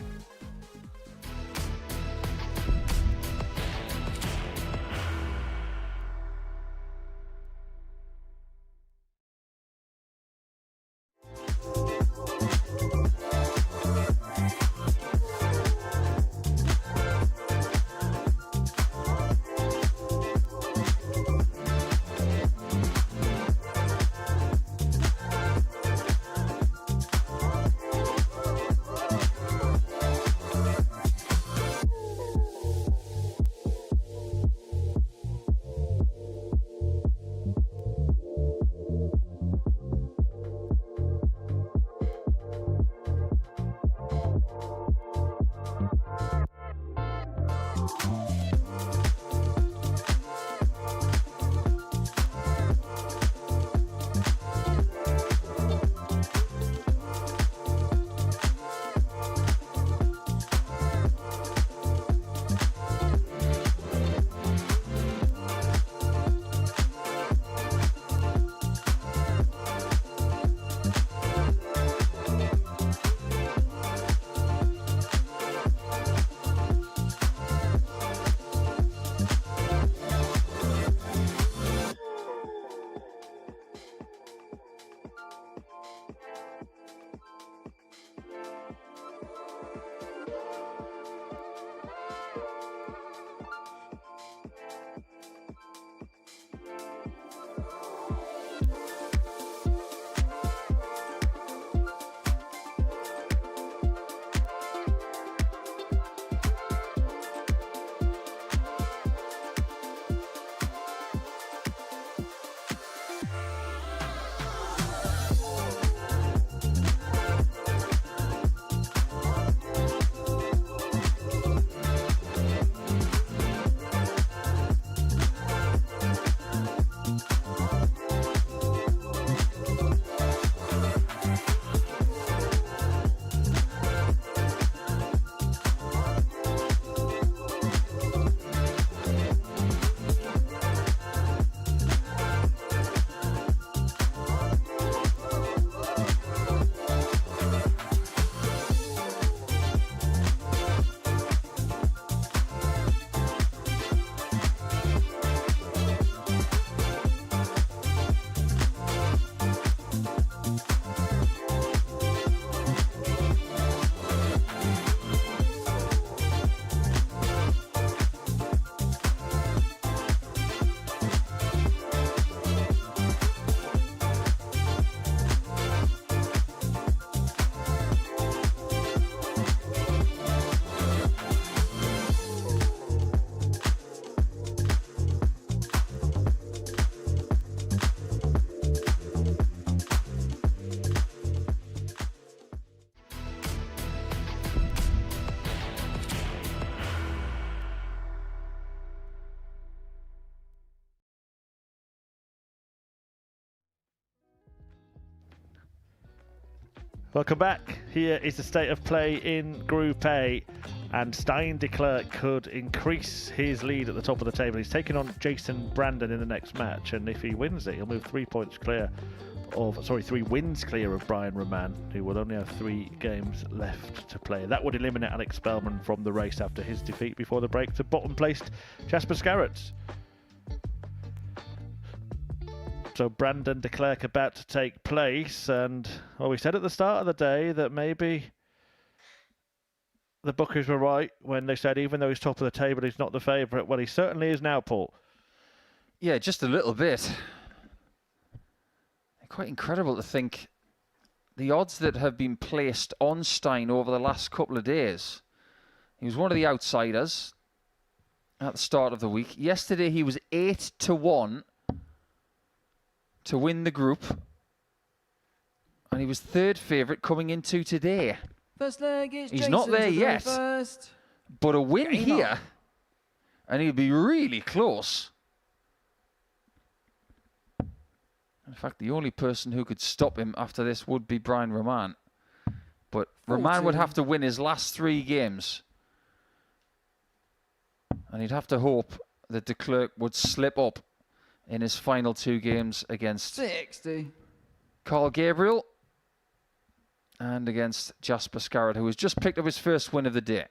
Welcome back. Here is the state of play in Group A. And Declerk could increase his lead at the top of the table. He's taking on Jason Brandon in the next match. And if he wins it, he'll move 3 wins clear of Brian Raman, who will only have 3 games left to play. That would eliminate Alex Spelman from the race after his defeat before the break to bottom-placed Jasper Scarat. So Brandon Declerk about to take place, and we said at the start of the day that maybe the bookies were right when they said even though he's top of the table, he's not the favourite. Well, he certainly is now, Paul. Yeah, just a little bit. Quite incredible to think the odds that have been placed on Stein over the last couple of days. He was one of the outsiders at the start of the week. Yesterday he was 8-1 to win the group, and he was 3rd favourite coming into today. First leg is He's not there yet, but a win here, and he'll be really close. In fact, the only person who could stop him after this would be Brian Raman. But Raman would have to win his last 3 games, and he'd have to hope that Declerk would slip up in his final 2 games against 60. Carl Gabriel and against Jasper Scarat, who has just picked up his first win of the day.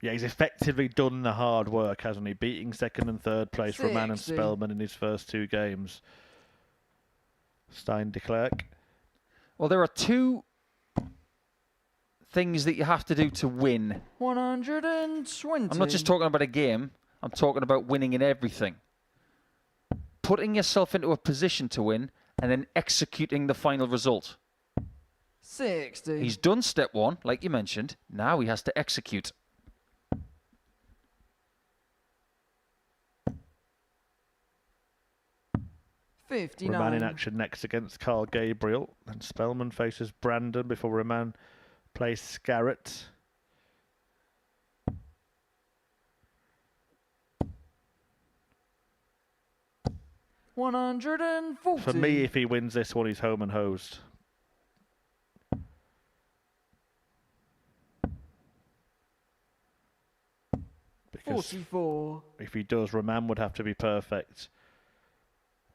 Yeah, he's effectively done the hard work, hasn't he? Beating 2nd and 3rd place Raman and Spelman in his first 2 games. Declerk. Well, there are 2 things that you have to do to win. 120. I'm not just talking about a game. I'm talking about winning in everything. Putting yourself into a position to win and then executing the final result. 60. He's done step 1, like you mentioned. Now he has to execute. Raman in action next against Carl Gabriel. And Spelman faces Brandon before Raman plays Scarat. $140. For me, if he wins this one, he's home and hosed. Because 44. if he does, Raman would have to be perfect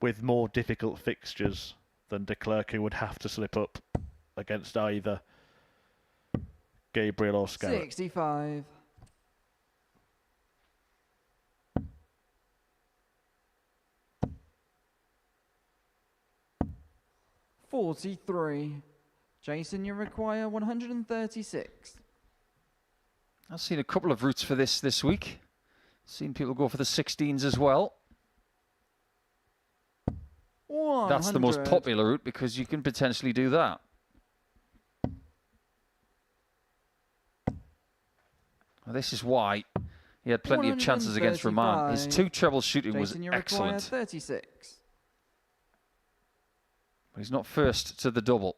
with more difficult fixtures than Declerk, who would have to slip up against either Gabriel or Scarat. 65. 43. Jason, you require 136. I've seen a couple of routes for this week. Seen people go for the 16s as well. 100. That's the most popular route because you can potentially do that. Well, this is why he had plenty of chances against Raman. His 2 treble shooting was excellent. 36. But he's not first to the double.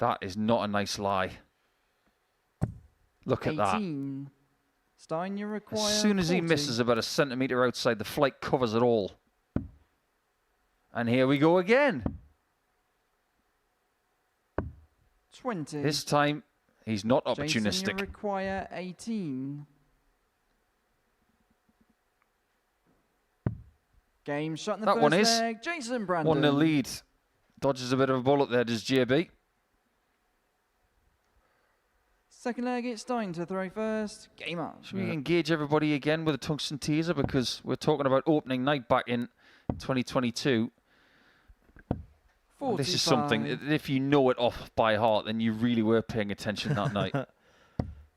That is not a nice lie. Look at 18. that. Stein, you require As soon as 40. he misses about a centimetre outside, the flight covers it all. And here we go again. 20. This time, he's not Jason, you opportunistic. require 18. Game shot in the That first one is. leg. Jason Brandon. 1-0 lead. Dodges a bit of a bullet there, does JB. Second leg, it's Stein to throw first. Game on. Should we engage everybody again with a tungsten teaser? Because we're talking about opening night back in 2022. And this is something, if you know it off by heart, then you really were paying attention that night.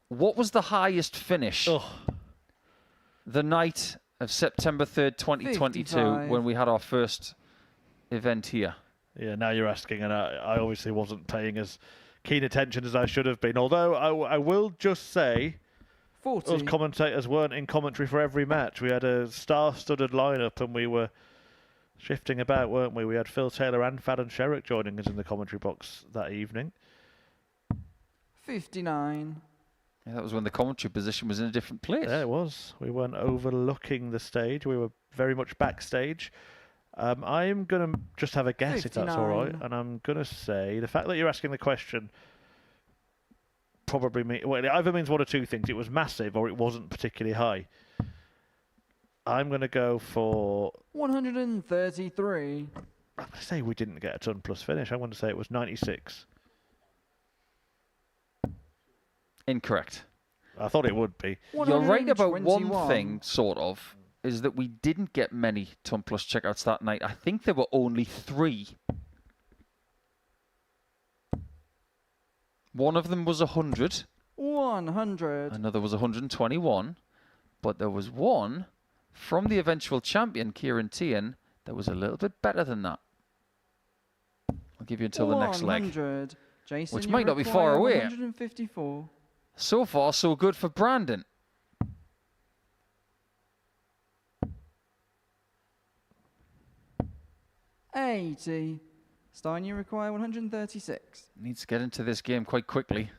What was the highest finish the night of September 3rd, 2022, 55. when we had our first event here? Yeah, now you're asking, and I obviously wasn't paying as keen attention as I should have been. Although I will just say, 40. those commentators weren't in commentary for every match. We had a star-studded lineup, and we were shifting about, weren't we? We had Phil Taylor and Fadden Sherrick joining us in the commentary box that evening. 59. Yeah, that was when the commentary position was in a different place. Yeah, it was. We weren't overlooking the stage. We were very much backstage. I'm going to just have a guess if that's all right. 59. And I'm going to say the fact that you're asking the question probably well, it either means one or two things. It was massive or it wasn't particularly high. I'm going to go for... 133. I'm going to say we didn't get a ton plus finish. I'm going to say it was 96. Incorrect. I thought it would be. You're right about one 121. thing, sort of, is that we didn't get many ton plus checkouts that night. I think there were only 3. One of them was 100. 100. Another was 121. But there was one from the eventual champion, Kieran Tian, that was a little bit better than that. I'll give you until the next leg. 100. Jason, Which you might not be far require away. 154. So far, so good for Brandon. $80. Stein, you require 136. Needs to get into this game quite quickly.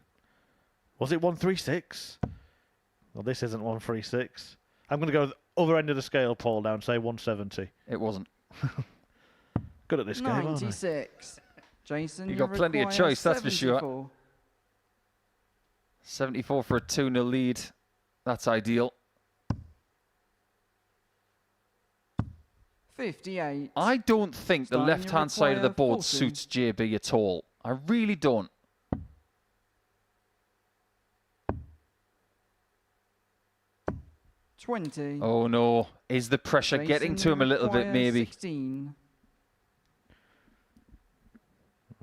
Was it 136? Well, this isn't 136. I'm going to go the other end of the scale, Paul, now and say 170. It wasn't. Good at this game, aren't I? 96. Jason, You you got plenty of require choice, that's for sure. 74. 74 for a 2-0 lead. That's ideal. 58. I don't think the Stein, you left-hand side of the require board 40. suits JB at all. I really don't. $20. Oh no. Is the pressure Jason, getting to you him a little bit, require maybe? 16.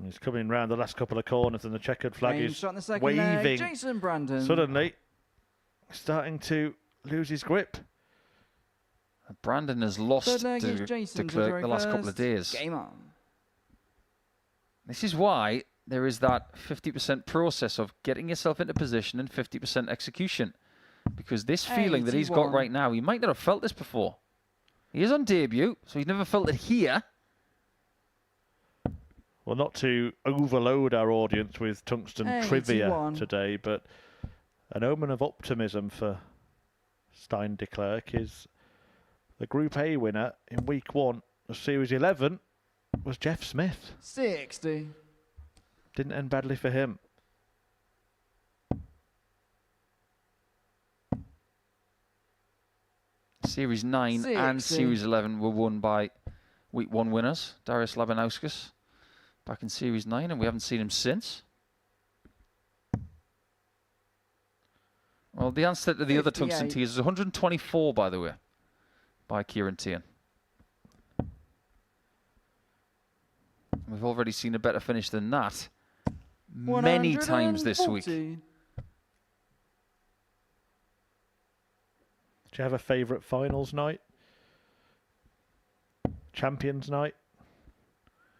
He's coming round the last couple of corners and the checkered flag Range is shot in the second leg. waving. Jason Brandon. Suddenly, starting to lose his grip. Brandon has lost Third leg to is Jason to Declerk throw the last couple of first. days. Game on. This is why there is that 50% process of getting yourself into position and 50% execution. Because this feeling that he's got 81. right now, he might not have felt this before. He is on debut, so he's never felt it here. Well, not to overload our audience with tungsten trivia 81. today, but an omen of optimism for Stein Declerk is the Group A winner in Week 1 of Series 11 was Jeff Smith. 60. Didn't end badly for him. Series 9 and 60. Series 11 were won by Week 1 winners, Darius Labanauskas, back in Series 9, and we haven't seen him since. Well, the answer to the other tungsten 58. tees is 124, by the way, by Kieran Tian. We've already seen a better finish than that many times this week. 140. Do you have a favourite finals night? Champions night?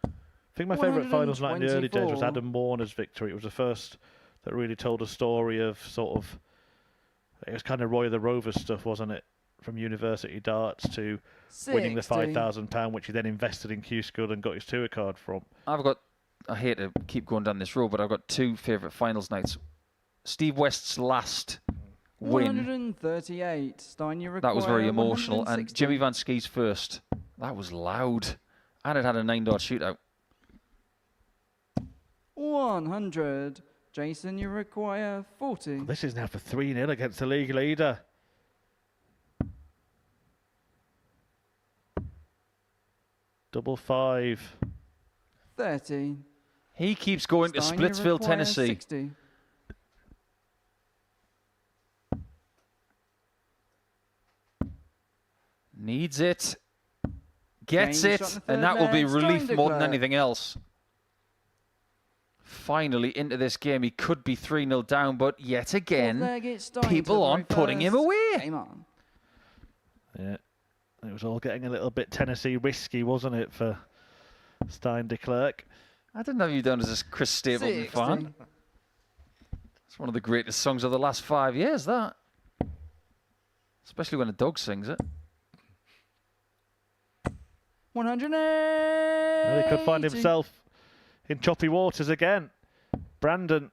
I think my favourite finals night in the early days was 124. Adam Warner's victory. It was the first that really told a story of sort of, it was kind of Roy of the Rovers stuff, wasn't it? From university darts to winning the 60. £5,000, which he then invested in Q School and got his tour card from. I hate to keep going down this road, but I've got 2 favourite finals nights. Steve West's last win, 138. Stein, you that was very require emotional, and 160. Jimmy Van Ski's first, that was loud, and it had a 9-dart shootout. 100. Jason, you require 40. This is now for 3-0 against the league leader. Double 5. 30. He keeps going to Stein, you Splitsville, require Tennessee. 60. Needs it. Gets James it. shot in the And third that will be leg. relief Stein more than Declerk. anything else. Finally into this game. He could be 3-0 down, but yet Fourth again, leg, it's Stein people to aren't throw putting him first. away. Game on. Yeah. It was all getting a little bit Tennessee risky, wasn't it, for Stein Declerk? I didn't have you down as a Chris Stapleton 60. fan. It's one of the greatest songs of the last 5 years, that. Especially when a dog sings it. 180. Well, he could find himself in choppy waters again. Brandon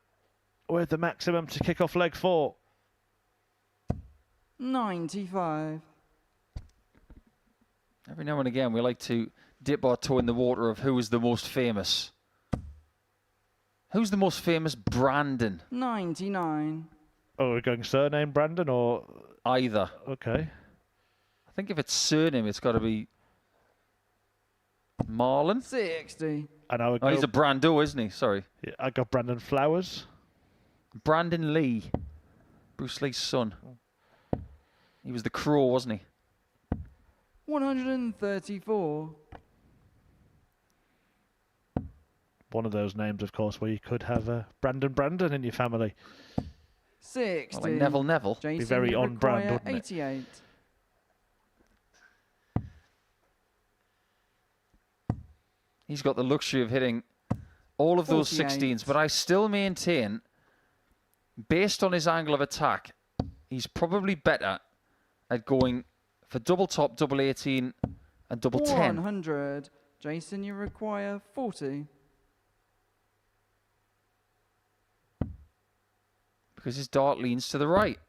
with the maximum to kick off leg 4. 95. Every now and again, we like to dip our toe in the water of who is the most famous. Who's the most famous Brandon? 99. Oh, we're going surname Brandon or Either. okay? I think if it's surname, it's got to be Marlon. 60. And I would Oh, go, he's a Brando, isn't he? Sorry. yeah, I got Brandon Flowers. Brandon Lee. Bruce Lee's son. He was the Crow, wasn't he? 134. One of those names, of course, where you could have Brandon in your family. 60. Like Neville. Jason, Be very you on brand, require wouldn't it? 88. He's got the luxury of hitting all of those 48. 16s, but I still maintain, based on his angle of attack, he's probably better at going for double top, double 18, and double 10. 100. Jason, you require 40. Because his dart leans to the right.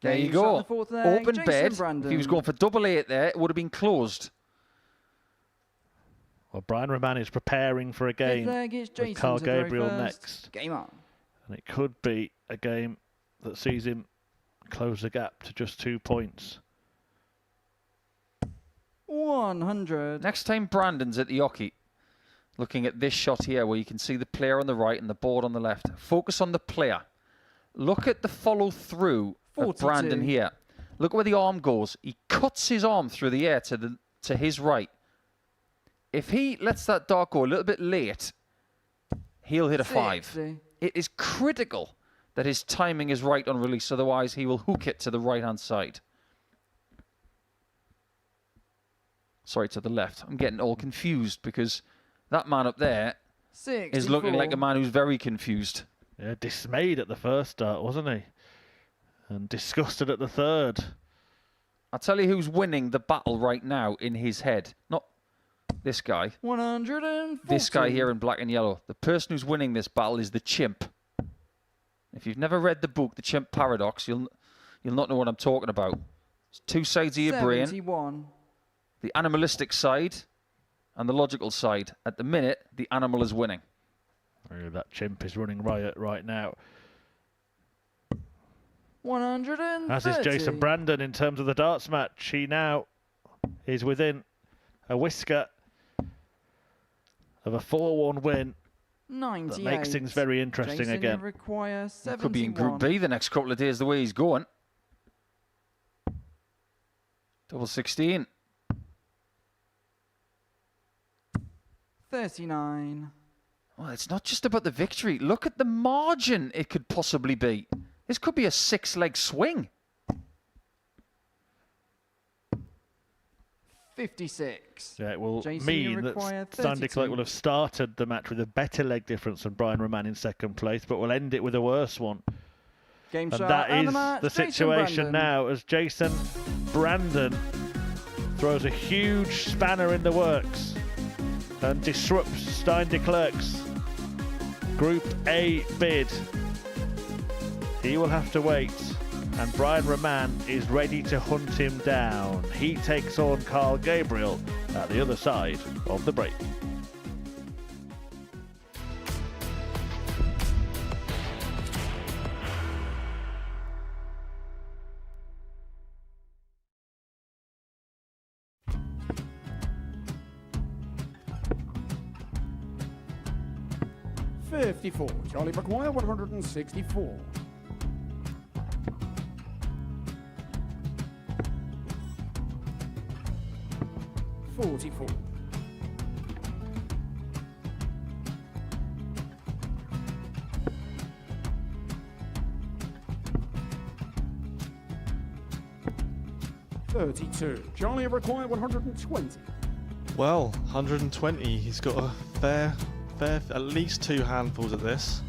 There you Game shot go. the fourth leg, Open Jason bed. Brandon. If he was going for double 8 there, it would have been closed. Well, Brian Raman is preparing for a game Fifth leg, it's with Jason Carl to throw Gabriel first. next. Game on. And it could be a game that sees him close the gap to just 2 points. 100. Next time Brandon's at the hockey, looking at this shot here where you can see the player on the right and the board on the left. Focus on the player. Look at the follow through of 42. Brandon here. Look where the arm goes. He cuts his arm through the air to his right. If he lets that dart go a little bit late, he'll hit a 5. 60. It is critical that his timing is right on release, otherwise he will hook it to the right-hand side. Sorry, to the left. I'm getting all confused because that man up there 64. is looking like a man who's very confused. Yeah, dismayed at the first start, wasn't he? And disgusted at the third. I'll tell you who's winning the battle right now in his head. Not this guy. 140. This guy here in black and yellow. The person who's winning this battle is the chimp. If you've never read the book, The Chimp Paradox, you'll not know what I'm talking about. It's two sides of your brain. 71. The animalistic side and the logical side. At the minute, the animal is winning. That chimp is running riot right now. 130. As is Jason Brandon in terms of the darts match. He now is within a whisker of a 4-1 win. 98. That makes things very interesting Jason, again. You require 71. Could be in Group B the next couple of days the way he's going. Double 16. 39. Well, it's not just about the victory. Look at the margin it could possibly be. This could be a 6-leg swing. 56. Yeah, it will Jason, mean you that require Stan 32. Declerk will have started the match with a better leg difference than Brian Raman in second place, but will end it with a worse one. Game And shot that and is match, the Jason situation Brandon. now as Jason Brandon throws a huge spanner in the works and disrupts Stein Declerk's Group A bid. He will have to wait, and Brian Raman is ready to hunt him down. He takes on Carl Gabriel at the other side of the break. Charlie McGuire, 164. 44. 32. Charlie required 120. Well, 120. He's got a fair, at least 2 handfuls of this.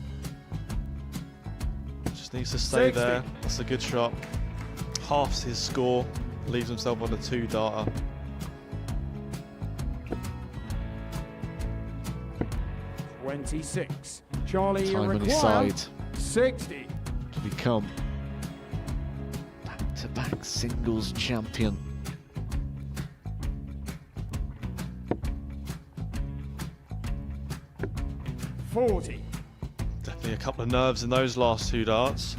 Just needs to stay 60. there. That's a good shot. Halves his score. Leaves himself on a 2-darter. $26. Charlie Time on his required side 60. to become back-to-back singles champion. 40. Definitely a couple of nerves in those last two darts,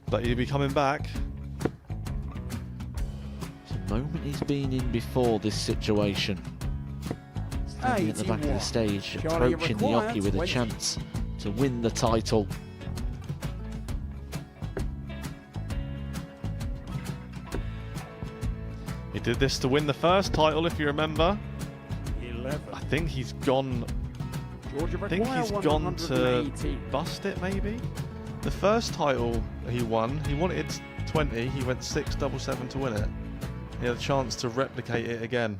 but he'll be coming back. It's a moment he's been in before this situation. Standing at the back of the stage, Charlie, approaching the required Oki with a 20. chance to win the title. He did this to win the first title, if you remember. 11. I think he's gone. Georgia I think require he's gone to 180. bust it, maybe. The first title he wanted 20. He went 6-7-7 to win it. He had a chance to replicate it again.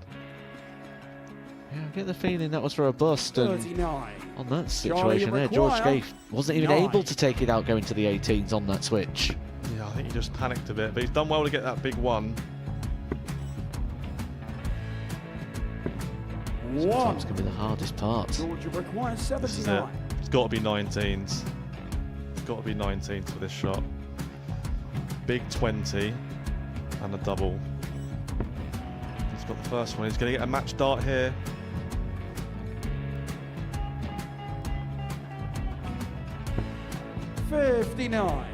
Yeah, I get the feeling that was for a bust. And 39. on that Charlie, situation there, George require Gave wasn't even 9. able to take it out going to the 18s on that switch. Yeah, I think he just panicked a bit, but he's done well to get that big one. Sometimes can be the hardest part. Georgia requires This is it. 79. It's got to be 19s. It's got to be 19s for this shot. Big 20 and a double. He's got the first one. He's going to get a match dart here. $59.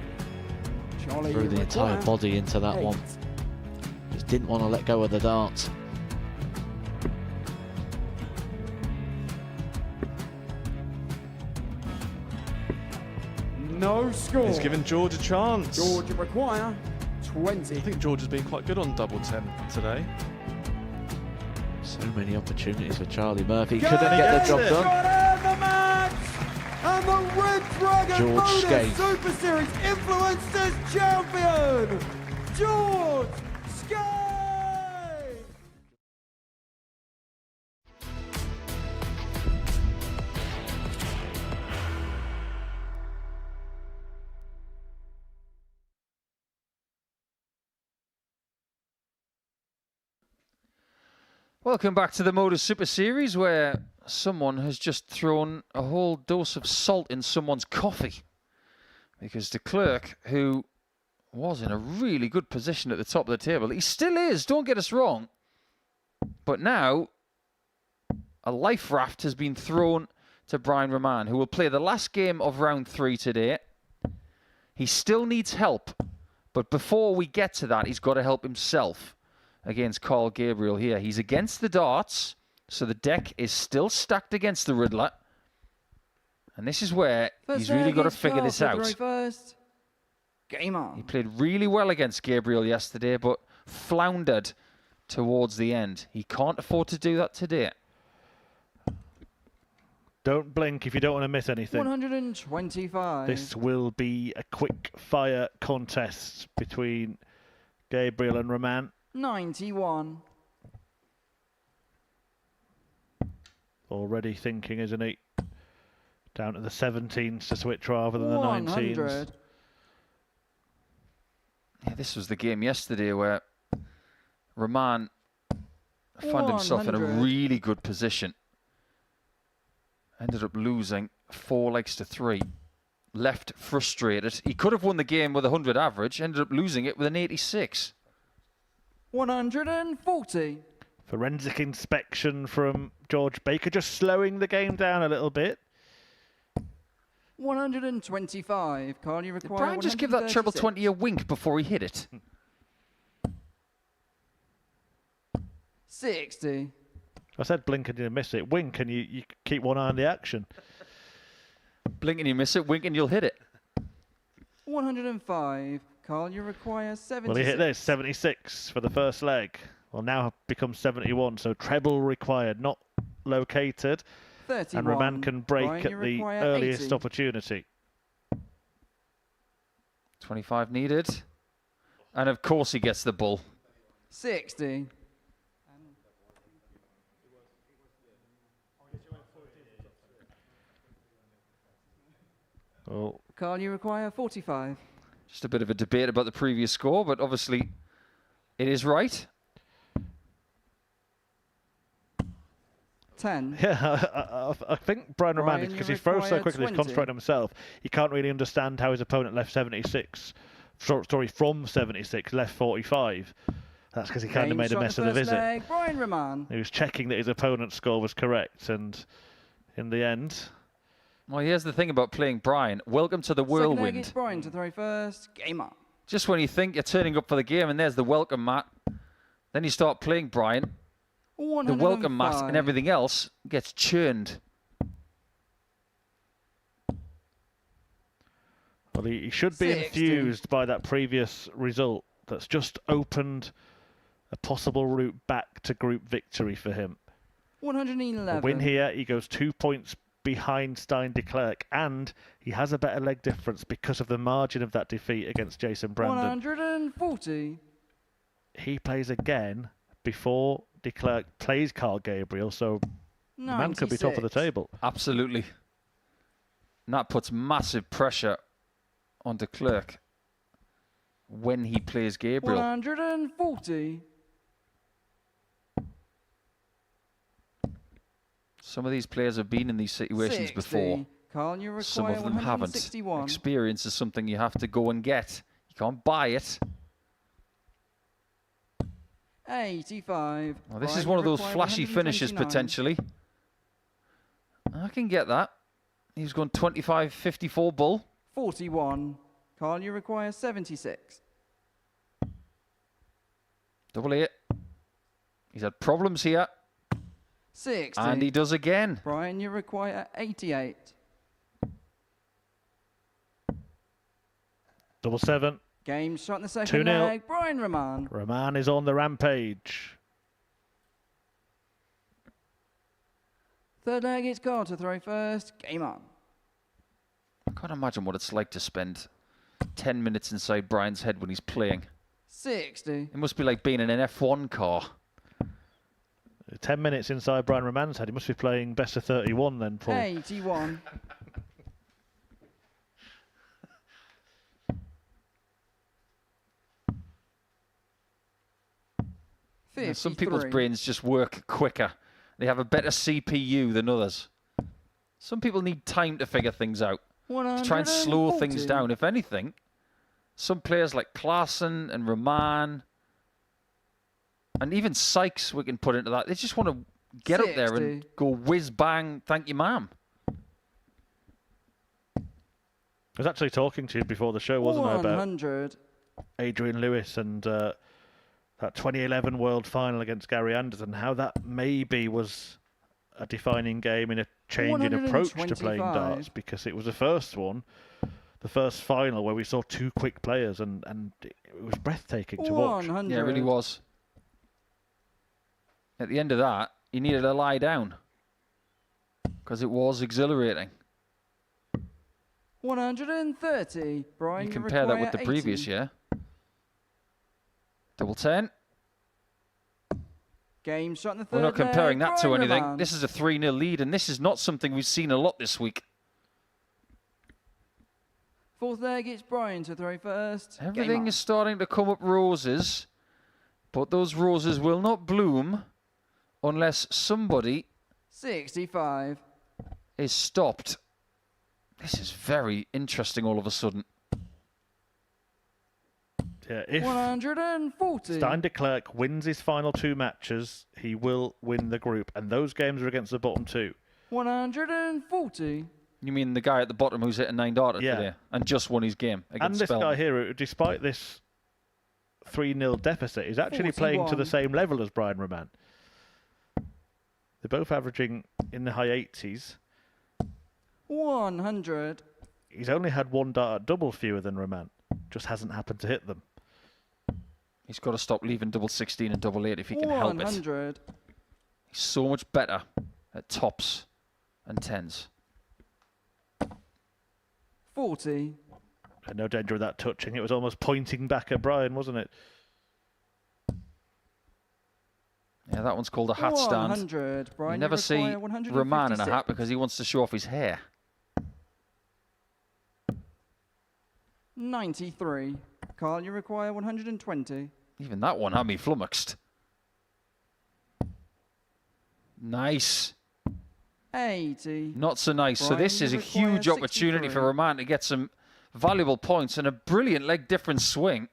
Charlie, Threw the entire require body into that 8. one. Just didn't want to let go of the dart. No score. He's given George a chance. Georgia require 20. I think George has been quite good on double 10 today. So many opportunities for Charlie Murphy. Go Couldn't get the gets job it. done. Got in the match! And the Red Dragon George Modus Skate. Super Series Influencers Champion, George Skate! Welcome back to the Modus Super Series, where someone has just thrown a whole dose of salt in someone's coffee. Because Declerk, who was in a really good position at the top of the table, he still is, don't get us wrong. But now, a life raft has been thrown to Brian Raman, who will play the last game of round 3 today. He still needs help, but before we get to that, he's got to help himself against Carl Gabriel here. He's against the darts, so the deck is still stacked against the Riddler. And this is where he's really got to figure this out. First. Game on. He played really well against Gabriel yesterday, but floundered towards the end. He can't afford to do that today. Don't blink if you don't want to miss anything. 125. This will be a quick fire contest between Gabriel and Raman. 91. Already thinking, isn't he? Down to the 17s to switch rather than the 19s. 100. Yeah, this was the game yesterday where Raman found himself in a 100. really good position. Ended up losing 4 legs to 3. Left frustrated. He could have won the game with a 100 average. Ended up losing it with an 86. 140. Forensic inspection from George Baker, just slowing the game down a little bit. 125. Carl, you Did require Brian just give that treble 136. 20 a wink before he hit it? 60. I said blink and you miss it. Wink and you keep one eye on the action. Blink and you miss it, wink and you'll hit it. 105. Carl, you require 76. Will he hit this? 76 for the first leg. Well, now becomes 71, so treble required, not located. 31. And Raman can break Brian, you at the require earliest 80. opportunity. 25 needed. And of course he gets the bull. 60. Oh, Carl, you require 45. Just a bit of a debate about the previous score, but obviously it is right. 10. yeah, I think Brian Raman, Brian, because you he throws so require quickly, he's 20. concentrating himself, he can't really understand how his opponent left 76. Sorry, from 76, left 45. That's because he kind of Game made a shot mess the of the first visit. leg, Brian Raman. He was checking that his opponent's score was correct, and in the end, Well, here's the thing about playing Brian. Welcome to the Second leg, whirlwind. it's Brian to throw first. Game on. Just when you think you're turning up for the game, and there's the welcome mat, then you start playing Brian. The welcome mat and everything else gets churned. Well, he should be 60. enthused by that previous result. That's just opened a possible route back to group victory for him. 111. A win here, he goes 2 points behind Declerk, and he has a better leg difference because of the margin of that defeat against Jason Brandon. 140. He plays again before Declerk plays Carl Gabriel, so the man could be top of the 96. table. Absolutely. And that puts massive pressure on Declerk when he plays Gabriel. 140. Some of these players have been in these situations 60. before. Carl, you require Some of them haven't. 161. Experience is something you have to go and get. You can't buy it. 85. Well, this Brian, is you one of those require flashy finishes 129. potentially. I can get that. He's gone 25-54 bull. 41. Carl, you require 76. Double 8. He's had problems here. 60. And he does again. Brian, you require 88. Double 7. Game shot in the second 2-0. leg. Brian Raman. Raman is on the rampage. Third leg, it's Carl to throw first. Game on. I can't imagine what it's like to spend 10 minutes inside Brian's head when he's playing. 60. It must be like being in an F1 car. 10 minutes inside Brian Raman's head. He must be playing best of 31 then, Paul. 81. Yeah, some people's brains just work quicker. They have a better CPU than others. Some people need time to figure things out. To try and slow things 140. down. If anything, some players like Klaassen and Raman and even Sykes we can put into that. They just want to get up there and 60. go whiz bang, thank you, ma'am. I was actually talking to you before the show, wasn't I, about 100. Adrian Lewis and that 2011 World Final against Gary Anderson, how that maybe was a defining game in a change in approach to playing 125. darts, because it was the first one, the first final where we saw two quick players, and it was breathtaking to watch. 100. Yeah, it really was. At the end of that, you needed to lie down because it was exhilarating. 130. Brian, You compare that with the require previous 80. year. Double 10. Game shot in the third We're not comparing leg. that to Brian anything. Raman. This is a 3-0 lead, and this is not something we've seen a lot this week. Fourth leg, it's Brian to throw first. Game Everything on. is starting to come up roses, but those roses will not bloom unless somebody 65. is stopped. This is very interesting all of a sudden. Yeah, if 140. Declerk wins his final two matches, he will win the group, and those games are against the bottom two. 140. You mean the guy at the bottom who's hit a 9 darter Yeah. today and just won his game And against this Spelman? guy here, who, despite this 3-0 deficit, is actually playing to the 41. same level as Brian Raman. They're both averaging in the high 80s. 100. He's only had one dart double fewer than Raman. Just hasn't happened to hit them. He's got to stop leaving double 16 and double 8 if he can help it. 100. He's so much better at tops and 10s. 40. And no danger of that touching. It was almost pointing back at Brian, wasn't it? Yeah, that one's called a hat stand. 100. Brian, You never see require Raman in a 156. hat because he wants to show off his hair. 93. Carl, you require 120. Even that one had me flummoxed. Nice. 80. Not so nice. So Brian, this is you a require huge opportunity 63. for Raman to get some valuable points and a brilliant leg difference swing.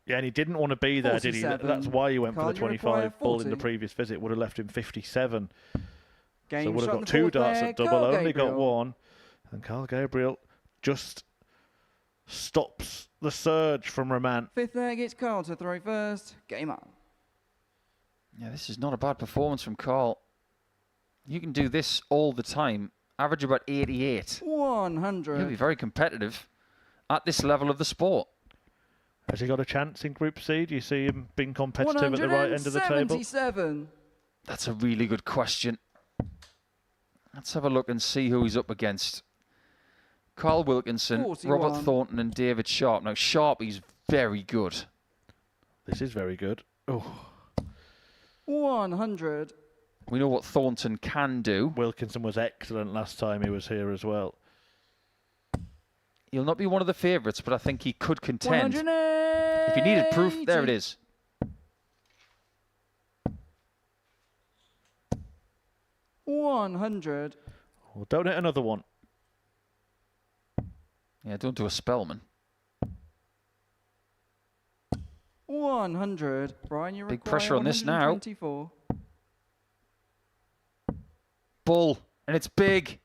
Yeah, and he didn't want to be there, did he? 47. That's why he went Carl, for the you require 25 ball in the 40. previous visit. Would have left him 57. Game So would have shot got in the two fourth darts leg, at double, Carl only got Gabriel. one. And Carl Gabriel just stops the surge from Raman. Fifth leg, it's Carl to throw first. Game on. Yeah, this is not a bad performance from Carl. You can do this all the time. Average about 88. 100. He'll be very competitive at this level of the sport. Has he got a chance in Group C? Do you see him being competitive at the right end of the table? 177. That's a really good question. Let's have a look and see who he's up against. Carl Wilkinson, 41. Robert Thornton and David Sharp. Now, Sharp is very good. This is very good. Oh, 100. We know what Thornton can do. Wilkinson was excellent last time he was here as well. He'll not be one of the favourites, but I think he could contend. 180. If you needed proof, there it is. $100. Well, don't hit another one. Yeah, don't do a Spelman. 100. Brian, you Big require pressure on this now. 124. Bull, and it's big.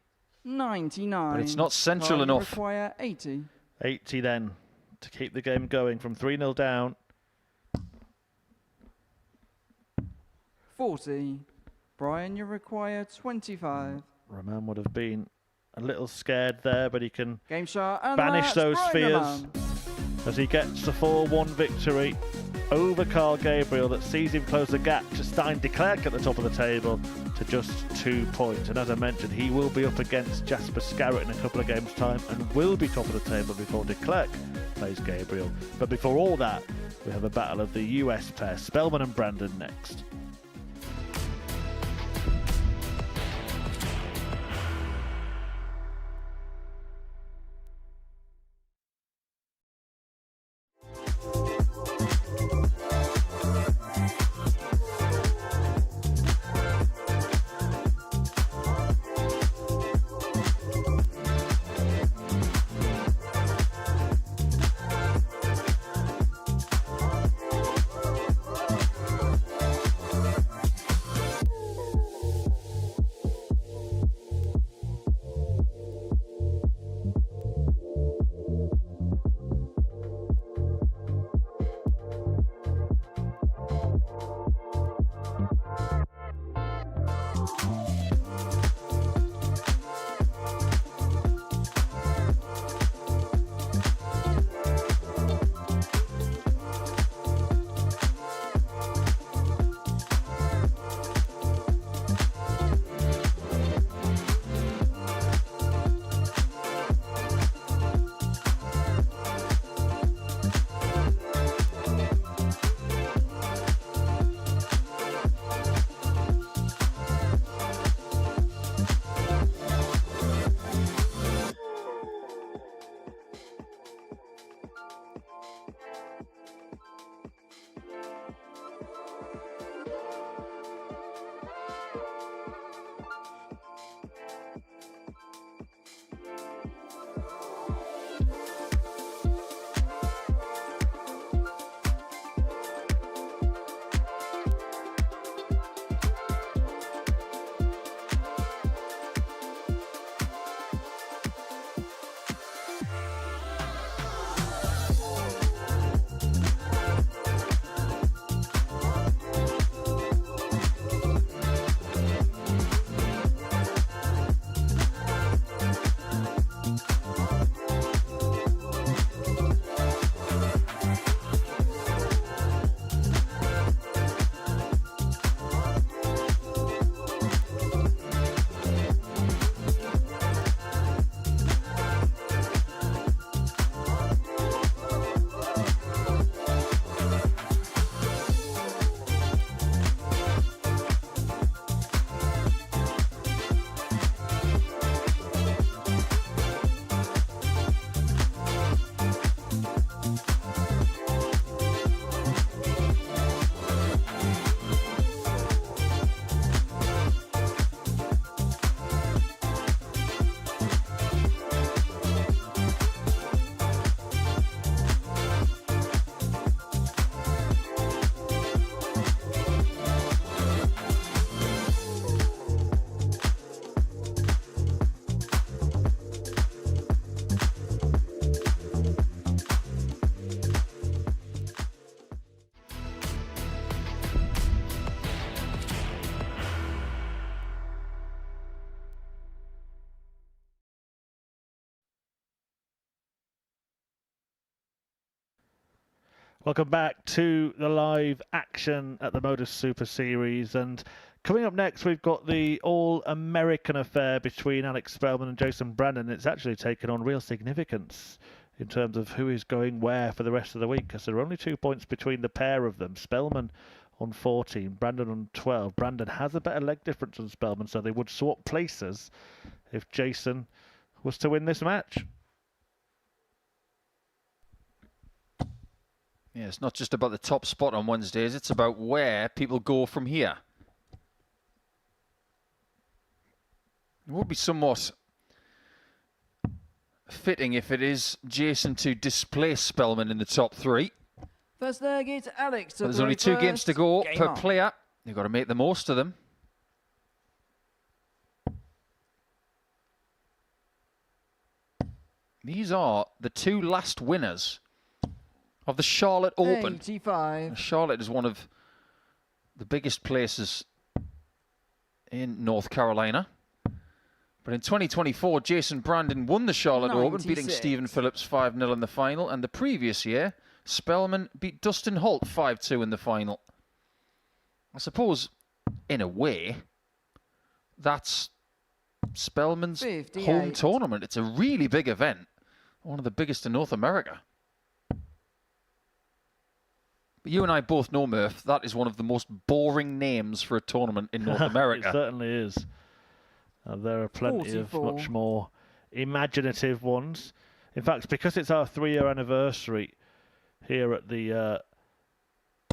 99. But it's not central Carl, you enough. require 80. 80 then to keep the game going from 3-0 down. 40. Brian, you require 25. Raman would have been a little scared there, but he can Game shot and banish that's those Brian fears Raman. as he gets the 4-1 victory over Carl Gabriel that sees him close the gap to Stein Declerk at the top of the table to just 2 points. And as I mentioned, he will be up against Jasper Scarat in a couple of games' time and will be top of the table before Declerk plays Gabriel. But before all that, we have a battle of the US pair, Spelman and Brandon, next. Welcome back to the live action at the Modus Super Series, and coming up next we've got the all-American affair between Alex Spelman and Jason Brandon. It's actually taken on real significance in terms of who is going where for the rest of the week, because there are only 2 points between the pair of them. Spelman on 14, Brandon on 12. Brandon has a better leg difference than Spelman, so they would swap places if Jason was to win this match. Yeah, it's not just about the top spot on Wednesdays, it's about where people go from here. It would be somewhat fitting if it is Jason to displace Spelman in the top 3. First leg, it's Alex. There's only 2 games to go per player. You've got to make the most of them. These are the 2 last winners of the Charlotte Open. 85. Charlotte is one of the biggest places in North Carolina. But in 2024, Jason Brandon won the Charlotte Open, beating Stephen Phillips 5-0 in the final. And the previous year, Spelman beat Dustin Holt 5-2 in the final. I suppose, in a way, that's Spelman's 58. home tournament. It's a really big event. One of the biggest in North America. But you and I both know, Murph, that is one of the most boring names for a tournament in North America. It certainly is. There are plenty 44. of much more imaginative ones. In fact, because it's our 3-year anniversary here at the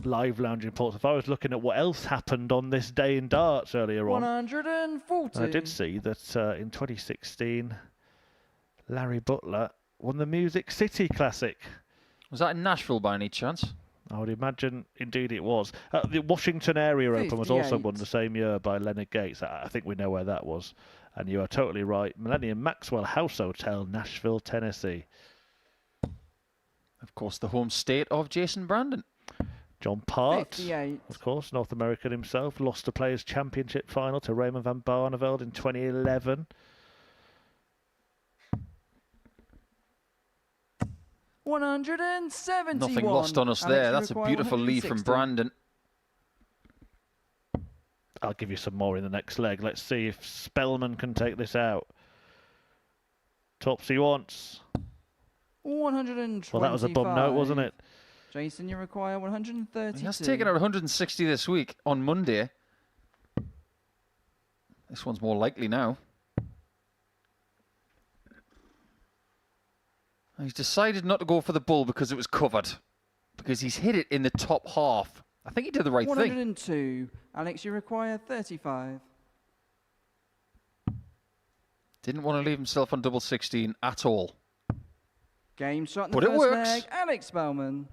Live Lounge in Portsmouth, I was looking at what else happened on this day in darts earlier on. 140. I did see that in 2016, Larry Butler won the Music City Classic. Was that in Nashville by any chance? I would imagine, indeed, it was. The Washington Area Open was also 58. won the same year by Leonard Gates. I think we know where that was. And you are totally right. Millennium Maxwell House Hotel, Nashville, Tennessee. Of course, the home state of Jason Brandon. John Part, 58. of course, North American himself, lost the Players' Championship final to Raymond van Barneveld in 2011. 171. Nothing lost on us Alex, there. you That's a require beautiful lead from 160. Brandon. I'll give you some more in the next leg. Let's see if Spelman can take this out. Topsy once. 125. Well, that was a bum note, wasn't it? Jason, you require 132. He has taken out 160 this week on Monday. This one's more likely now. He's decided not to go for the bull because it was covered. Because he's hit it in the top half. I think he did the right thing. 102. Alex, you require 35. Didn't want to leave himself on double 16 at all. Game shot in the But it first works. leg. Alex Spelman.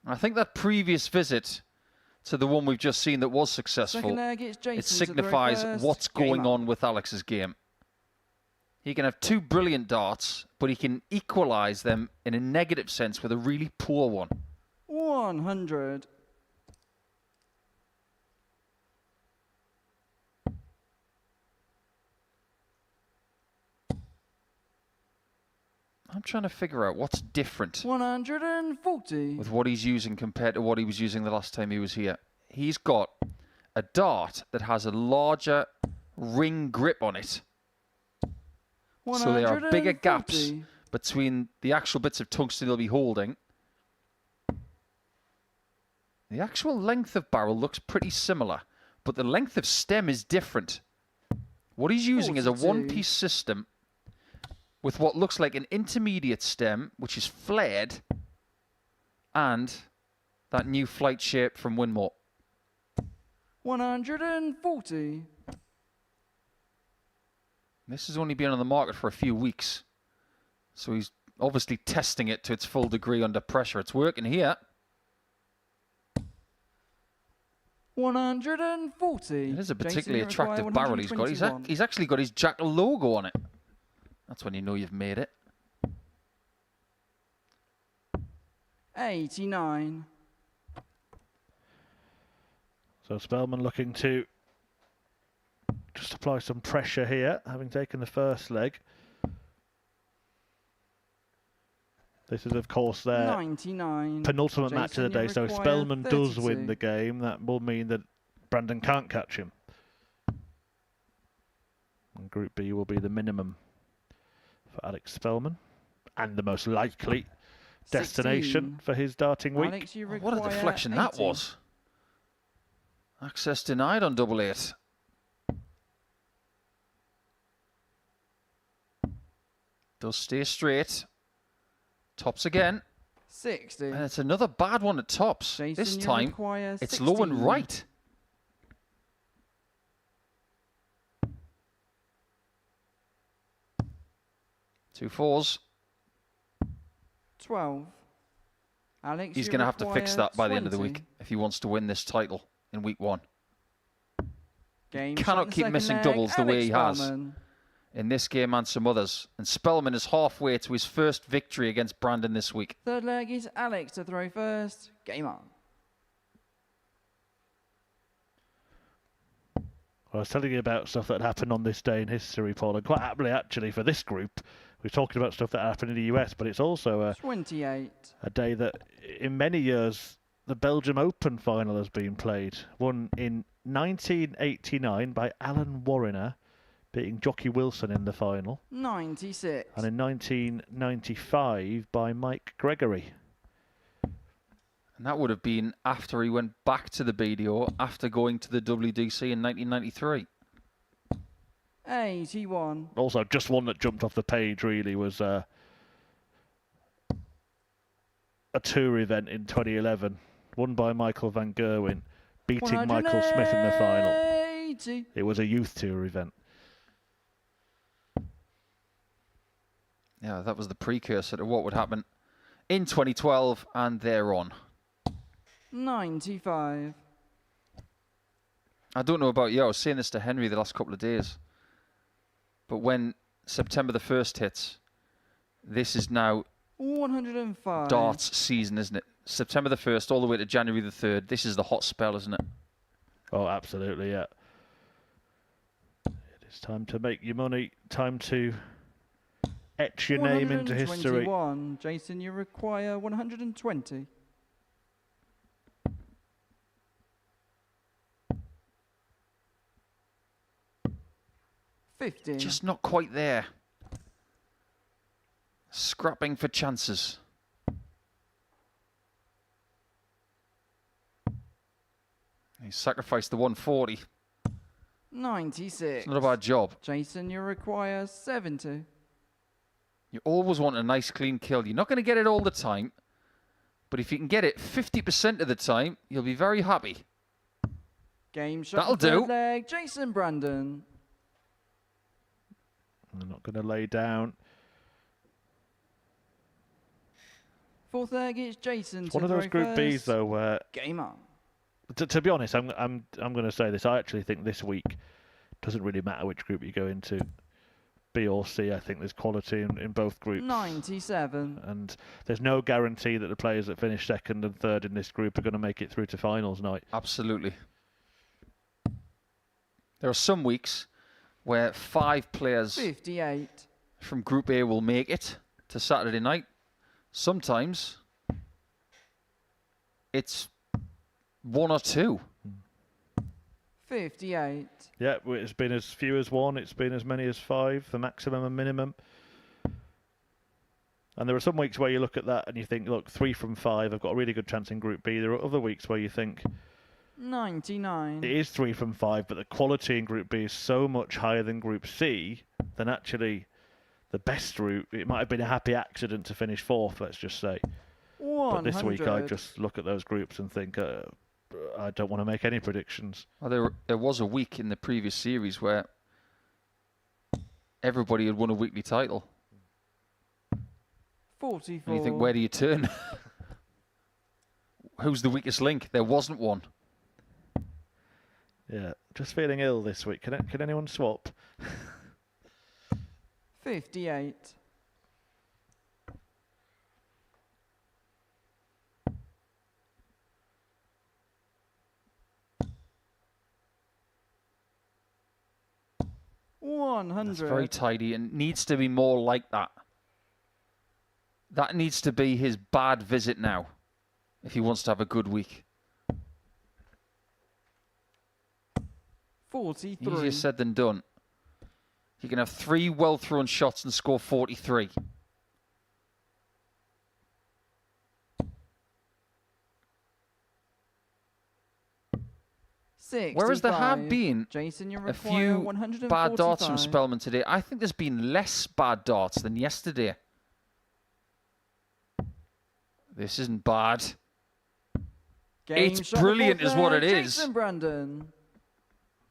I think that previous visit to the one we've just seen that was successful, Second leg, it's Jason it to throw signifies first. what's Game going up. on with Alex's game. He can have 2 brilliant darts, but he can equalise them in a negative sense with a really poor one. 100. I'm trying to figure out what's different 140. with what he's using compared to what he was using the last time he was here. He's got a dart that has a larger ring grip on it. So there are bigger gaps 140. between the actual bits of tungsten he'll be holding. The actual length of barrel looks pretty similar, but the length of stem is different. What he's using is a 42. one-piece system with what looks like an intermediate stem, which is flared, and that new flight shape from Winmore. 140. This has only been on the market for a few weeks, so he's obviously testing it to its full degree under pressure. It's working here. 140. It is a Jason, particularly you require attractive barrel he's got. 121. He's actually got his Jackal logo on it. That's when you know you've made it. 89. So Spelman looking to just apply some pressure here, having taken the first leg. This is, of course, their 99. penultimate match of the Jason, day. you So if require Spelman does 32. win the game, that will mean that Brandon can't catch him. And Group B will be the minimum for Alex Spelman, and the most likely destination 16. for his darting week. Alex, you What a require deflection that 80. was. Access denied on double 8. Does stay straight. Tops again. 60. And it's another bad one at tops. Jason, This you time, require it's low and 16. right. Two fours. 12. Alex, He's you going to have to fix require that by the end of the 20. week if he wants to win this title in week 1. Game Cannot shot in keep second missing leg, doubles the way Alex he has Spelman. in this game and some others. And Spelman is halfway to his first victory against Brandon this week. Third leg is Alex to throw first. Game on. I was telling you about stuff that happened on this day in history, Paul, and quite happily, actually, for this group, we're talking about stuff that happened in the US, but it's also 28. a day that, in many years, the Belgium Open final has been played. Won in 1989 by Alan Warriner, beating Jockey Wilson in the final. 96. And in 1995 by Mike Gregory. And that would have been after he went back to the BDO after going to the WDC in 1993. 81. Also, just one that jumped off the page, really, was a tour event in 2011, won by Michael van Gerwen, beating Michael Smith in the final. 80. It was a youth tour event. Yeah, that was the precursor to what would happen in 2012 and thereon. 95. I don't know about you, I was saying this to Henry the last couple of days, but when September the 1st hits, this is now 105. darts season, isn't it? September the 1st all the way to January the 3rd. This is the hot spell, isn't it? Oh, absolutely, yeah. It is time to make your money, time to etch your name into history. 121. Jason, you require 120. Just not quite there. Scrapping for chances. He sacrificed the 140. 96. It's not a bad job. Jason, you require 70. You always want a nice clean kill. You're not going to get it all the time, but if you can get it 50% of the time, you'll be very happy. Game shot. That'll third do. leg, Jason Brandon. I'm not going to lay down. Fourth leg is Jason. One of those Group Bs, though, where Game on. to be honest, I'm going to say this. I actually think this week doesn't really matter which group you go into, B or C. I think there's quality in both groups. 97. And there's no guarantee that the players that finish second and third in this group are going to make it through to finals night. Absolutely. There are some weeks where 5 players 58. from Group A will make it to Saturday night. Sometimes it's 1 or 2. 58. Yeah, it's been as few as 1. It's been as many as 5, the maximum and minimum. And there are some weeks where you look at that and you think, look, 3 from 5, I've got a really good chance in Group B. There are other weeks where you think 99. it is 3 from 5, but the quality in Group B is so much higher than Group C than actually the best route. It might have been a happy accident to finish 4th, let's just say. 100. But this week I just look at those groups and think, I don't want to make any predictions. Well, there was a week in the previous series where everybody had won a weekly title. 44. And you think, where do you turn? Who's the weakest link? There wasn't one. Yeah, just feeling ill this week. Can anyone swap? 58. That's 100. very tidy and needs to be more like that. That needs to be his bad visit now, if he wants to have a good week. 43. Easier said than done. He can have 3 well-thrown shots and score 43. Whereas there have been Jason, you a require few bad darts from 145. Spelman today, I think there's been less bad darts than yesterday. This isn't bad. Game It's shot brilliant before is what third, it is. Jason Brandon.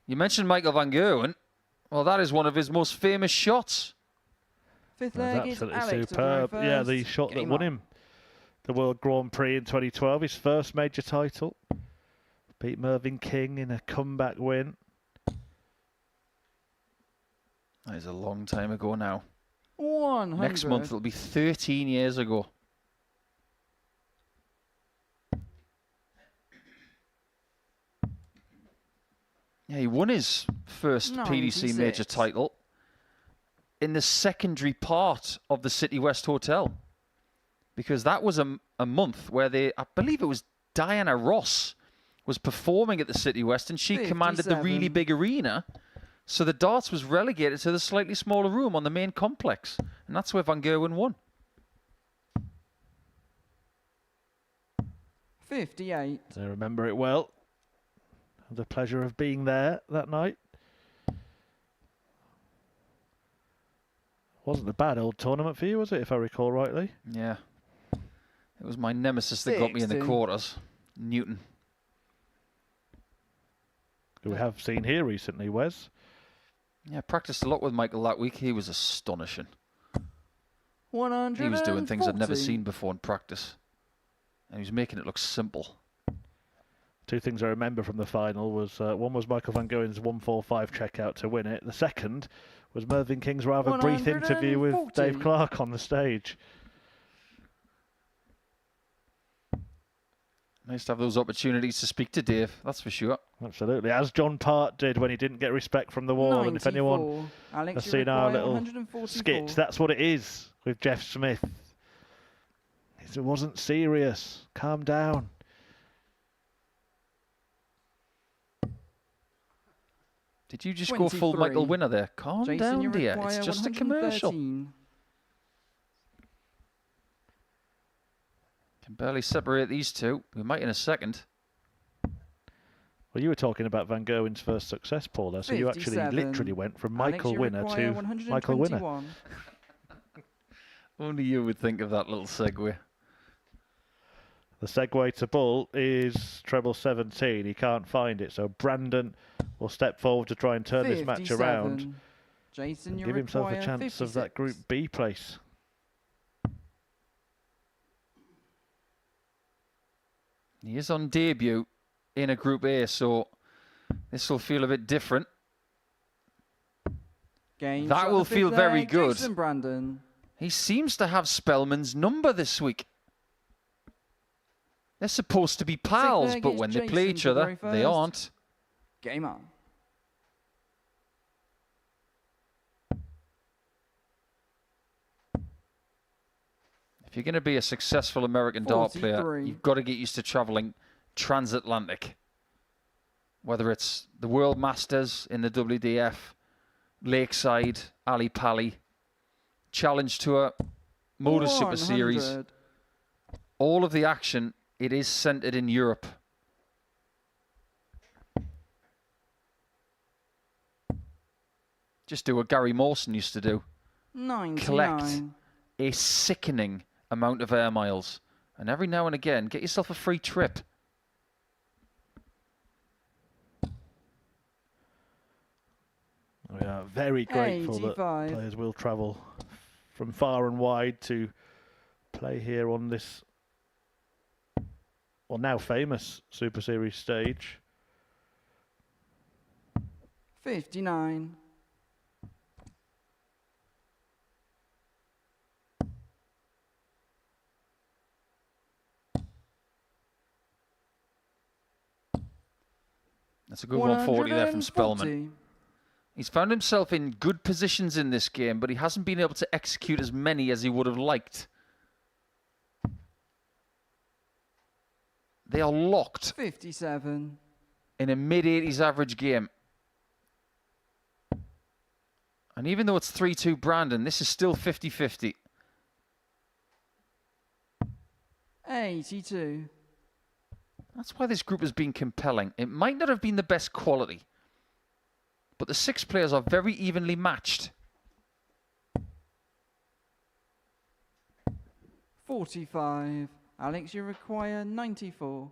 You mentioned Michael Van Gerwen. Well, that is one of his most famous shots. Fifth That was leg is absolutely Alex to superb. throw Yeah, first. the shot that Game won on. him the World Grand Prix in 2012, his first major title. Beat Mervyn King in a comeback win. That is a long time ago now. 100. Next month it'll be 13 years ago. Yeah, he won his first PDC major 96. title in the secondary part of the City West Hotel. Because that was a month where I believe it was Diana Ross was performing at the City West and she commanded the really 57. big arena. So the darts was relegated to the slightly smaller room on the main complex. And that's where Van Gerwen won. 58. I remember it well. Had the pleasure of being there that night. Wasn't a bad old tournament for you, was it, if I recall rightly? Yeah. It was my nemesis that got me in the 60. quarters. Newton. Who we have seen here recently, Wes. Yeah, practiced a lot with Michael that week. He was astonishing. 140. He was doing things I'd never seen before in practice. And he was making it look simple. Two things I remember from the final was one was Michael Van Gerwen's 145 checkout to win it. The second was Mervyn King's rather brief interview with 140. Dave Clark on the stage. Nice to have those opportunities to speak to Dave, that's for sure. Absolutely, as John Part did when he didn't get respect from the wall. And if anyone 94. Alex, has you seen our require little 144. skit, that's what it is with Jeff Smith. It wasn't serious. Calm down. Did you just go full Michael 23. Winner there? Calm Jason, down, you dear. require It's just a commercial. 113. Can barely separate these two. We might in a second. Well, you were talking about Van Gerwen's first success, Paul, there. So you actually 57. literally went from Alex, Michael you Winner require to Michael Winner. 121. Only you would think of that little segue. The segue to Bull is treble 17. He can't find it. So Brandon will step forward to try and turn this match around. 57. Jason, you Give himself a require chance of that 56. Group B place. He is on debut in a Group A, so this will feel a bit different. Game That shot will the fifth feel very leg, good. Jason Brandon. He seems to have Spelman's number this week. They're supposed to be pals, leg but is when they play Jason each to other, very they first. aren't. Game on. If you're going to be a successful American dart player, 43. you've got to get used to traveling transatlantic. Whether it's the World Masters in the WDF, Lakeside, Ali Pali, Challenge Tour, Modus Super Series. 100. All of the action, it is centered in Europe. Just do what Gary Mawson used to do. 99. Collect a sickening amount of air miles. And every now and again, get yourself a free trip. We are very grateful that 85. players will travel from far and wide to play here on this, well, now famous Super Series stage. 59. That's a good 140 there from Spelman. 140. He's found himself in good positions in this game, but he hasn't been able to execute as many as he would have liked. They are locked 57. in a mid-80s average game. And even though it's 3-2 Brandon, this is still 50-50. 82. That's why this group has been compelling. It might not have been the best quality, but the 6 players are very evenly matched. 45. Alex, you require 94.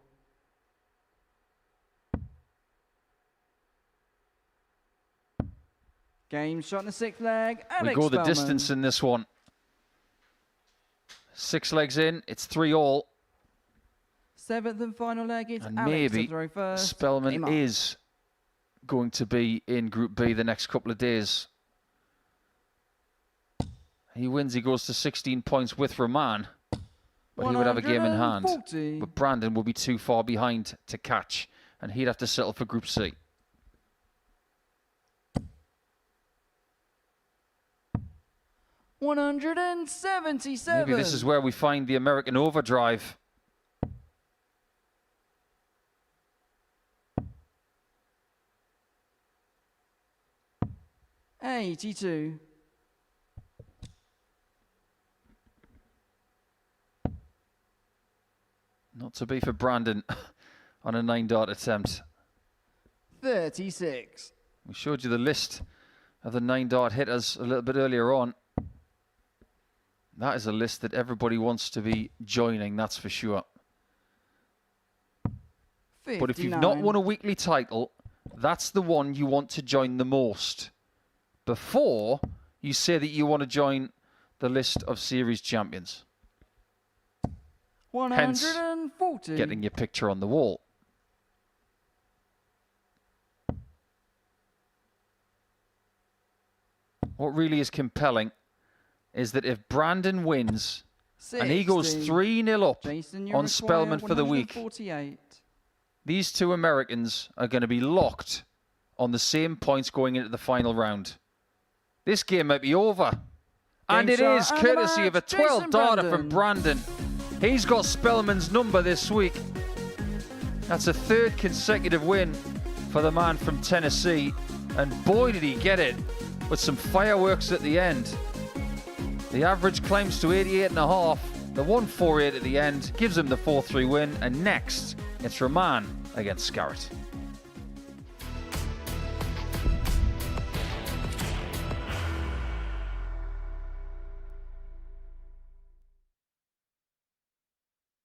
Game shot in the 6th leg. Alex We go the Spelman. distance in this one. 6 legs in, it's 3-all. 7th and final leg, it's And Alex maybe to throw first. Spelman Game on. is going to be in Group B the next couple of days. He wins, he goes to 16 points with Raman. But he would have a game in hand. 140. But Brandon will be too far behind to catch, and he'd have to settle for Group C. $177. Maybe this is where we find the American overdrive. $82. Not to be for Brandon on a 9-dart attempt. 36. We showed you the list of the 9-dart hitters a little bit earlier on. That is a list that everybody wants to be joining, that's for sure. 59. But if you've not won a weekly title, that's the one you want to join the most before you say that you want to join the list of series champions. 140. Getting your picture on the wall. What really is compelling is that if Brandon wins and he goes 3-0 up Jason, you on require Spelman for the week, 148. these 2 Americans are going to be locked on the same points going into the final round. This game might be over. And it shot is and courtesy of a match, Jason 12-darter from Brandon. Brandon. He's got Spellman's number this week. That's a 3rd consecutive win for the man from Tennessee. And boy, did he get it with some fireworks at the end. The average climbs to 88.5. The 148 at the end gives him the 4-3 win. And next, it's Raman against Scarat.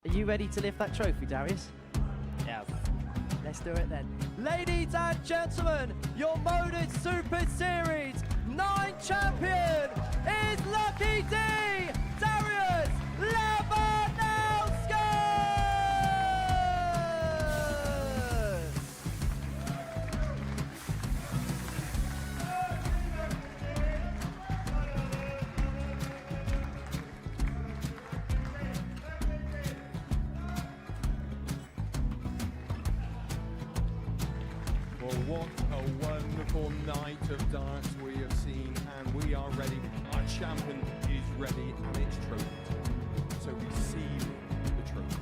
Are you ready to lift that trophy, Darius? Yes. Let's do it then. Ladies and gentlemen, your Modus Super Series 9 champion is Lucky D, Darius Labanowski! Well, what a wonderful night of darts we have seen, and we are ready. Our champion is ready, and it's trophy. So receive the trophy.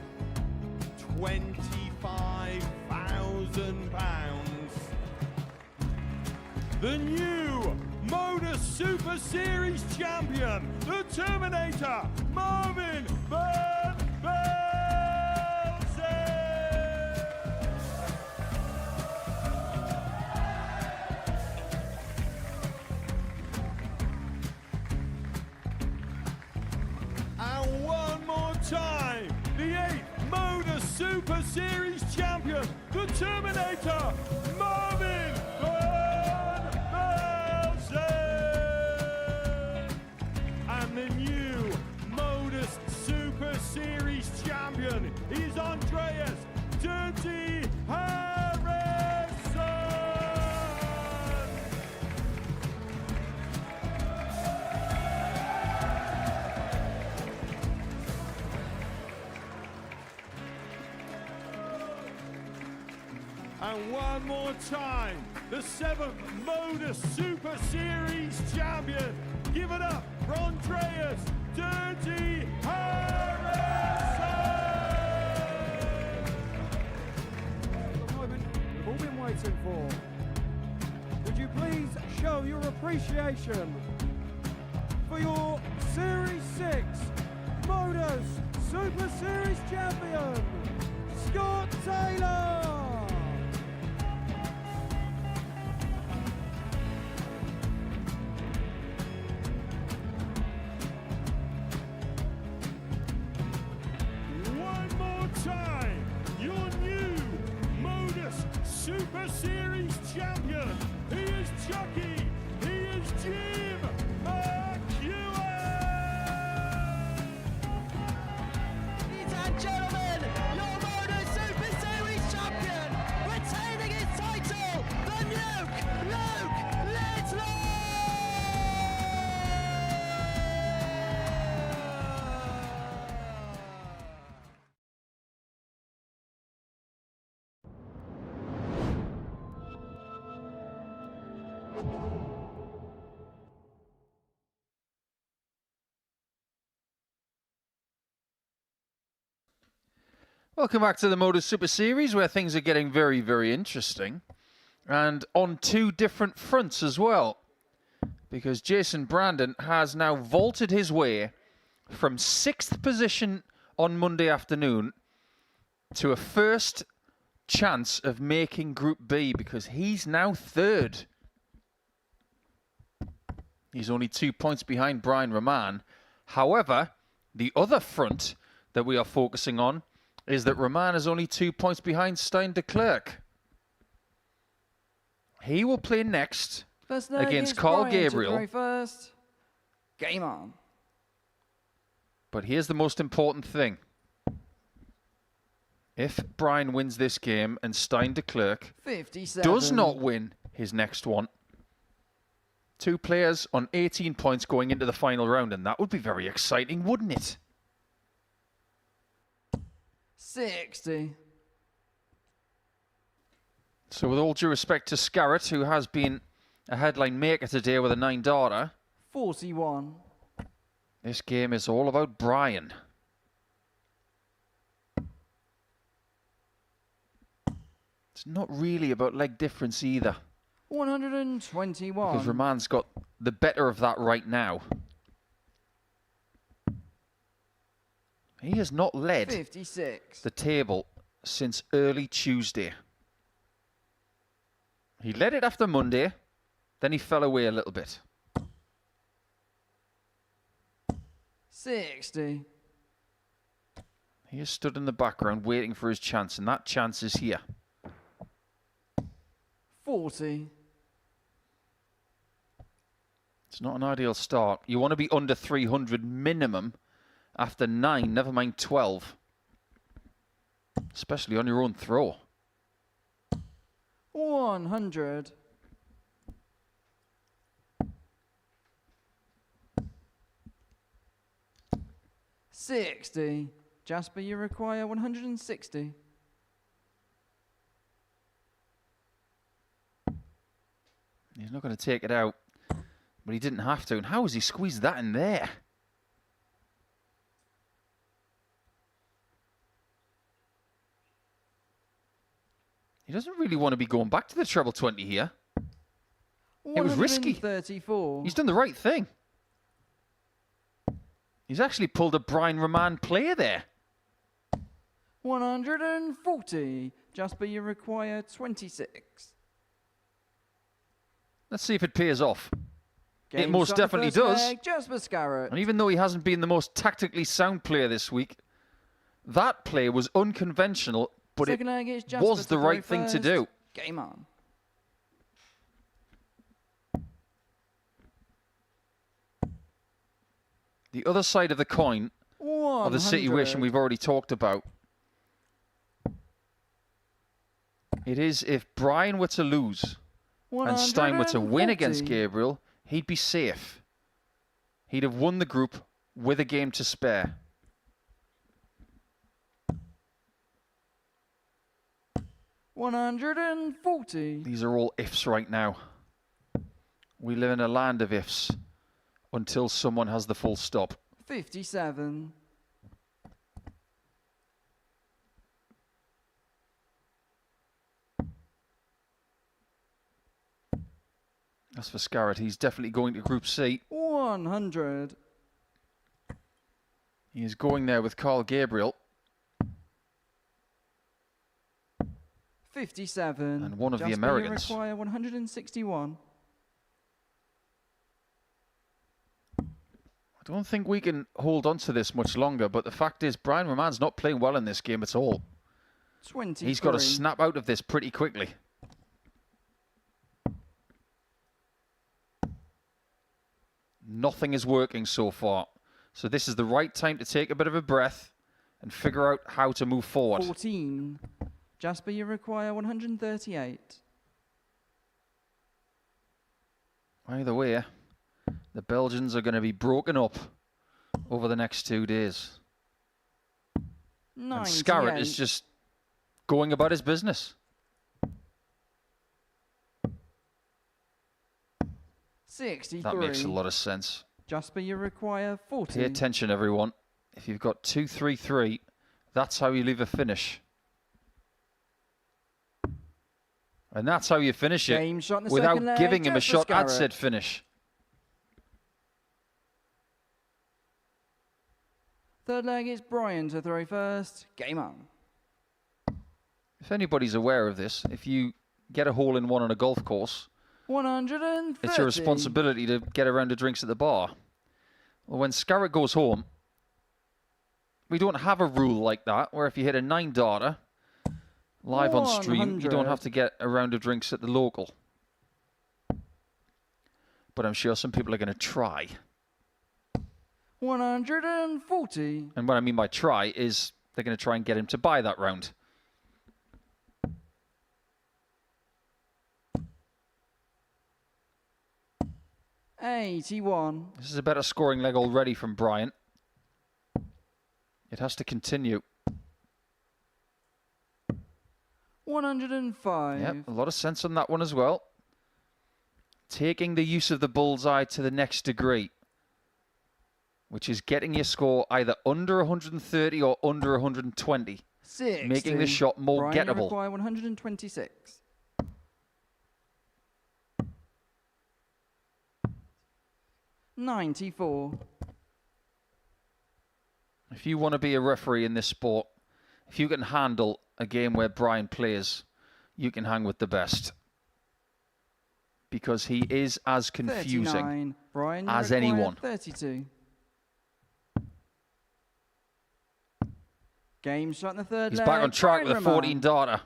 £25,000. The new Modus Super Series champion, the Terminator, Marvin Van Velzen. And one more time, the 8th Modus Super Series champion, the Terminator, Marvin Van Velzen. And the new Modus Super Series champion is Andreas Dirty Harrison. And one more time, the 7th Modus Super Series champion. Give it up for Andreas Dirty Harrison. fighting for. Would you please show your appreciation for your Series 6 Modus Super Series champion, Scott Taylor! One more time, your new Modus Super Series champion. He is Chucky. He is Jim McEwen. Ladies and gentlemen, your Modus Super Series champion, retaining his title, the Nuke, Luke Littler! Welcome back to the Modus Super Series, where things are getting very, very interesting. And on two different fronts as well. Because Jason Brandon has now vaulted his way from 6th position on Monday afternoon to a first chance of making Group B, because he's now 3rd. He's only 2 points behind Brian Raman. However, the other front that we are focusing on is that Raman is only 2 points behind Declerk. He will play next First leg against is Carl Brian to Gabriel. throw first. Game on. But here's the most important thing. If Brian wins this game and Declerk 57. does not win his next one, 2 players on 18 points going into the final round, and that would be very exciting, wouldn't it? 60. So with all due respect to Scarat, who has been a headline maker today with a 9-darter, 41. this game is all about Brian. It's not really about leg difference either, 121. because Raman's got the better of that right now. He has not led 56. the table since early Tuesday. He led it after Monday, then he fell away a little bit. 60. He has stood in the background waiting for his chance, and that chance is here. 40. It's not an ideal start. You want to be under 300 minimum after 9, never mind 12. Especially on your own throw. 100. 60. Jasper, you require 160. He's not going to take it out, but he didn't have to. And how has he squeezed that in there? He doesn't really want to be going back to the treble 20 here. It was risky. 134. He's done the right thing. He's actually pulled a Brian Raman play there. 140. Jasper, you require 26. Let's see if it pays off. It Game most shot, definitely first does. leg, Jasper Scarat. And even though he hasn't been the most tactically sound player this week, that play was unconventional, but Second leg is Jasper was to the throw right thing to first. do. Game on. The other side of the coin of the situation 100. we've already talked about. It is if Brian were to lose and Stein were to win against 140. Gabriel, he'd be safe. He'd have won the group with a game to spare. $140. These are all ifs right now. We live in a land of ifs until someone has the full stop. 57. As for Scarat, he's definitely going to Group C. 100. He is going there with Carl Gabriel. 57. And one of the Jasper, Americans. You require 161. I don't think we can hold on to this much longer, but the fact is Brian Raman's not playing well in this game at all. 23. He's got to snap out of this pretty quickly. Nothing is working so far. So this is the right time to take a bit of a breath and figure out how to move forward. 14. Jasper, you require 138. Either way, the Belgians are going to be broken up over the next 2 days. 98. And Scarat is just going about his business. 63. That makes a lot of sense. Jasper, you require 40. Pay attention, everyone. If you've got 2-3-3, that's how you leave a finish. And that's how you finish it Game shot in the without second leg, giving him a Jasper shot at Scarat. said finish. Third leg, it's Brian to throw first. Game on. If anybody's aware of this, if you get a hole-in-one on a golf course, 130. it's your responsibility to get a round of drinks at the bar. Well, when Scarat goes home, we don't have a rule like that, where if you hit a 9-darter live on stream, you don't have to get a round of drinks at the local. But I'm sure some people are going to try. 140. And what I mean by try is they're going to try and get him to buy that round. $81. This is a better scoring leg already from Bryant. It has to continue. 105. Yep, a lot of sense on that one as well. Taking the use of the bullseye to the next degree, which is getting your score either under 130 or under 120. 60. Making the shot more Brian, you gettable. require 126. $94. If you want to be a referee in this sport, if you can handle a game where Brian plays, you can hang with the best. Because he is as confusing 39. Brian, you as require anyone. 32. Game shot in the third He's leg. back on track with a Raman. 14-darter.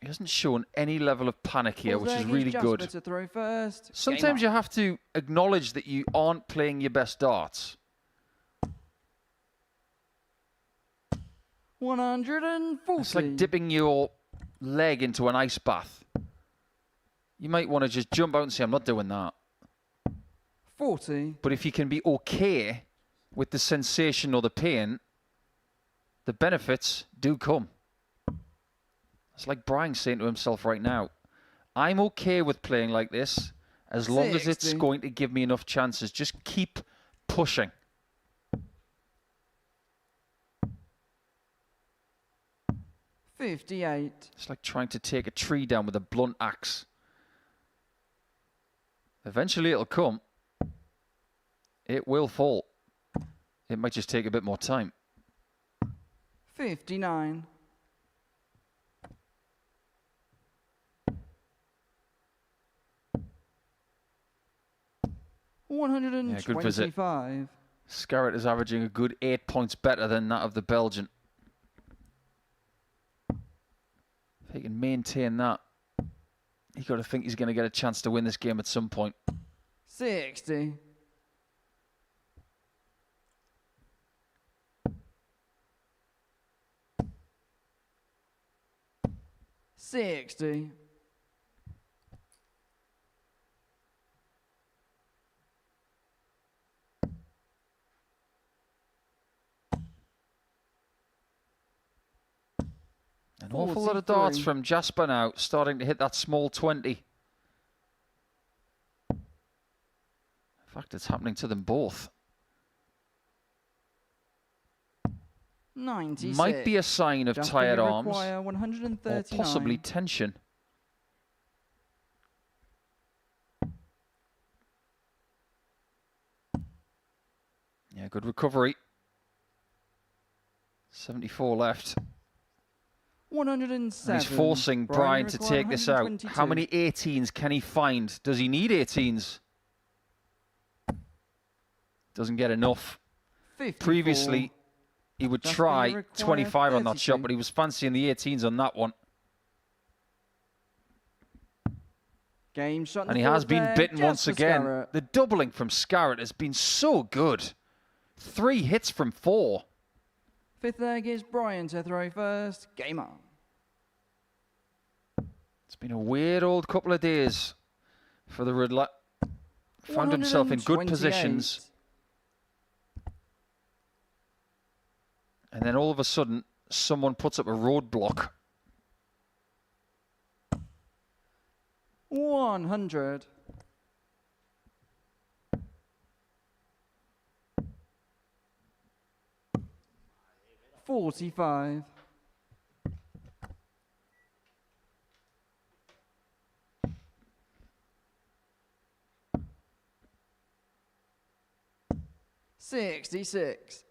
He hasn't shown any level of panic here, Fourth which is leg really Jasper good. to throw first. Sometimes you have to acknowledge that you aren't playing your best darts. 140. It's like dipping your leg into an ice bath. You might want to just jump out and say, I'm not doing that. 40. But if you can be okay with the sensation or the pain, the benefits do come. It's like Brian saying to himself right now, I'm okay with playing like this as long as it's 60. going to give me enough chances. Just keep pushing. $58. It's like trying to take a tree down with a blunt axe. Eventually it'll come. It will fall. It might just take a bit more time. 59. Yeah, good visit. $125. Scarat is averaging a good 8 points better than that of the Belgian. If he can maintain that, you've got to think he's going to get a chance to win this game at some point. 60. $60. An awful lot of darts from Jasper now, starting to hit that small 20. In fact, it's happening to them both. 96. Might be a sign of Jasper, tired you arms require or 139. possibly tension. Yeah, good recovery. 74 left. 107. And he's forcing Brian to take this out. 122. How many 18s can he find? Does he need 18s? Doesn't get enough. 54. Previously, he would Just try gonna require 25 on that 32. shot, but he was fancying the 18s on that one. Game shot. And he has been bitten once again. Scarat. The doubling from Scarat has been so good. 3 hits from 4. Fifth leg is Brian to throw first. Game on. It's been a weird old couple of days for the Riddler. Found himself in good 128. positions. And then all of a sudden, someone puts up a roadblock. 100. $45. $66.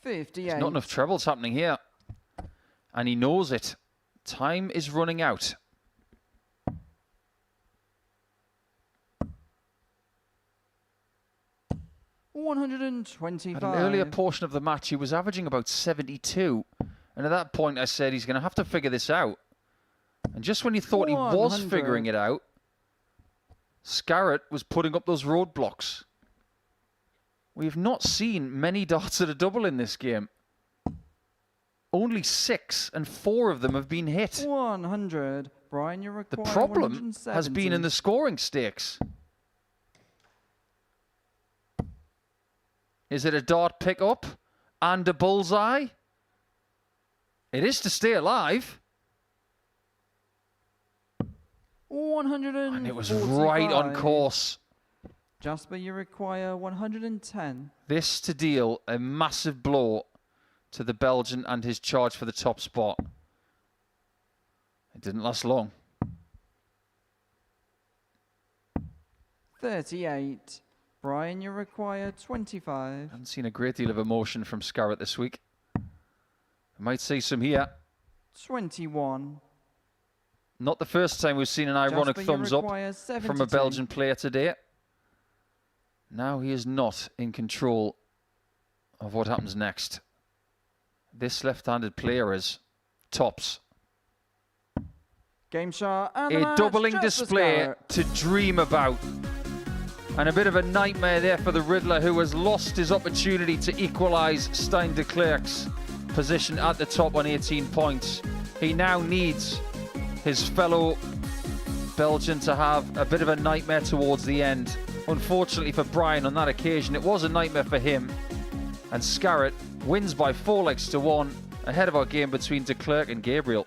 $58. There's not enough trebles happening here. And he knows it. Time is running out. $125. At an earlier portion of the match, he was averaging about 72. And at that point, I said he's going to have to figure this out. And just when you thought he was 100. figuring it out, Scarat was putting up those roadblocks. We've not seen many darts at a double in this game. Only 6, and 4 of them have been hit. 100. Brian, you're The required problem has 170. been in the scoring stakes. Is it a dart pick-up and a bullseye? It is to stay alive. 145. And it was right on course. Jasper, you require 110. This to deal a massive blow to the Belgian and his charge for the top spot. It didn't last long. 38. Brian, you require 25. Haven't seen a great deal of emotion from Scarat this week. I might see some here. 21. Not the first time we've seen an ironic Jasper, you thumbs up require from a 72. Belgian player today. Now he is not in control of what happens next. This left-handed player is tops. Game shot and the A match, doubling Jasper display Scarat. to dream about. And a bit of a nightmare there for the Riddler, who has lost his opportunity to equalise Stein Declerk's position at the top on 18 points. He now needs his fellow Belgian to have a bit of a nightmare towards the end. Unfortunately for Brian on that occasion, it was a nightmare for him. And Scarat wins by 4 legs to 1, ahead of our game between Declerk and Gabriel.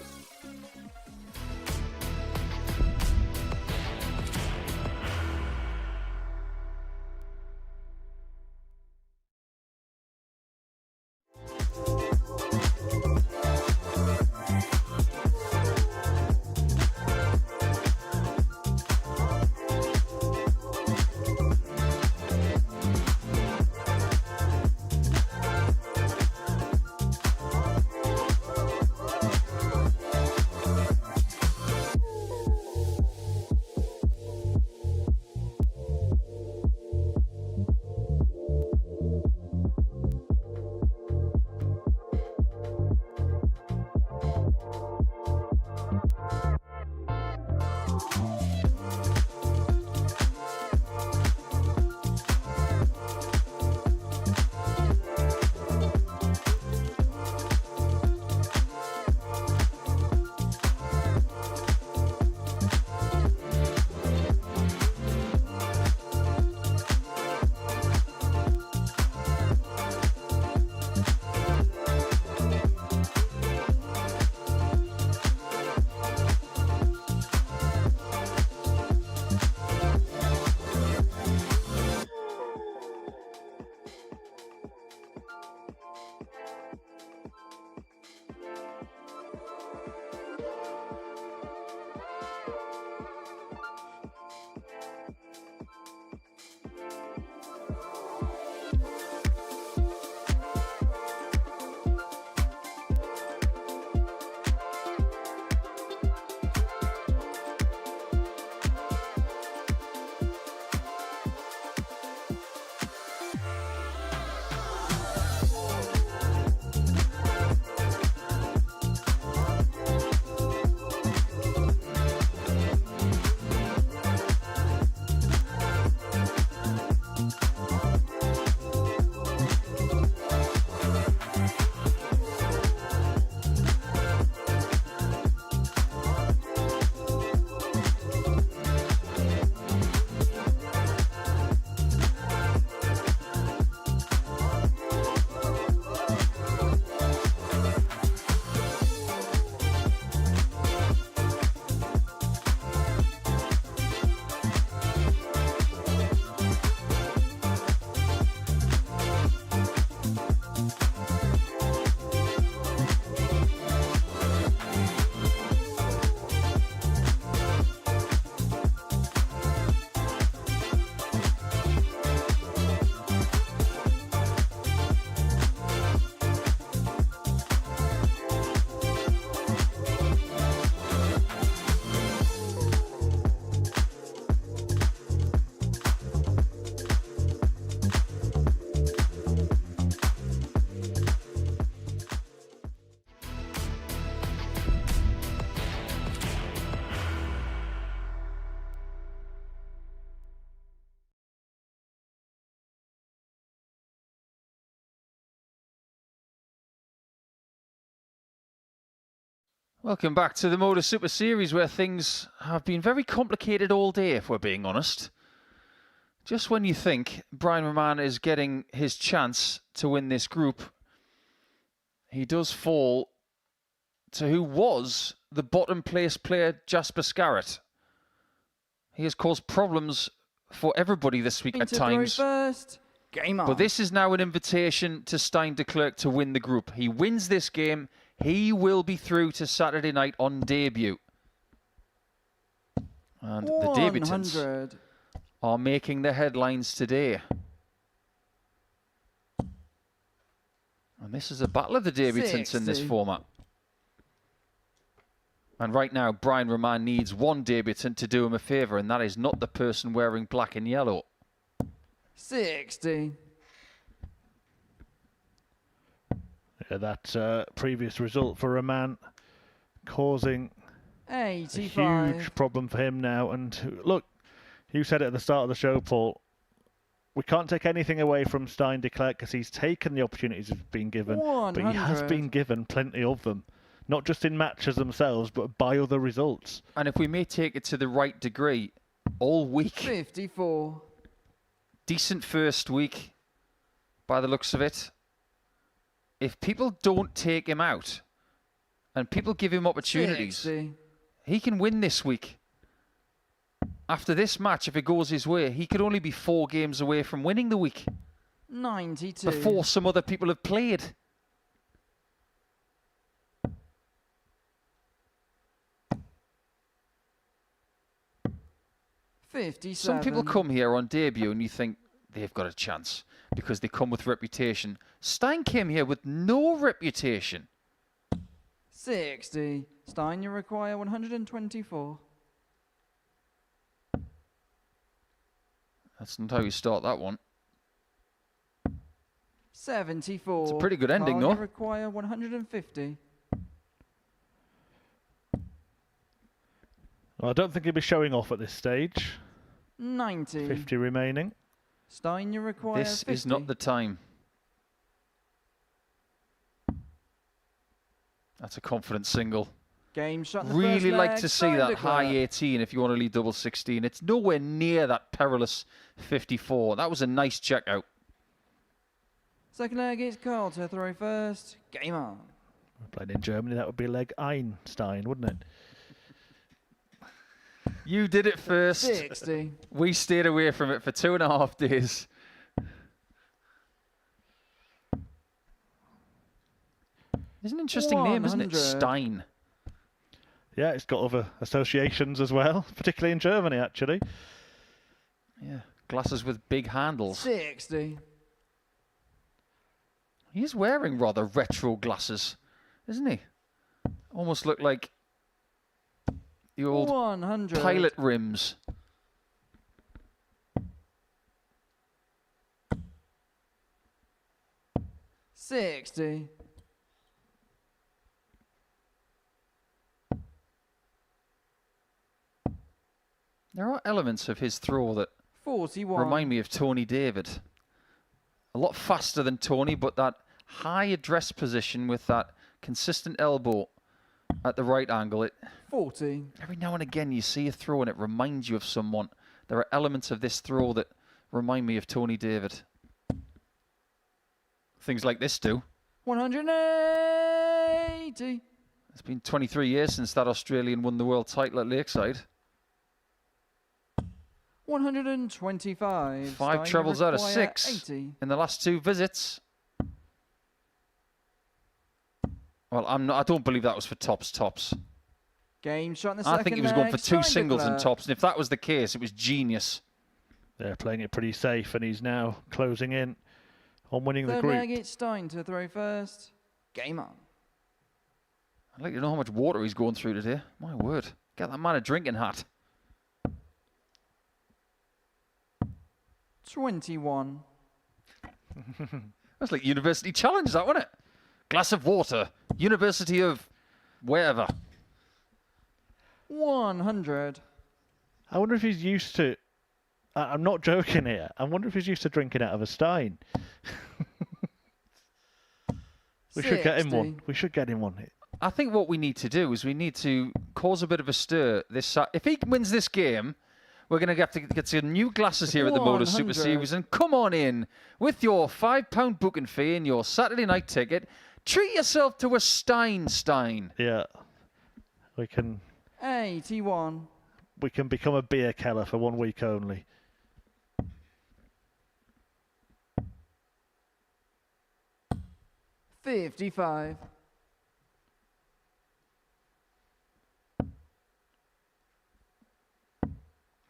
Welcome back to the Modus Super Series, where things have been very complicated all day, if we're being honest. Just when you think Brian Raman is getting his chance to win this group, he does fall to who was the bottom place player, Jasper Scarat. He has caused problems for everybody this week at times. First. Game on. But this is now an invitation to Declerk to win the group. He wins this game, he will be through to Saturday night on debut. And the debutants are making the headlines today. And this is a battle of the debutants in this format. And right now, Brian Raman needs one debutant to do him a favour, and that is not the person wearing black and yellow. 60. Yeah, that previous result for Raman causing 85. a huge problem for him now. And look, you said it at the start of the show, Paul. We can't take anything away from Declerk because he's taken the opportunities he's been given, 100. but he has been given plenty of them. Not just in matches themselves, but by other results. And if we may take it to the right degree, all week. 54. Decent first week, by the looks of it. If people don't take him out, and people give him opportunities, 60. he can win this week. After this match, if it goes his way, he could only be 4 games away from winning the week. 92. Before some other people have played. Some people come here on debut and you think they've got a chance because they come with reputation. Stein came here with no reputation. 60. Stein, you require 124. That's not how you start that one. 74. It's a pretty good ending, Carl, though. You require 150. Well, I don't think he'll be showing off at this stage. 90. 50 remaining. Stein, you require This 50. is not the time. That's a confident single. Game shot in the Really first like leg. to see that Declerk. high 18 if you want to lead double 16. It's nowhere near that perilous 54. That was a nice check out. Second leg, it's Carl to throw first. Game on. Playing in Germany, that would be leg Einstein, wouldn't it? You did it first. 60. We stayed away from it for 2.5 days. It's an interesting name, isn't it? 100. Stein. Yeah, it's got other associations as well, particularly in Germany, actually. Yeah, glasses with big handles. 60. He's wearing rather retro glasses, isn't he? Almost look like the old 100. pilot rims. $60. There are elements of his throw that 41. remind me of Tony David. A lot faster than Tony, but that high address position with that consistent elbow at the right angle. 40. Every now and again you see a throw and it reminds you of someone. There are elements of this throw that remind me of Tony David. Things like this do. 180. It's been 23 years since that Australian won the world title at Lakeside. 125. 5 Stein, trebles you out of require 6 80. in the last 2 visits. Well, I don't believe that was for tops. Game shot in the second I think he was going for leg. 2 Stein, singles and Declerk. tops, and if that was the case, it was genius. They're playing it pretty safe, and he's now closing in on winning the Third group. leg, it's Stein to throw first. Game on. I'd like to know how much water he's going through today. My word. Get that man a drinking hat. 21. That's like University Challenge, that, wasn't it? Glass of water. University of wherever. 100. I wonder if he's used to... I'm not joking here. I wonder if he's used to drinking out of a Stein. We should get him one. We should get him one. I think what we need to do is we need to cause a bit of a stir this. If he wins this game, we're going to have to get some new glasses here at the Modus Super 100. Series and come on in with your £5 booking fee and your Saturday night ticket. Treat yourself to a Stein. Yeah. We can 81. we can become a beer keller for 1 week only. $55.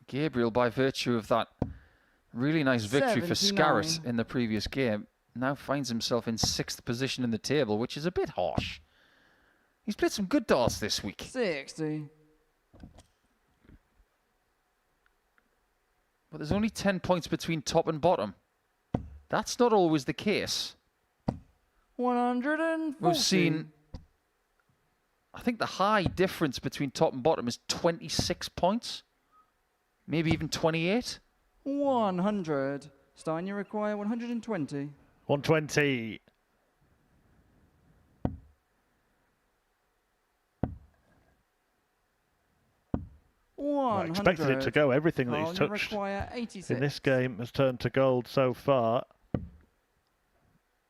Gabriel, by virtue of that really nice victory for 79. Scarat in the previous game, now finds himself in 6th position in the table, which is a bit harsh. He's played some good darts this week. 60. But there's only 10 points between top and bottom. That's not always the case. 140. We've seen, I think the high difference between top and bottom is 26 points. Maybe even 28. 100. Stein, you require 120. 120. I expected it to go. Everything that he's touched require 86. in this game has turned to gold so far.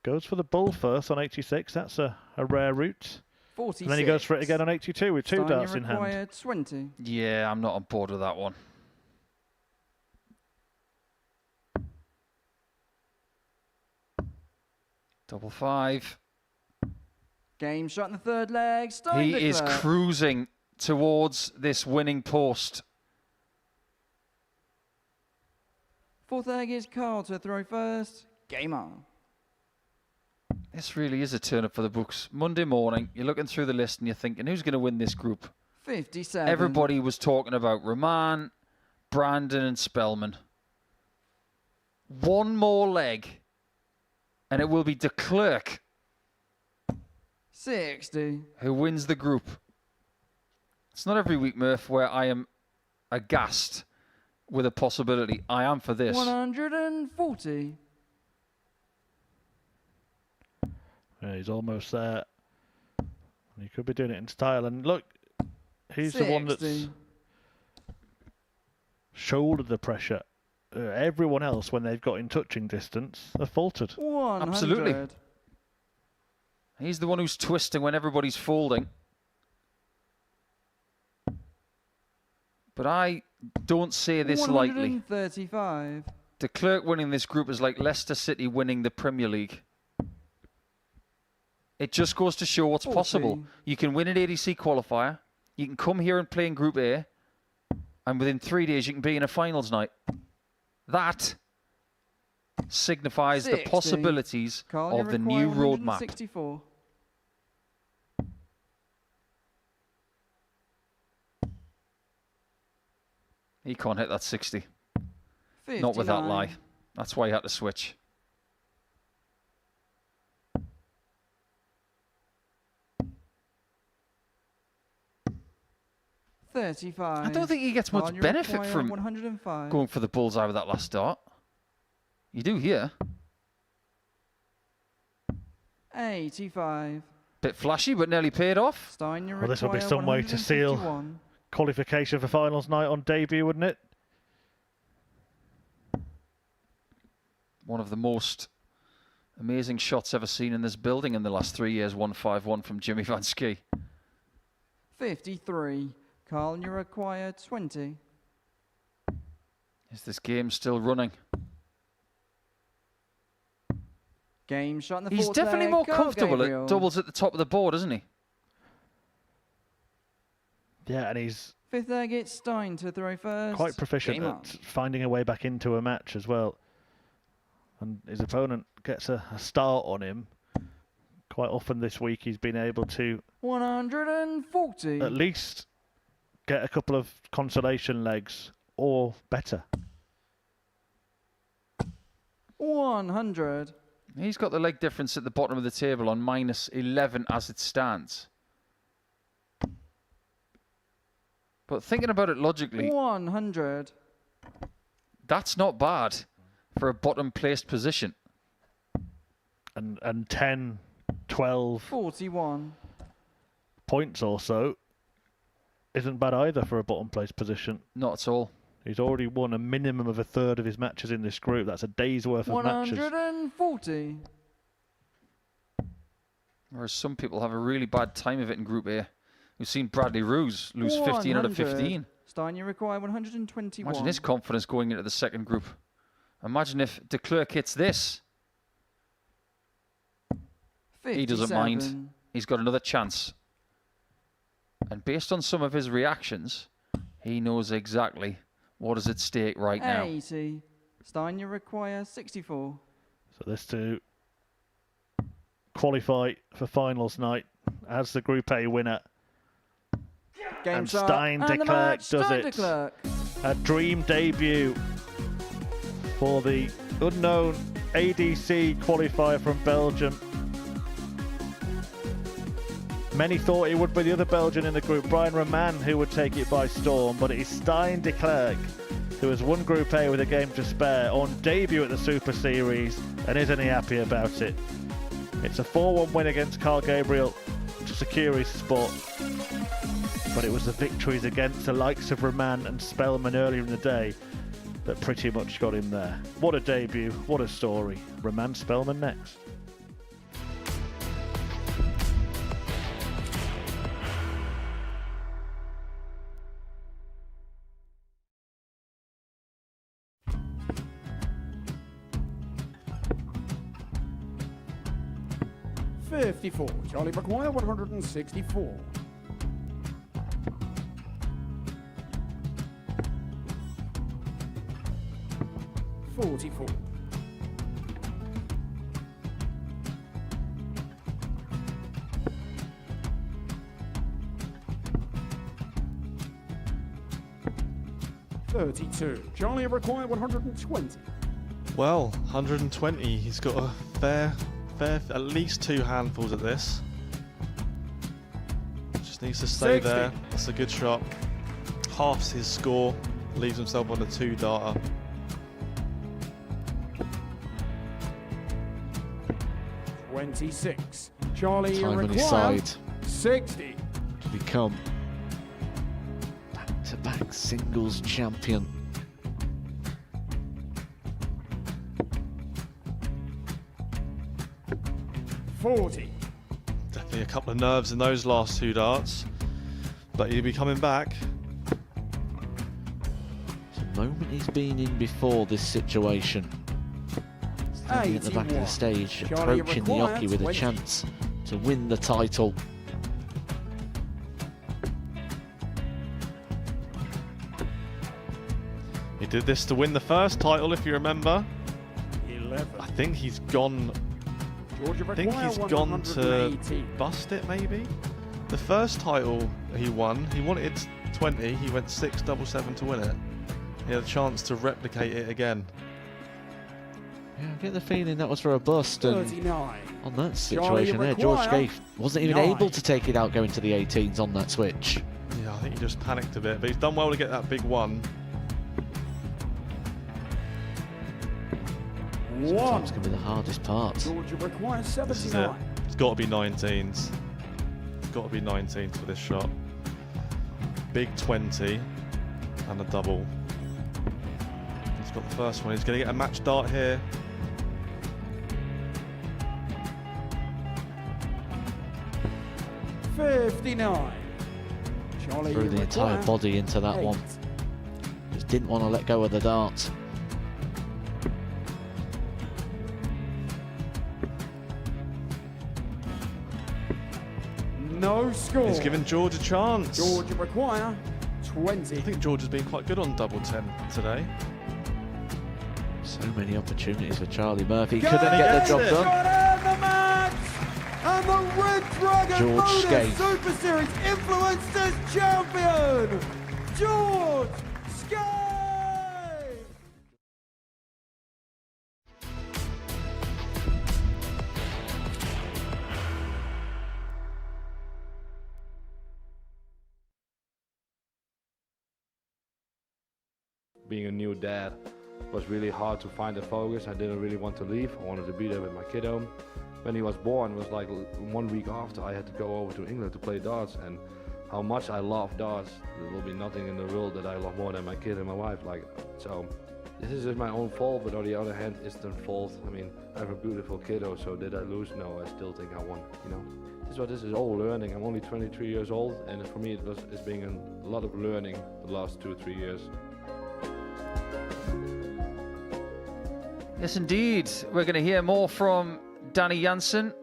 Goes for the bull first on 86. That's a rare route. 46. And then he goes for it again on 82 with 2 Stein, darts you in hand. require 20. Yeah, I'm not on board with that one. Double 5. Game shot in the third leg. Stein He is Declerk. cruising towards this winning post. Fourth leg is Carl to throw first. Game on. This really is a turn up for the books. Monday morning, you're looking through the list and you're thinking, who's going to win this group? 57. Everybody was talking about Raman, Brandon and Spelman. One more leg and it will be Declerk 60. who wins the group. It's not every week, Murph, where I am aghast with a possibility. I am for this. 140. Yeah, he's almost there. He could be doing it in style. And look, he's the one that's 60. shouldered the pressure. Everyone else, when they've got in touching distance, have faltered. 100. Absolutely. He's the one who's twisting when everybody's folding. But I don't say this lightly. 135. Declerk winning this group is like Leicester City winning the Premier League. It just goes to show what's 40. possible. You can win an ADC qualifier. You can come here and play in Group A. And within 3 days, you can be in a finals night. That signifies 60. the possibilities Carl, of the you new require roadmap. 164. He can't hit that 60. 59. Not with that lie. That's why he had to switch. $35. I don't think he gets much Carl, you benefit require from 105. going for the bullseye with that last start. You do here. 85. Bit flashy, but nearly paid off. Stein, you Well, this will be require some way to seal 151. qualification for finals night on debut, wouldn't it? One of the most amazing shots ever seen in this building in the last 3 years. 151 from Jimmy Van Ski. 53. Carl, you require 20. Is this game still running? Game shot in the He's fourth definitely leg. more Go, comfortable Gabriel. at doubles at the top of the board, isn't he? Yeah, and he's Fifth leg, it's Stein to throw first. quite proficient Game at on. finding a way back into a match as well. And his opponent gets a start on him. Quite often this week he's been able to 140. at least get a couple of consolation legs or better. 100. He's got the leg difference at the bottom of the table on minus 11 as it stands. But thinking about it logically, 100. that's not bad for a bottom placed position. And 10, 12. 41. points or so isn't bad either for a bottom place position. Not at all. He's already won a minimum of a third of his matches in this group. That's a day's worth of matches. 140. Whereas some people have a really bad time of it in Group A. We've seen Bradley Roos lose 15 out of 15. Stein, you require 121. Imagine his confidence going into the second group. Imagine if Declerk hits this. 57. He doesn't mind. He's got another chance. And based on some of his reactions, he knows exactly what is at stake right now. 80. Stein, you require 64. So this to qualify for finals night as the Group A winner. Game And start. Stein And the Declerk match, does Stein it. Declerk. A dream debut for the unknown ADC qualifier from Belgium. Many thought it would be the other Belgian in the group, Brian Raman, who would take it by storm, but it is Stein Declerk, who has won Group A with a game to spare on debut at the Super Series, and isn't he happy about it? It's a 4-1 win against Gabriel to secure his spot, but it was the victories against the likes of Raman and Spelman earlier in the day that pretty much got him there. What a debut, what a story. Raman, Spelman next. Charlie require 164. 44. 32. Charlie require 120. Well, 120. He's got a fair, at least 2 handfuls at this. Just needs to stay 60. there. That's a good shot. Halves his score. Leaves himself on a 2-darter. $26. Charlie Time on his require side 60. to become back-to-back singles champion. $40. Definitely a couple of nerves in those last 2 darts. But he'll be coming back. It's a moment he's been in before this situation. Standing at the back of the 81. stage, Charlie approaching the require Yoki with a 20. chance to win the title. He did this to win the first title, if you remember. 11. I think he's gone. Georgia I think require he's gone to 180. bust it, maybe. The first title he wanted 20. He went 6-7-7 to win it. He had a chance to replicate it again. Yeah, I get the feeling that was for a bust, and 39. on that situation there, George Scaife wasn't even 9. able to take it out going to the 18s on that switch. Yeah, I think he just panicked a bit, but he's done well to get that big one. Sometimes can be the hardest part. Georgia require This is it. 79. It's got to be 19s. It's got to be 19s for this shot. Big 20 and a double. He's got the first one. He's going to get a match dart here. $59. Charlie Threw the entire require body into that 8. one. Just didn't want to let go of the dart. No score. He's given George a chance. Georgia require 20. I think George has been quite good on double 10 today. So many opportunities for Charlie Murphy. Go Couldn't get the job ahead. done. Got in the match. And the Red Dragon George Modus Scaife. Super Series Influencers Champion, George Scaife. Being a new dad was really hard to find a focus. I didn't really want to leave. I wanted to be there with my kiddo. when he was born, it was like 1 week after I had to go over to England to play darts, and how much I love darts. There will be nothing in the world that I love more than my kid and my wife. Like, so this is just my own fault, but on the other hand, it's their fault. I mean, I have a beautiful kiddo, so did I lose? No, I still think I won, you know. This is all learning. I'm only 23 years old, and for me it's been a lot of learning the last 2 or 3 years. Yes, indeed. We're going to hear more from Danny Jansen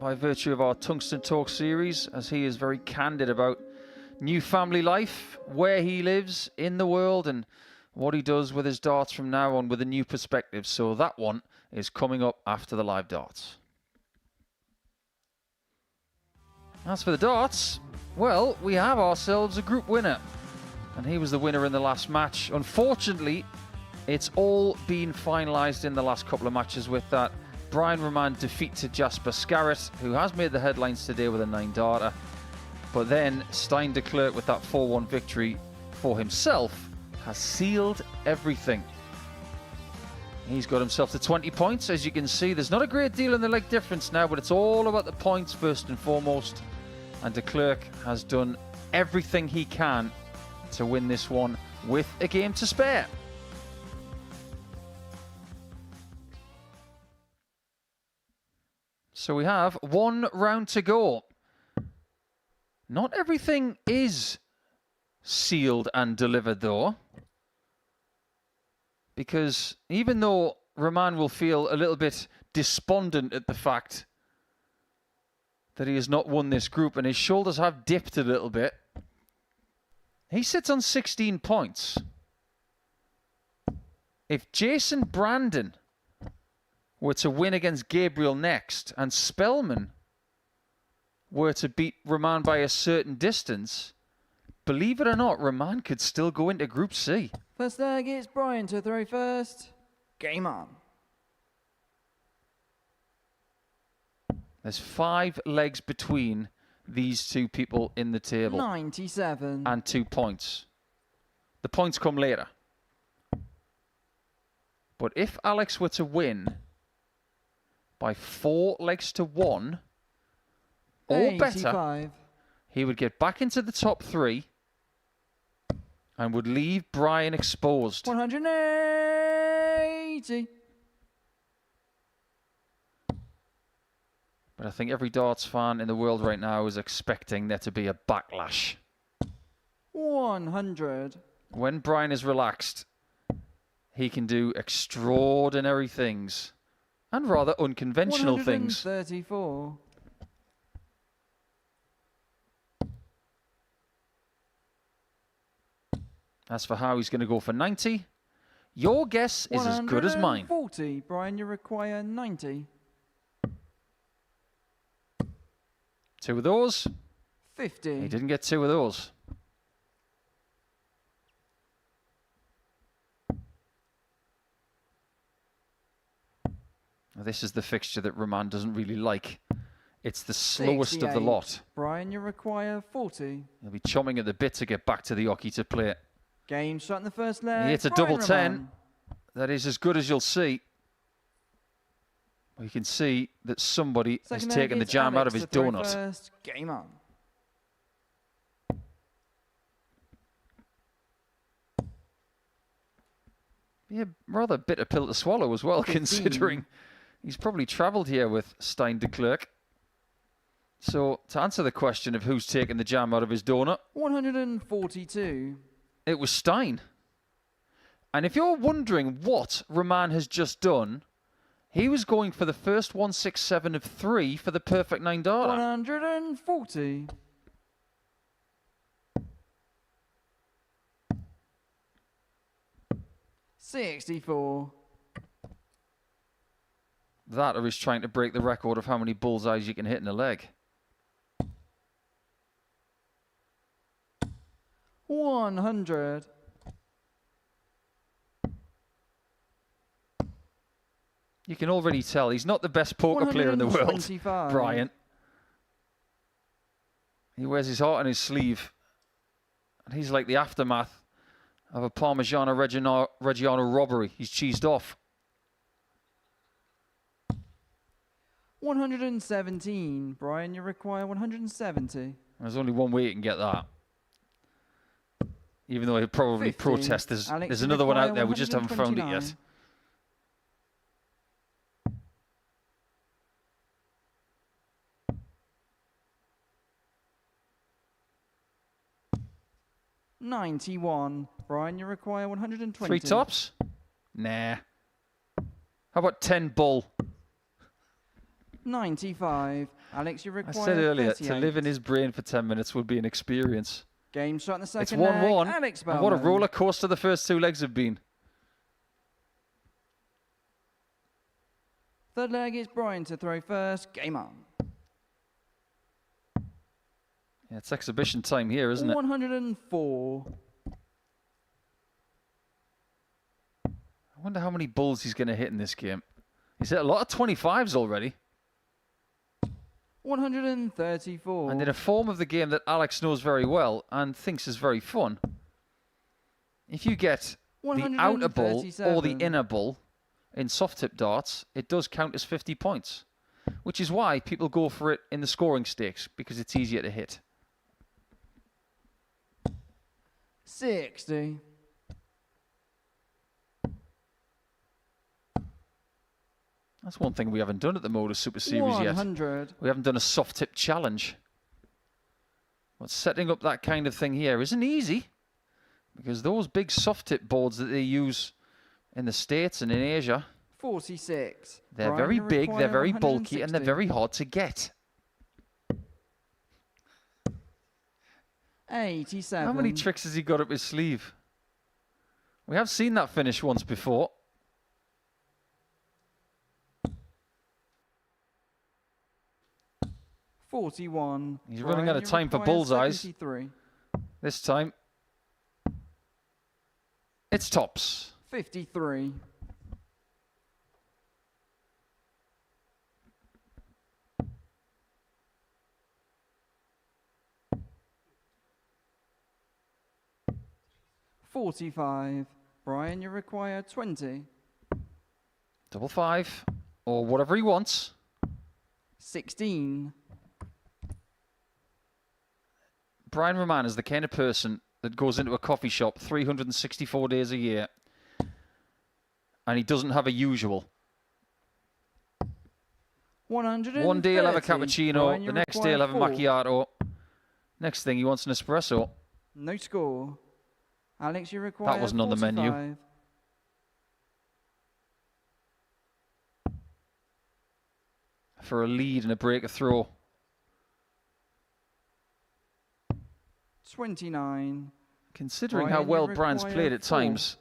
by virtue of our Tungsten Talk series, as he is very candid about new family life, where he lives in the world, and what he does with his darts from now on with a new perspective. So that one is coming up after the live darts. As for the darts, well, we have ourselves a group winner, and he was the winner in the last match. Unfortunately, it's all been finalised in the last couple of matches with that Brian Raman defeat to Jasper Scarat, who has made the headlines today with a 9-darter. But then Stein Declerk with that 4-1 victory for himself has sealed everything. He's got himself to 20 points. As you can see, there's not a great deal in the leg difference now, but it's all about the points first and foremost. And Declerk has done everything he can to win this one with a game to spare. So we have one round to go. Not everything is sealed and delivered though, because even though Raman will feel a little bit despondent at the fact that he has not won this group and his shoulders have dipped a little bit, he sits on 16 points. If Jason Brandon were to win against Gabriel next, and Spelman were to beat Raman by a certain distance, believe it or not, Raman could still go into Group C. First leg, it's Brian to throw first. Game on. There's 5 legs between these two people in the table. 97. And 2 points. The points come later. But if Alex were to win by 4 legs to 1 or better, 85. he would get back into the top 3 and would leave Brian exposed. 180. But I think every darts fan in the world right now is expecting there to be a backlash. 100. When Brian is relaxed, he can do extraordinary things and rather unconventional things. 134. As for how he's going to go for 90, your guess is as good as mine. 140. Brian, you require 90. 2 of those. 50. He didn't get 2 of those. Now, this is the fixture that Raman doesn't really like. It's the slowest 68. of the lot. Brian, you require 40. He'll be chomping at the bit to get back to the hockey to play it. Game shot in the first leg. He hits a Brian double 10. Raman. That is as good as you'll see. You can see that somebody has Second taken leg, the it's jam out Alex of his to throw donut. first. Game on. Yeah, rather bitter pill to swallow as well, 15. considering he's probably travelled here with Stein Declerk. So, to answer the question of who's taken the jam out of his donut, 142. it was Stein. And if you're wondering what Raman has just done, he was going for the first 167 of 3 for the perfect 9-darter. 140. $64. That, or he's trying to break the record of how many bullseyes you can hit in a leg. 100. You can already tell he's not the best poker player in the world, 125. Brian. He wears his heart on his sleeve. And he's like the aftermath of a Parmigiano Reggiano robbery. He's cheesed off. 117. Brian, you require 170. There's only one way you can get that. Even though he'll probably 50. protest, Alex, there's you another one require out there. We just haven't found it 129. yet. $91. Brian, you require 120. 3 tops? Nah. How about 10 bull? 95. Alex, you I require said earlier, 38. to live in his brain for 10 minutes would be an experience. Game shot in the It's second leg. 1-1. Alex And what a Spelman. roller coaster the first 2 legs have been. Third leg, it's Brian to throw first. Game on. Yeah, it's exhibition time here, isn't it? 104. I wonder how many bulls he's going to hit in this game. He's hit a lot of 25s already. 134. And in a form of the game that Alex knows very well and thinks is very fun, if you get the outer bull or the 137. inner bull in soft tip darts, it does count as 50 points, which is why people go for it in the scoring stakes, because it's easier to hit. 60. That's one thing we haven't done at the Modus Super Series yet. 100. We haven't done a soft tip challenge. But setting up that kind of thing here isn't easy, because those big soft tip boards that they use in the States and in Asia, 46. they're Brian, very you big, they're require very bulky, and they're 160. very hard to get. 87. How many tricks has he got up his sleeve? We have seen that finish once before. $41. He's running out of you time for require bullseyes. 73. This time, it's tops. 53. $45. Brian, you require 20. Double 5, or whatever he wants. 16. Brian Raman is the kind of person that goes into a coffee shop 364 days a year, and he doesn't have a usual. 130. One day he'll have a cappuccino, Brian, the you next day he'll have a require 4. macchiato. Next thing he wants an espresso. No score. Alex, you require That wasn't on the menu. 45. For a lead and a break of throw. 29. Considering Brian, how you well Brian's require played at 4. times,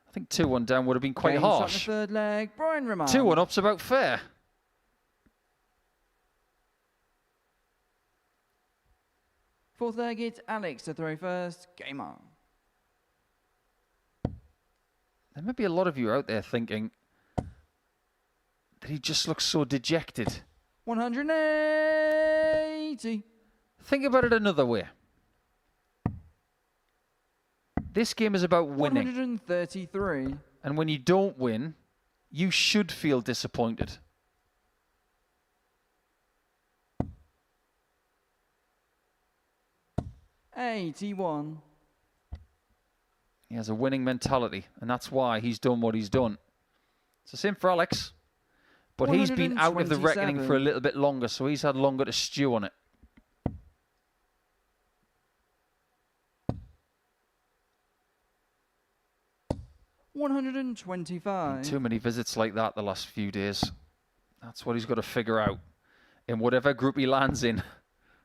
I think 2-1 down would have been quite Game shot in the harsh. third leg. Brian Raman. 2-1 up's about fair. Fourth leg, it's Alex to throw first. Game on. There may be a lot of you out there thinking that he just looks so dejected. 180. Think about it another way. This game is about winning. 133. And when you don't win, you should feel disappointed. $81. He has a winning mentality, and that's why he's done what he's done. It's the same for Alex, but he's been out of the reckoning for a 127. little bit longer, so he's had longer to stew on it. $125. Too many visits like that the last few days. That's what he's got to figure out in whatever group he lands in.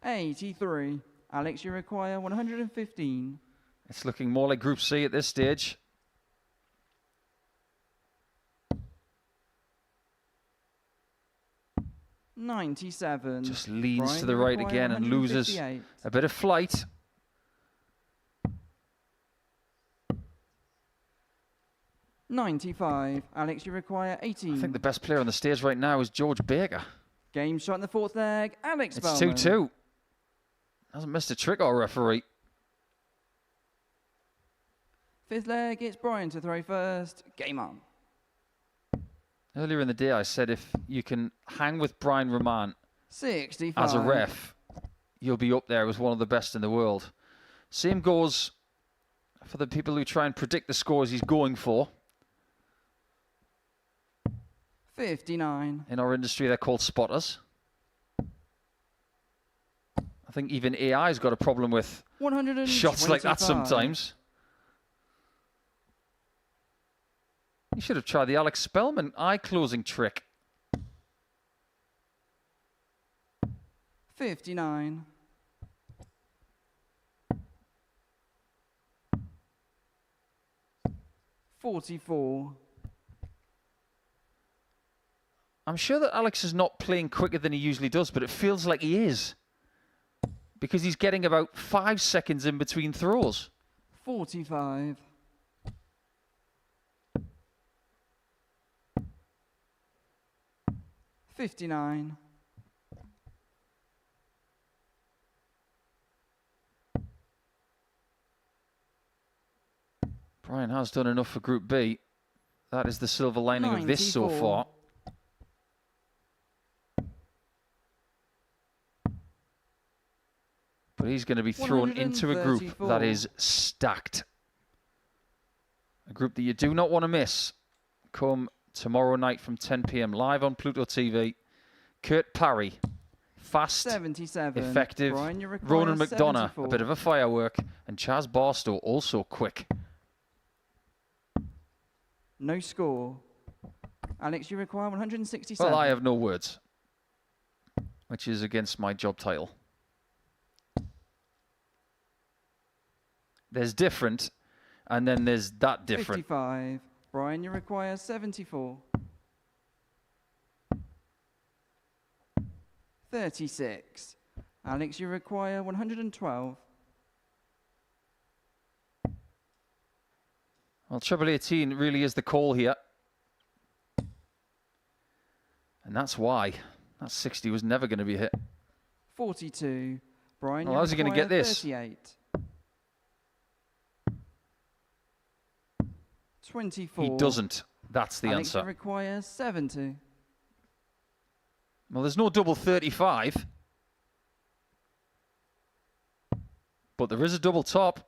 83. Alex, you require 115. It's looking more like Group C at this stage. $97. Just leans Brian, to the you right require again and loses 158. a bit of flight. $95. Alex, you require 18. I think the best player on the stage right now is George Baker. Game shot in the fourth leg. Alex It's Spelman. 2-2. Hasn't missed a trick, our referee. Fifth leg, it's Brian to throw first. Game on. Earlier in the day, I said if you can hang with Brian Raman 65. as a ref, you'll be up there as one of the best in the world. Same goes for the people who try and predict the scores he's going for. 59. In our industry, they're called spotters. I think even AI's got a problem with shots like that sometimes. You should have tried the Alex Spelman eye-closing trick. 59. $44. I'm sure that Alex is not playing quicker than he usually does, but it feels like he is. Because he's getting about 5 seconds in between throws. 45. $59. Brian has done enough for Group B. That is the silver lining of this so far. But he's going to be thrown into a group that is stacked. A group that you do not want to miss. Come tomorrow night from 10 p.m. live on Pluto TV. Kurt Parry, fast, 77. effective. Brian, you require Ronan McDonough, 74. a bit of a firework. And Chaz Barstow, also quick. No score. Alex, you require 167. Well, I have no words. Which is against my job title. There's different, and then there's that different. 55. Brian, you require 74. 36. Alex, you require 112. Well, treble 18 really is the call here. And that's why. That 60 was never going to be hit. 42. Brian, Well, you how's he going to get require this? 38. 24. He doesn't. That's the Alex, answer. you require 70. Well, there's no double 35. But there is a double top.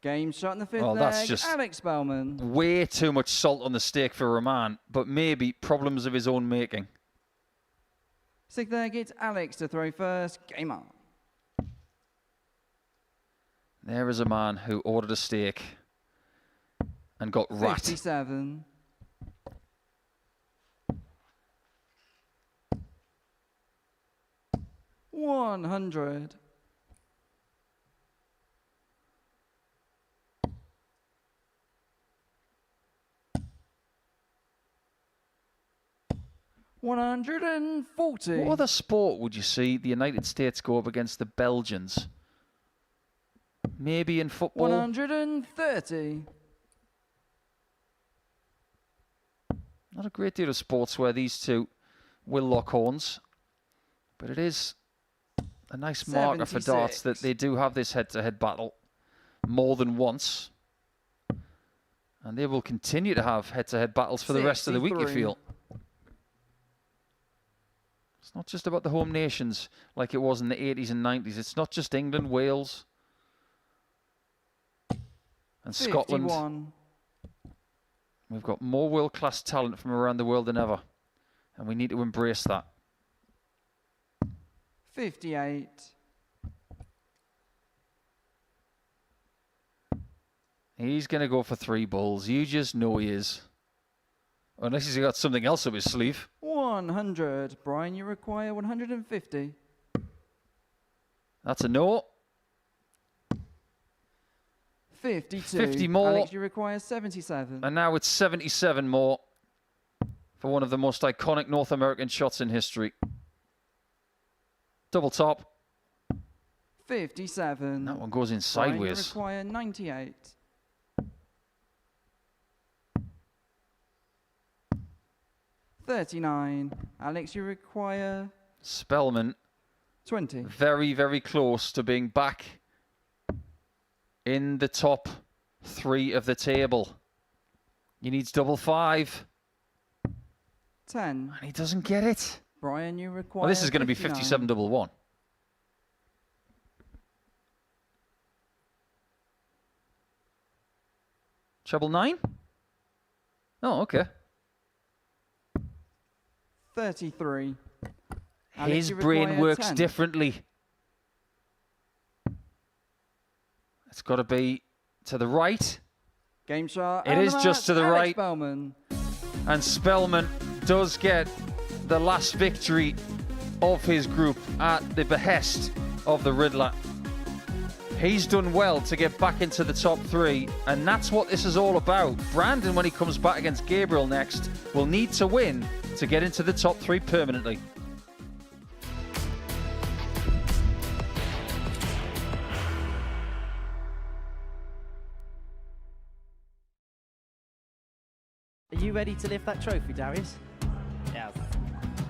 Game shot in the fifth Well, leg. that's just Alex Spelman. way too much salt on the steak for Raman, but maybe problems of his own making. Sixth leg, it's Alex to throw first. Game on. There is a man who ordered a steak and got rat. 57. $100. $140. What other sport would you see the United States go up against the Belgians? Maybe in football? 130. Not a great deal of sports where these two will lock horns. But it is a nice marker for darts that they do have this head-to-head battle more than once. And they will continue to have head-to-head battles for the rest of the week, you feel. It's not just about the home nations like it was in the 80s and 90s. It's not just England, Wales, and Scotland. 51. We've got more world-class talent from around the world than ever. And we need to embrace that. 58. He's going to go for 3 bulls. You just know he is. Unless he's got something else up his sleeve. 100. Brian, you require 150. That's a no. 52. 50 more. Alex, you require 77. And now it's 77 more for one of the most iconic North American shots in history. Double top. 57. That one goes in Brian, you sideways. require 98. 39. Alex, you require Spelman 20. very, very close to being back in the top 3 of the table. He needs double 5. 10. And he doesn't get it. Brian, you require. Well, this is going to be 59. 57-1-1. Treble 9? Oh, okay. 33. Alex, His you brain require works 10. differently. It's got to be to the right. Game shot. It is just to the Alex right. Spelman. And Spelman does get the last victory of his group at the behest of the Riddler. He's done well to get back into the top 3, and that's what this is all about. Brandon, when he comes back against Gabriel next, will need to win to get into the top 3 permanently. Are you ready to lift that trophy, Darius? Yes.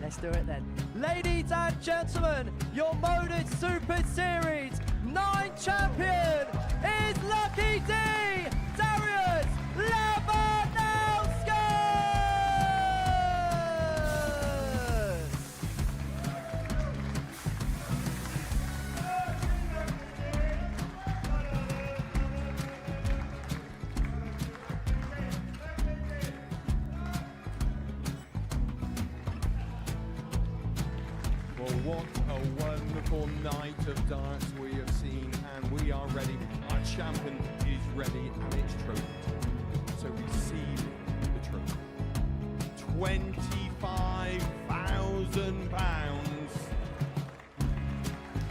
Let's do it then. Ladies and gentlemen, your Modus Super Series 9 champion is Lucky D, Darius Labanowski! Well, what a wonderful night of darts we have seen, and we are ready. Our champion is ready, and it's trophy. So receive the trophy. £25,000.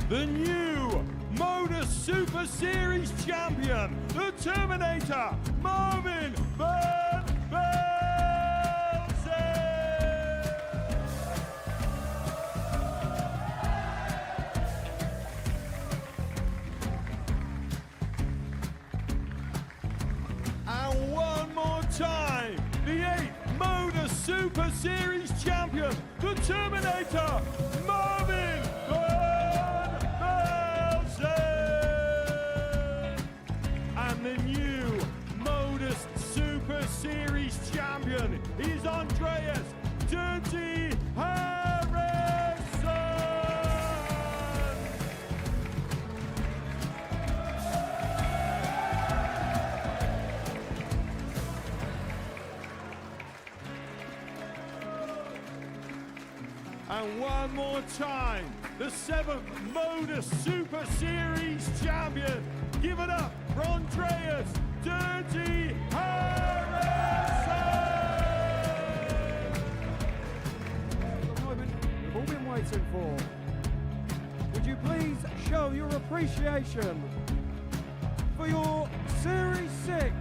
The new Modus Super Series champion, the Terminator, Marvin Van Velzen. And one more time, the 8th Modus Super Series champion, the Terminator, Marvin Van Velzen. And the new Modus Super Series champion is Andreas Dirty Harrison. And one more time, the 7th Modus Super Series champion. Give it up for Andreas Dirty Harrison. The moment we've all been waiting for. Would you please show your appreciation for your Series 6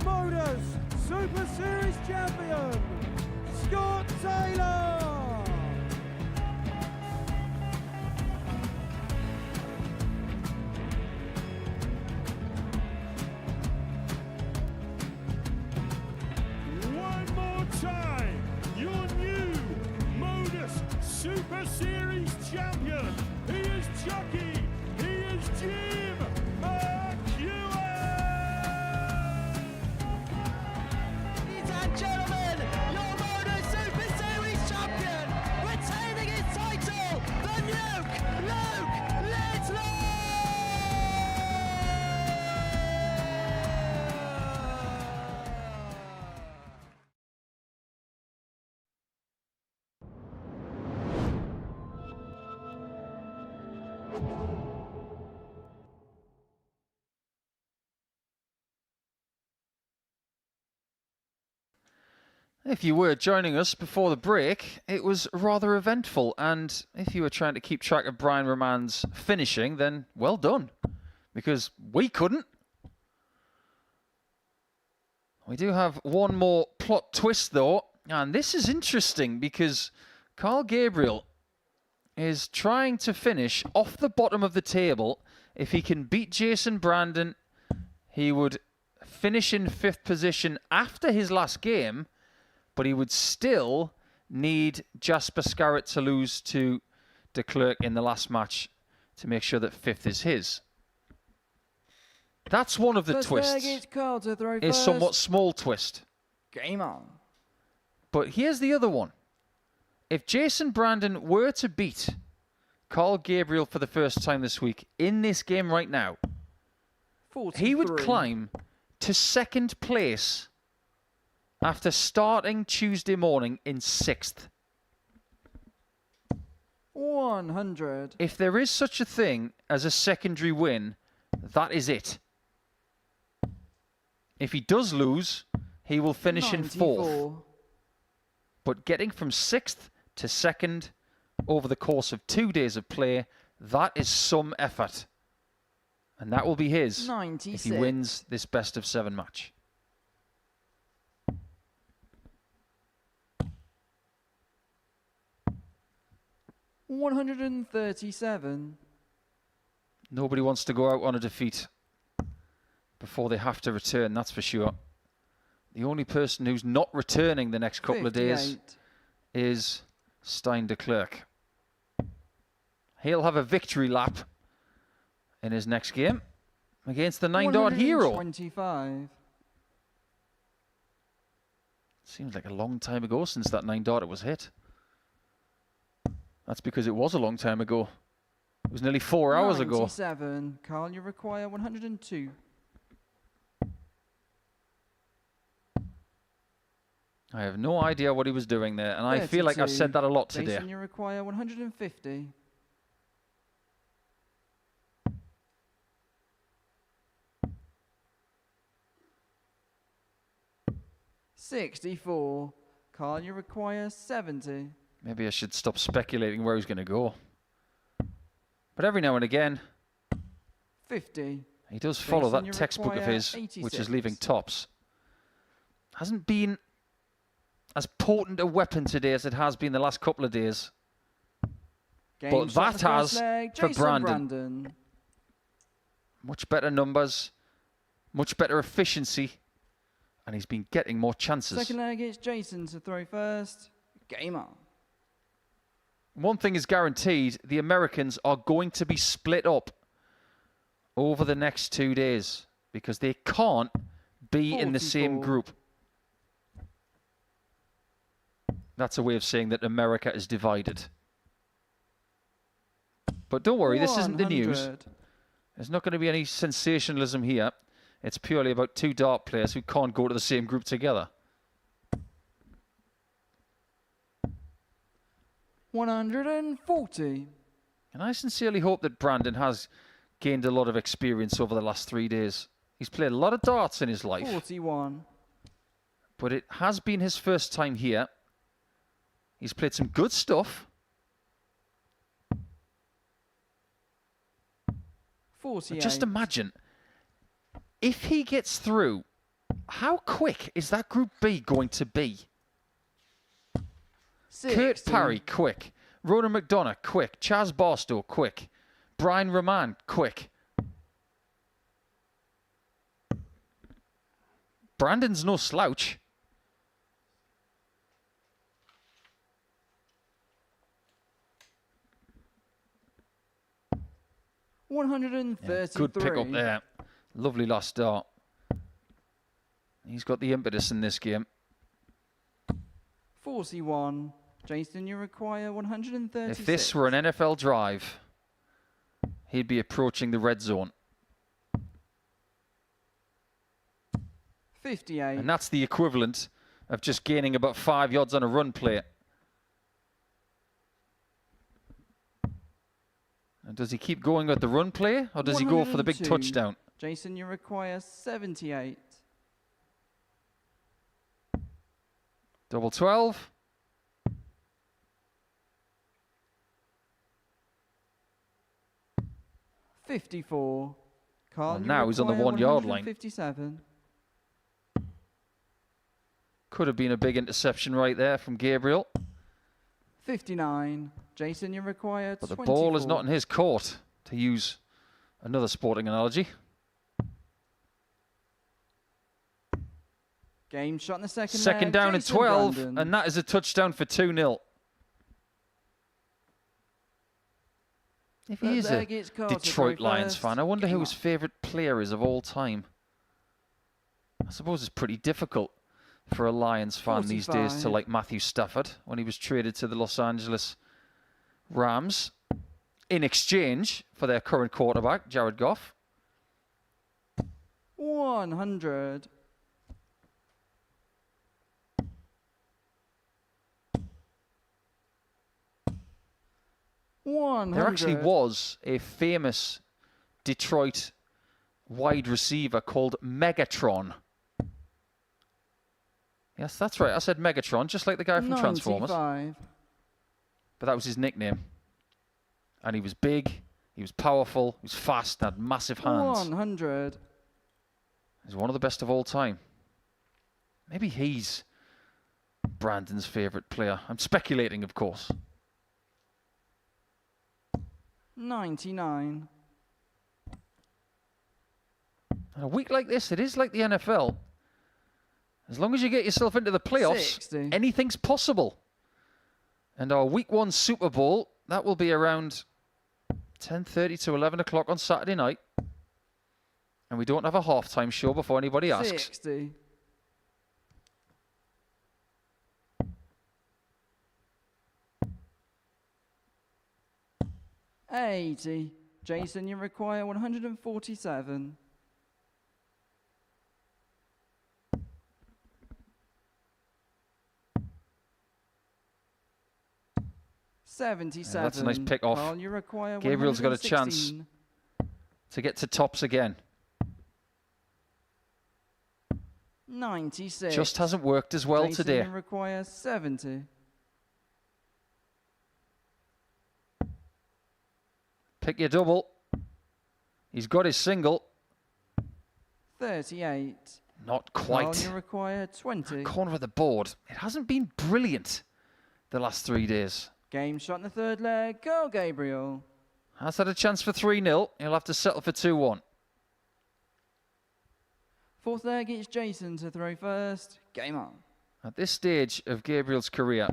Modus Super Series champion, Scott Taylor? One more time, your new Modus Super Series champion. He is Chucky. He is Jim McEwen. Ladies and gentlemen, your Modus Super Series champion, retaining his title, the Nuke, Luke Littler! If you were joining us before the break, it was rather eventful, and if you were trying to keep track of Brian Raman's finishing, then well done, because we couldn't. We do have one more plot twist, though, and this is interesting because Carl Gabriel is trying to finish off the bottom of the table. If he can beat Jason Brandon, he would finish in 5th position after his last game, but he would still need Jasper Scarat to lose to Declerk in the last match to make sure that 5th is his. That's one of the First twists. leg, it's Carl to throw It's first. somewhat small twist. Game on. But here's the other one. if Jason Brandon were to beat Carl Gabriel for the first time this week in this game right now, 43. he would climb to second place after starting Tuesday morning in 6th. 100. If there is such a thing as a secondary win, that is it. If he does lose, he will finish in 4th. But getting from 6th to 2nd over the course of 2 days of play, that is some effort. And that will be his 96. if he wins this best of 7 match. $137. Nobody wants to go out on a defeat before they have to return, that's for sure. The only person who's not returning the next couple of days 58. is Stein Declerk. He'll have a victory lap in his next game against the 9-dart hero. 125. Seems like a long time ago since that 9-darter was hit. That's because it was a long time ago. It was nearly 4 hours ago. 97. Carl, you require 102. I have no idea what he was doing there, and I feel like I've said that a lot today. Jason, you require 150. $64. Carl, you require 70. Maybe I should stop speculating where he's going to go. But every now and again, 50. he does follow Jason, that you textbook of require his, which 86. is leaving tops. Hasn't been as potent a weapon today as it has been the last couple of days. Game But shot that the first has leg, for Jason Brandon. Much better numbers, much better efficiency, and he's been getting more chances. Second leg, it's Jason to throw first. Game on. One thing is guaranteed, the Americans are going to be split up over the next 2 days because they can't be in the same 44. group. That's a way of saying that America is divided. But don't worry, this isn't the news. 100. There's not going to be any sensationalism here. It's purely about 2 dart players who can't go to the same group together. 140. And I sincerely hope that Brandon has gained a lot of experience over the last 3 days. He's played a lot of darts in his life. 41. But it has been his first time here. He's played some good stuff. 48. But just imagine, if he gets through, how quick is that Group B going to be? 60. Kurt Parry, quick. Ronan McDonough, quick. Chaz Barstow, quick. Brian Raman, quick. Brandon's no slouch. $133. Good pick up there. Lovely last start. He's got the impetus in this game. 41. Jason, you require 136. If this were an NFL drive, he'd be approaching the red zone. 58. And that's the equivalent of just gaining about 5 yards on a run play. And does he keep going with the run play, or does he go for the big 102. touchdown? Jason, you require 78. Double 12. $54. Carl, Well, you now he's on the require 1 yard line. 157. Could have been a big interception right there from Gabriel. 59. Jason, you require But the 24. ball is not in his court, to use another sporting analogy. Game shot in the second Second leg, down and Jason 12, Brandon. and that is a touchdown for 2-0. If he Third is a leg, it's Carter Detroit throw Lions first. fan, I wonder Game who his on. favourite player is of all time. I suppose it's pretty difficult for a Lions fan these days to 45. like Matthew Stafford when he was traded to the Los Angeles Rams in exchange for their current quarterback, Jared Goff. 100. There actually was a famous Detroit wide receiver called Megatron. Yes, that's right. I said Megatron, just like the guy from Transformers. 95. But that was his nickname. And he was big, he was powerful, he was fast, had massive hands. 100. He's one of the best of all time. Maybe he's Brandon's favourite player. I'm speculating, of course. 99. And a week like this, it is like the NFL. As long as you get yourself into the playoffs, 60. anything's possible. And our week 1 Super Bowl, that will be around 10:30 to 11 o'clock on Saturday night. And we don't have a halftime show before anybody asks. 60. $80. Jason, you require 147. $77. That's a nice pick off. Carl, you require Gabriel's got a chance 116. to get to tops again. 96. Just hasn't worked as well Jason, today. you require 70. Pick your double. He's got his single. 38. Not Carl, quite. you require 20. Corner of the board. It hasn't been brilliant the last 3 days. Game shot in the third leg. Go, Gabriel. Has had a chance for 3-0. He'll have to settle for 2-1. Fourth leg, it's Jason to throw first. Game on. At this stage of Gabriel's career,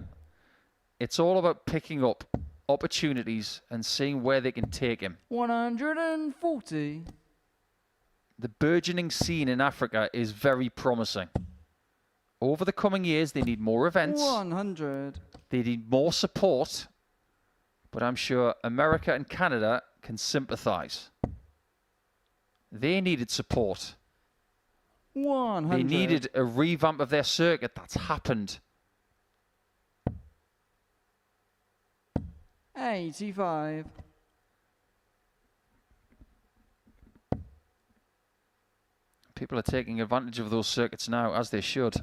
it's all about picking up opportunities and seeing where they can take him. 140. The burgeoning scene in Africa is very promising. Over the coming years, they need more events. 100. They need more support. But I'm sure America and Canada can sympathise. They needed support. 100. They needed a revamp of their circuit. That's happened. 85. People are taking advantage of those circuits now, as they should.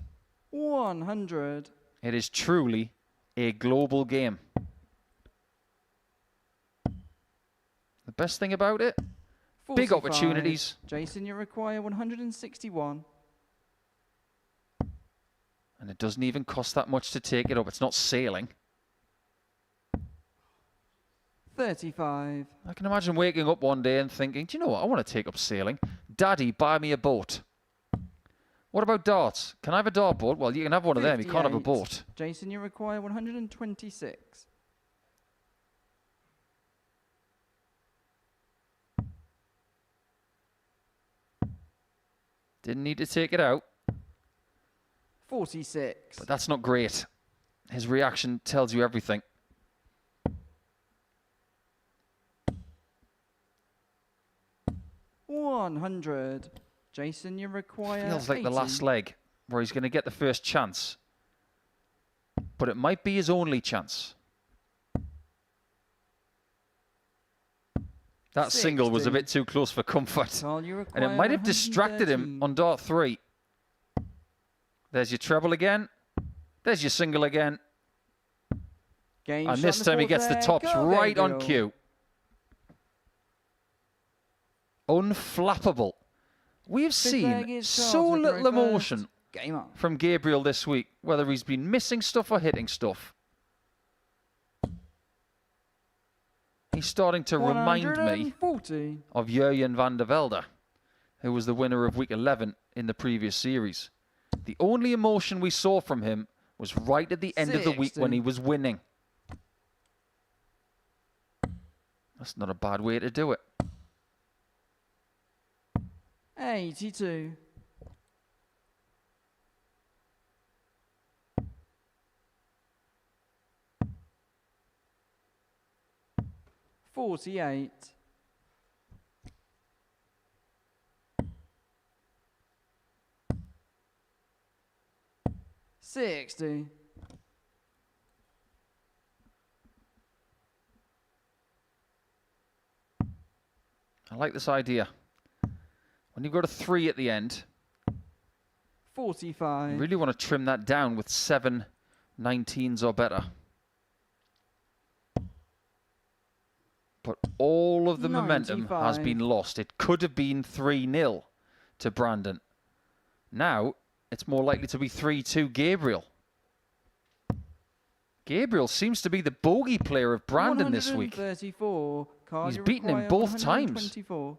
100. It is truly a global game. The best thing about it, big 45. opportunities. Jason, you require 161. And it doesn't even cost that much to take it up. It's not sailing. 35. I can imagine waking up one day and thinking, do you know what? I want to take up sailing. Daddy, buy me a boat. What about darts? Can I have a dartboard? Well, you can have one of them. You can't have a 58. boat. Jason, you require 126. Didn't need to take it out. 46. But that's not great. His reaction tells you everything. $100. Jason, you require Feels like 80. the last leg where he's going to get the first chance. But it might be his only chance. That single was a 60. bit too close for comfort. Carl, you And it require might have distracted him 113. on dart 3. There's your treble again. There's your single again. Game And shot this in the time he fourth gets the leg. tops Go, right on Gabriel. cue. Unflappable. We've Fifth leg seen is so Charles to throw little emotion first. Game on. from Gabriel this week, whether he's been missing stuff or hitting stuff. He's starting to remind me 140. of Jurjen van der Velde, who was the winner of week 11 in the previous series. The only emotion we saw from him was right at the end of the week when 60. he was winning. That's not a bad way to do it. 82. 48. 60. I like this idea. When you go to 3 at the end, 45. you really want to trim that down with 7 19s or better. But all of the momentum has been lost. It could have been 3-0 to Brandon. Now, it's more likely to be 3-2 Gabriel. Gabriel seems to be the bogey player of Brandon this week. 134. Carl, He's you beaten him require both times. 124.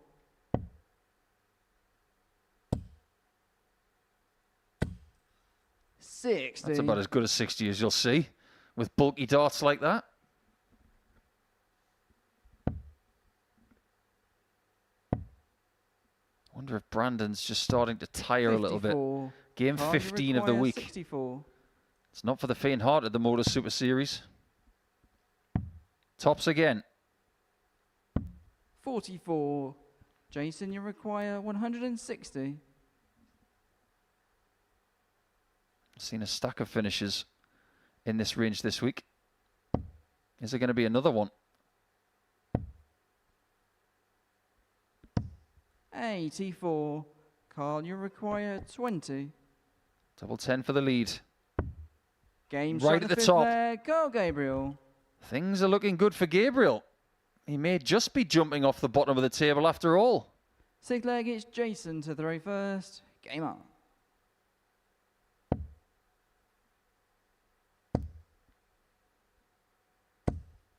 60. That's about as good a 60 as you'll see with bulky darts like that. I wonder if Brandon's just starting to tire a little bit. Game Carl, 15 of the week. 64. It's not for the faint-hearted, the Modus Super Series. Tops again. 44. Jason, you require 160. Seen a stack of finishes in this range this week. Is there going to be another one? 84. Carl, you require 20. Double 10 for the lead. Game right shot at the fifth top. leg. Go, Gabriel. Things are looking good for Gabriel. He may just be jumping off the bottom of the table after all. Sixth leg, it's Jason to throw first. Game on.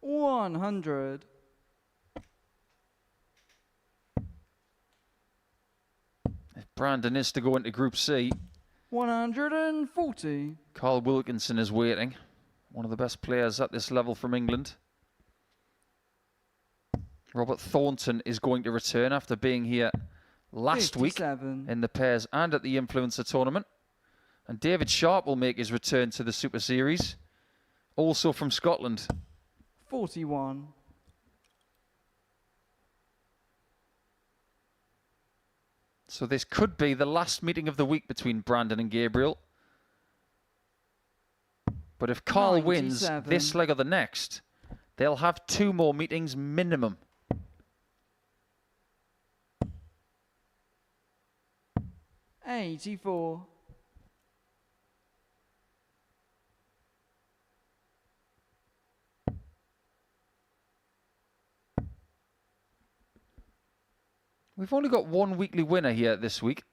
$100. If Brandon is to go into Group C, 140. Carl Wilkinson is waiting. One of the best players at this level from England. Robert Thornton is going to return after being here last 57. week in the pairs and at the Influencer Tournament. And David Sharp will make his return to the Super Series, also from Scotland. 41. So this could be the last meeting of the week between Brandon and Gabriel. But if Carl wins 97. this leg or the next, they'll have 2 more meetings minimum. $84. We've only got 1 weekly winner here this week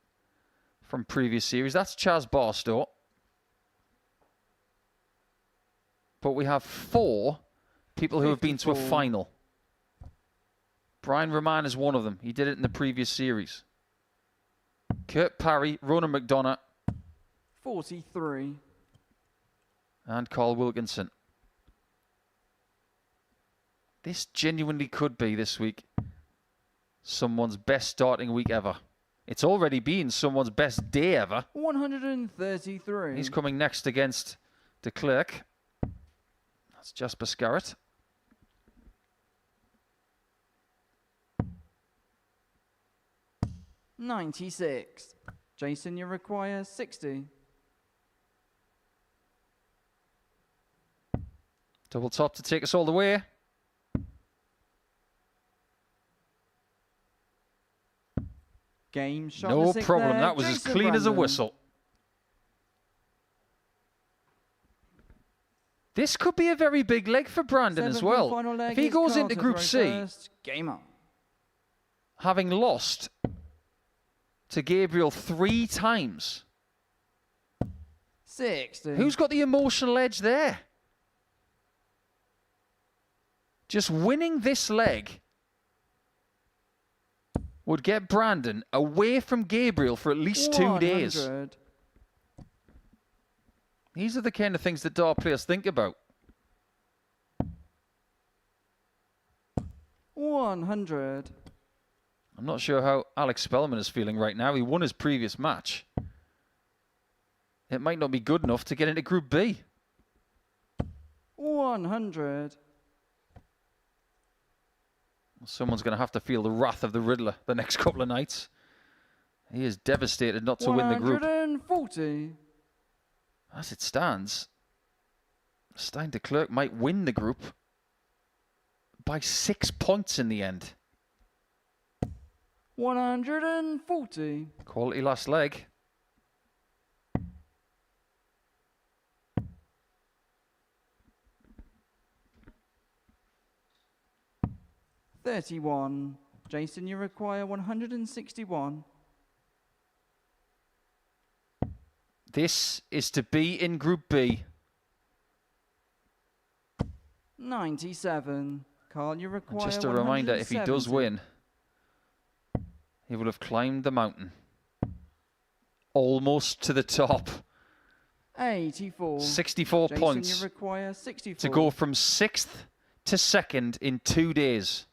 from previous series. That's Chaz Barstow. But we have 4 people who have been to a 54. final. Brian Raman is one of them. He did it in the previous series. Kurt Parry, Ronan McDonough, 43. and Carl Wilkinson. This genuinely could be this week someone's best starting week ever. It's already been someone's best day ever. 133. He's coming next against Declerk. That's Jasper Scarat. $96. Jason, you require 60. Double top to take us all the way. Game shot. No the sixth problem. leg, That was as Jason clean as a Brandon. whistle. This could be a very big leg for Brandon as Seventh and well. final leg If he is goes Carl into to Group throw C, first. Game on. having lost to Gabriel 3 times, 60. who's got the emotional edge there? Just winning this leg would get Brandon away from Gabriel for at least 2 days. 100. These are the kind of things that dart players think about. 100. I'm not sure how Alex Spelman is feeling right now. He won his previous match. It might not be good enough to get into Group B. 100. Someone's going to have to feel the wrath of the Riddler the next couple of nights. He is devastated not to win the group. 140. As it stands, Declerk might win the group by 6 points in the end. 140. Quality last leg. $31. Jason, you require 161. This is to be in Group B. 97. Carl, you require And just a reminder, if he does 170. win, he will have climbed the mountain. Almost to the top. 84. 64 Jason, points you require 64. to go from 6th to 2nd in 2 days.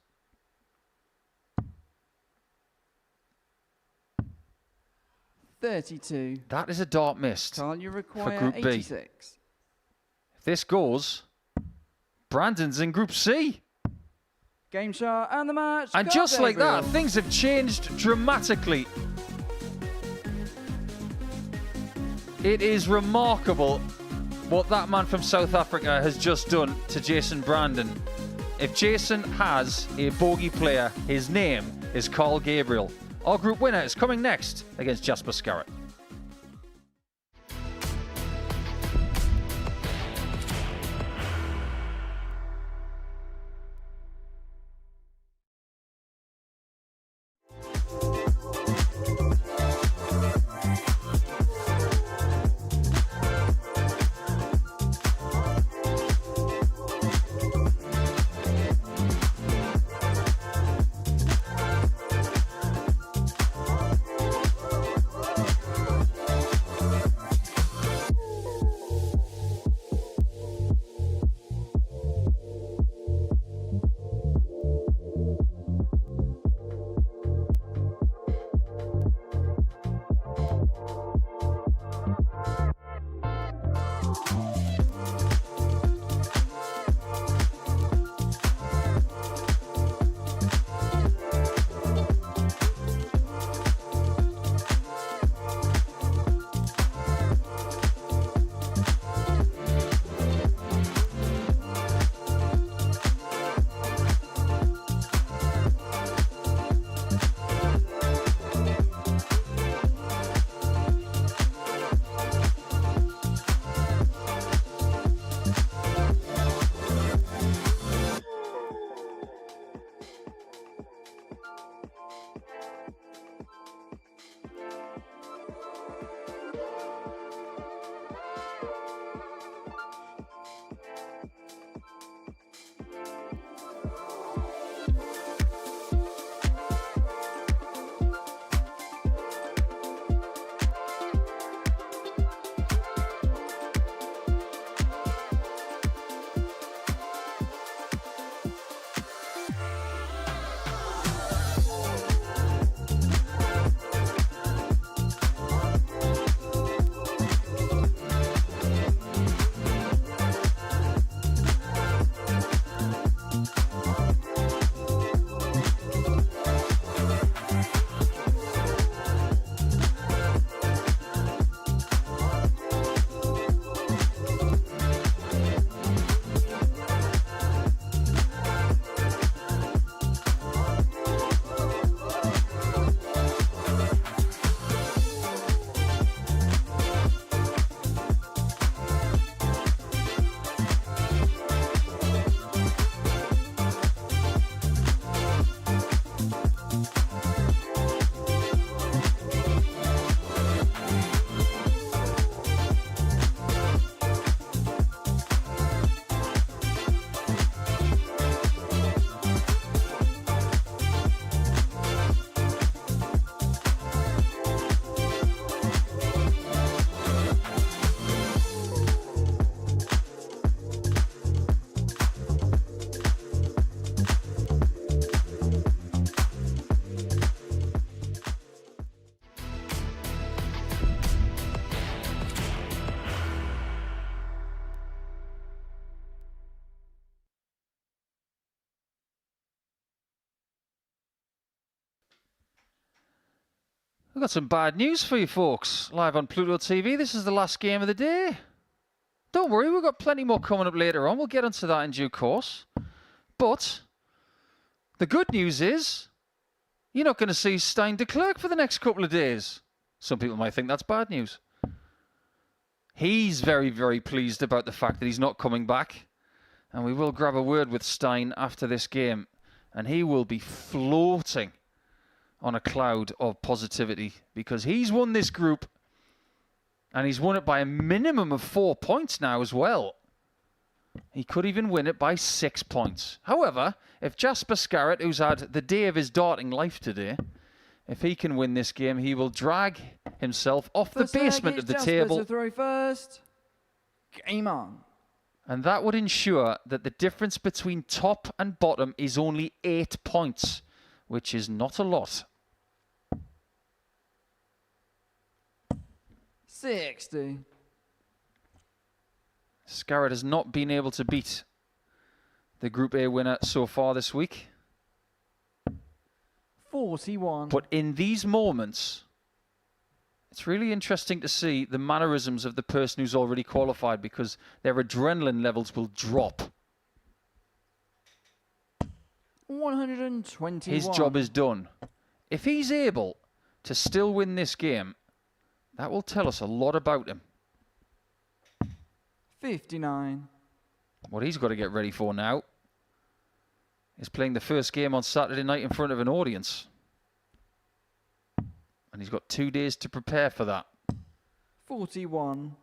$32. That is a dart missed Carl, you for require Group B. 86. If this goes, Brandon's in Group C. Game shot and the match. And Go just like that, Gabriel. things have changed dramatically. It is remarkable what that man from South Africa has just done to Jason Brandon. If Jason has a bogey player, his name is Carl Gabriel. Our group winner is coming next against Jasper Scarat. We've got some bad news for you folks. Live on Pluto TV, this is the last game of the day. Don't worry, we've got plenty more coming up later on. We'll get onto that in due course. But the good news is you're not going to see Stein Declerk for the next couple of days. Some people might think that's bad news. He's very, very pleased about the fact that he's not coming back. And we will grab a word with Stein after this game. And he will be floating on a cloud of positivity because he's won this group. And he's won it by a minimum of 4 points now as well. He could even win it by 6 points. However, if Jasper Scarat, who's had the day of his darting life today, if he can win this game, he will drag himself off the basement of the table. To throw first. Game on. And that would ensure that the difference between top and bottom is only 8 points, which is not a lot. 60. Scarat has not been able to beat the Group A winner so far this week. 41. But in these moments, it's really interesting to see the mannerisms of the person who's already qualified because their adrenaline levels will drop. 121. His job is done. If he's able to still win this game, that will tell us a lot about him. 59. What he's got to get ready for now is playing the first game on Saturday night in front of an audience. And he's got 2 days to prepare for that. 41.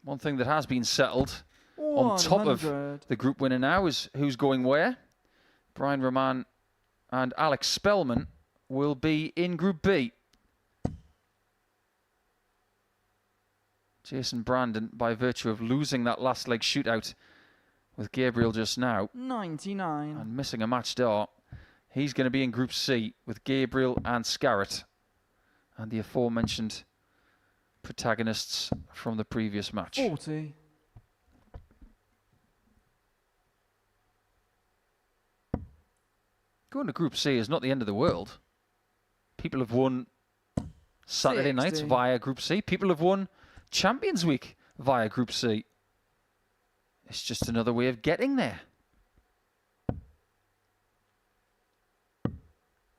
One thing that has been settled on top of the group winner now is who's going where. Brian Raman and Alex Spelman will be in Group B. Jason Brandon, by virtue of losing that last leg shootout with Gabriel just now, 99. and missing a match start, he's going to be in Group C with Gabriel and Scarat and the aforementioned protagonists from the previous match. 40. Going to Group C is not the end of the world. People have won Saturday nights via Group C. People have won Champions Week via Group C. It's just another way of getting there.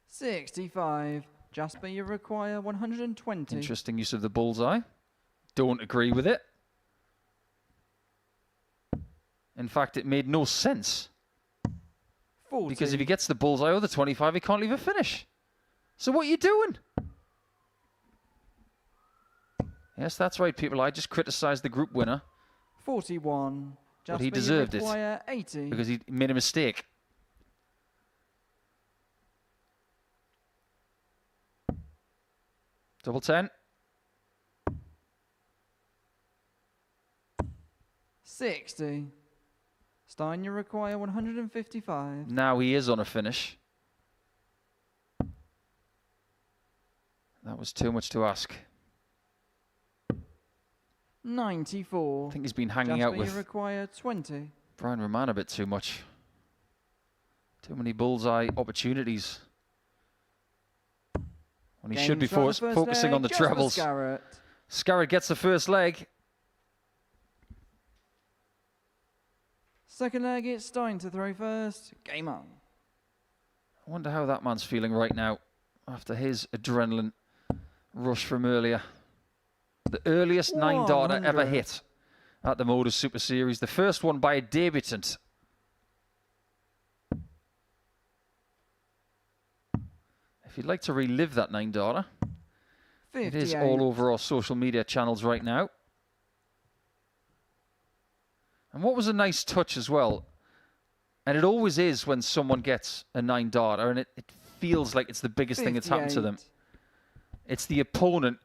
65. Jasper, you require 120. Interesting use of the bullseye. Don't agree with it. In fact, it made no sense. 40. Because if he gets the bullseye or the 25, he can't leave a finish. So what are you doing? Yes, that's right, people. I just criticised the group winner. 41. But he deserved it. 80. Because he made a mistake. Double 10. 60. Stein, you require 155. Now he is on a finish. That was too much to ask. 94. I think he's been hanging Jasper, out with you require 20. Brian Raman a bit too much. Too many bullseye opportunities. When he should be focusing on the trebles. Scarat. Scarat gets the first leg. Second leg, it's Stein to throw first. Game on. I wonder how that man's feeling right now after his adrenaline rush from earlier. The earliest 9-darter ever hit at the Modus Super Series. The first one by a debutant. If you'd like to relive that 9-darter, it is all over our social media channels right now. And what was a nice touch as well, and it always is when someone gets a 9-darter, and it feels like it's the biggest thing that's happened to them. It's the opponent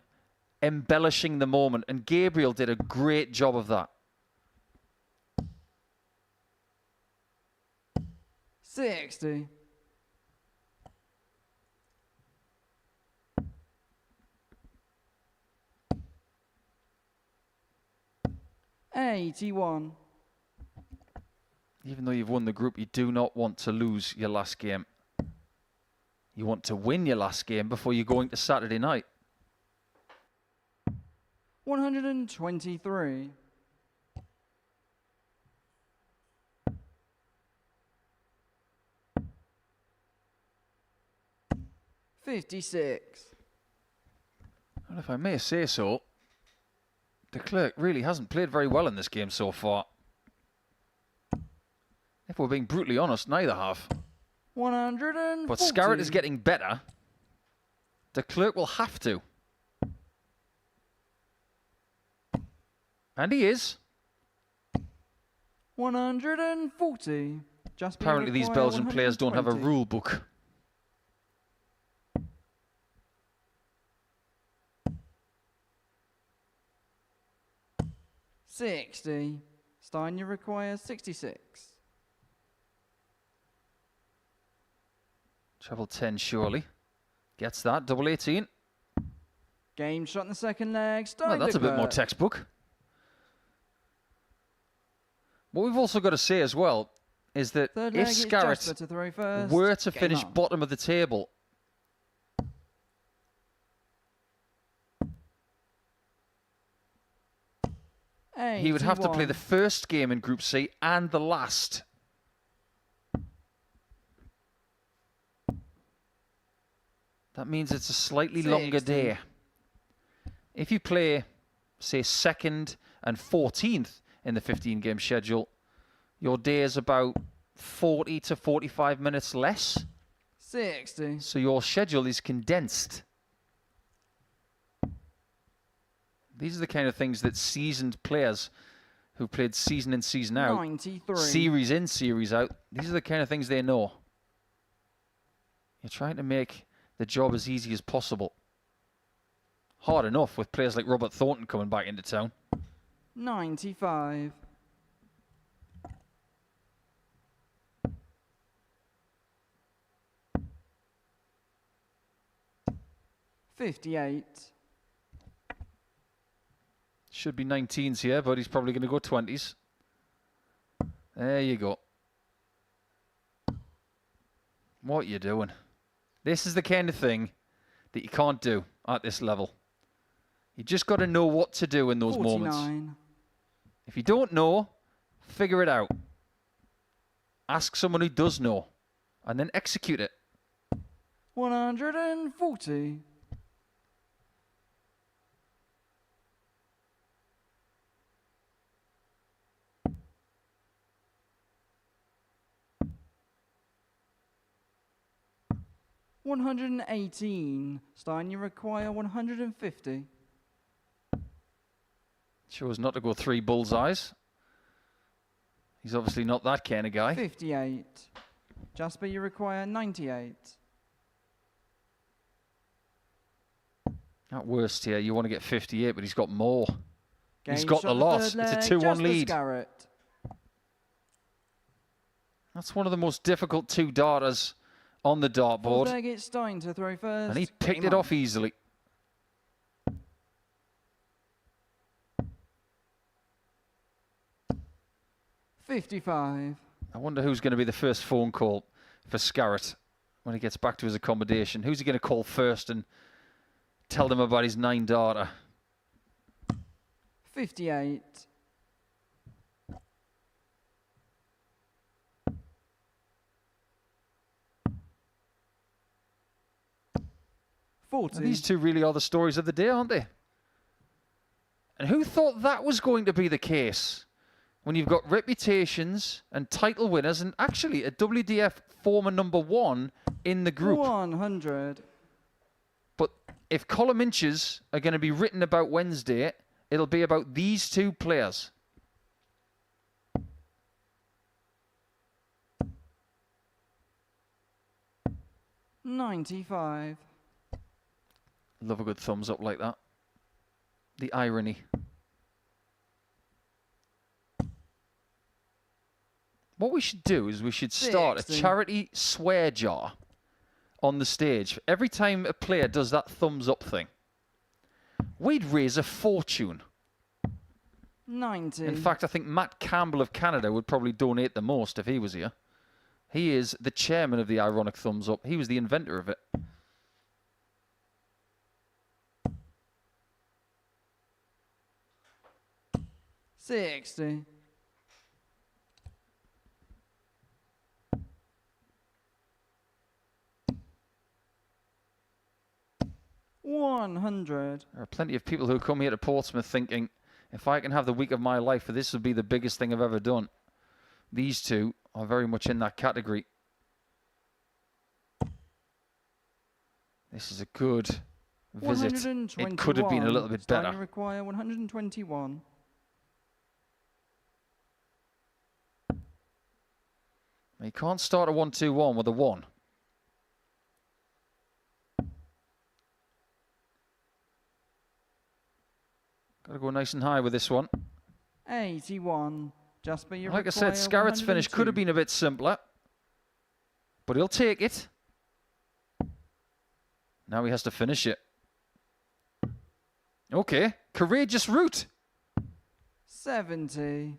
embellishing the moment, and Gabriel did a great job of that. 60. 81. Even though you've won the group, you do not want to lose your last game. You want to win your last game before you go into Saturday night. 123. $56. And if I may say so, Declerk really hasn't played very well in this game so far. If we're being brutally honest, neither have. 140. But Scarat is getting better. Declerk will have to. And he is. 140. Just apparently these Belgian players don't have a rule book. $60. Stein, you require 66. Treble 10 surely. Gets that. Double 18. Game shot in the second leg. Stein, Well, that's a bit more Declerk. textbook. What we've also got to say as well is that Third if leg, it's Scarat Jasper to throw first. were to Game finish on. bottom of the table, he would have to play the first game in Group C and the last. That means it's a slightly longer 60. day. If you play, say, 2nd and 14th in the 15-game schedule, your day is about 40 to 45 minutes less. 60. So your schedule is condensed. These are the kind of things that seasoned players who played season in, season out, 93. series in, series out, these are the kind of things they know. You're trying to make the job as easy as possible. Hard enough with players like Robert Thornton coming back into town. 95. $58. Should be 19s here, but he's probably going to go 20s. There you go. What are you doing? This is the kind of thing that you can't do at this level. You just got to know what to do in those 49. moments. If you don't know, figure it out. Ask someone who does know, and then execute it. 140. $118. Stein, you require 150. Chose not to go 3 bullseyes. He's obviously not that kind of guy. 58. Jasper, you require 98. At worst here, you want to get 58, but he's got more. He's Game got shot the the lot. third It's a leg, 2-1 Jasper lead. Scarat. That's one of the most difficult 2 darters on the Fourth dartboard. leg, it's Stein to throw first. And he picked Game it on. off easily. $55. I wonder who's going to be the first phone call for Scarat when he gets back to his accommodation. Who's he going to call first and tell them about his 9 darter? 58. And these 2 really are the stories of the day, aren't they? And who thought that was going to be the case? When you've got reputations and title winners and actually a WDF former #1 in the group. 100. But if column inches are going to be written about Wednesday, it'll be about these 2 players. $95. Love a good thumbs up like that. The irony. What we should do is we should start a 60. charity swear jar on the stage. Every time a player does that thumbs up thing, we'd raise a fortune. 90. In fact, I think Matt Campbell of Canada would probably donate the most if he was here. He is the chairman of the Ironic Thumbs Up. He was the inventor of it. $60. 100. There are plenty of people who come here to Portsmouth thinking, if I can have the week of my life, this would be the biggest thing I've ever done. These two are very much in that category. This is a good visit. It could have been a little bit better. Require 121. You can't start a 1-2-1 with a 1. Got to go nice and high with this one. 81. Jasper, you like I said, Scarat's finish could have been a bit simpler, but he'll take it. Now he has to finish it. Okay, courageous route. 70.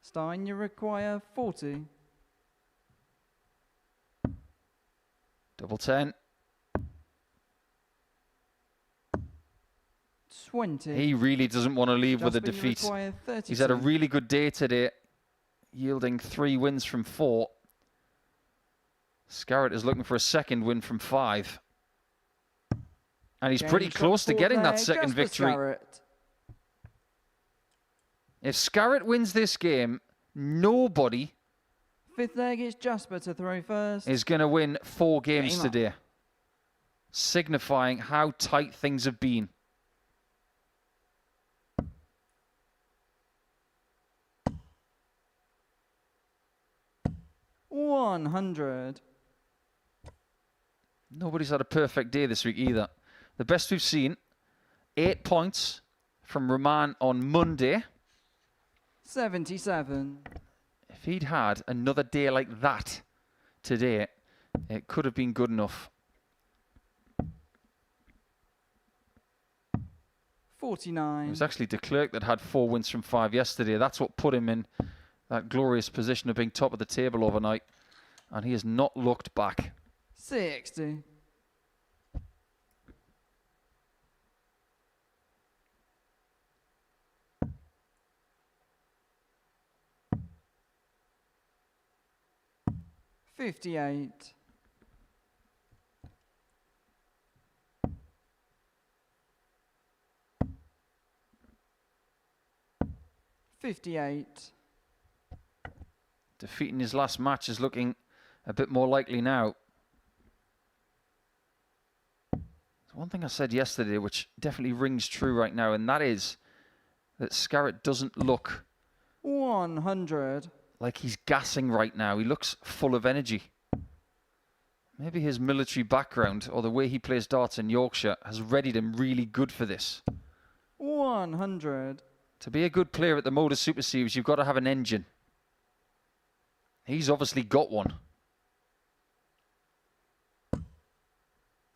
Stein, you require 40. Double 10. 20. He really doesn't want to leave with a defeat. He's had a really good day today, yielding 3 wins from 4. Scarat is looking for a second win from 5. And he's pretty close to getting that second victory. Scarat. If Scarat wins this game, nobody 5th leg, it's Jasper to throw first. Is going to win 4 games today, signifying how tight things have been. $100. Nobody's had a perfect day this week either. The best we've seen, 8 points from Raman on Monday. 77. If he'd had another day like that today, it could have been good enough. 49. It was actually Declerk that had 4 wins from 5 yesterday. That's what put him in that glorious position of being top of the table overnight. And he has not looked back. 60. $58. 58. Defeating his last match is looking a bit more likely now. There's one thing I said yesterday which definitely rings true right now, and that is that Scarat doesn't look 100. like he's gassing right now. He looks full of energy. Maybe his military background or the way he plays darts in Yorkshire has readied him really good for this. 100. To be a good player at the Modus Super Series, you've got to have an engine. He's obviously got one.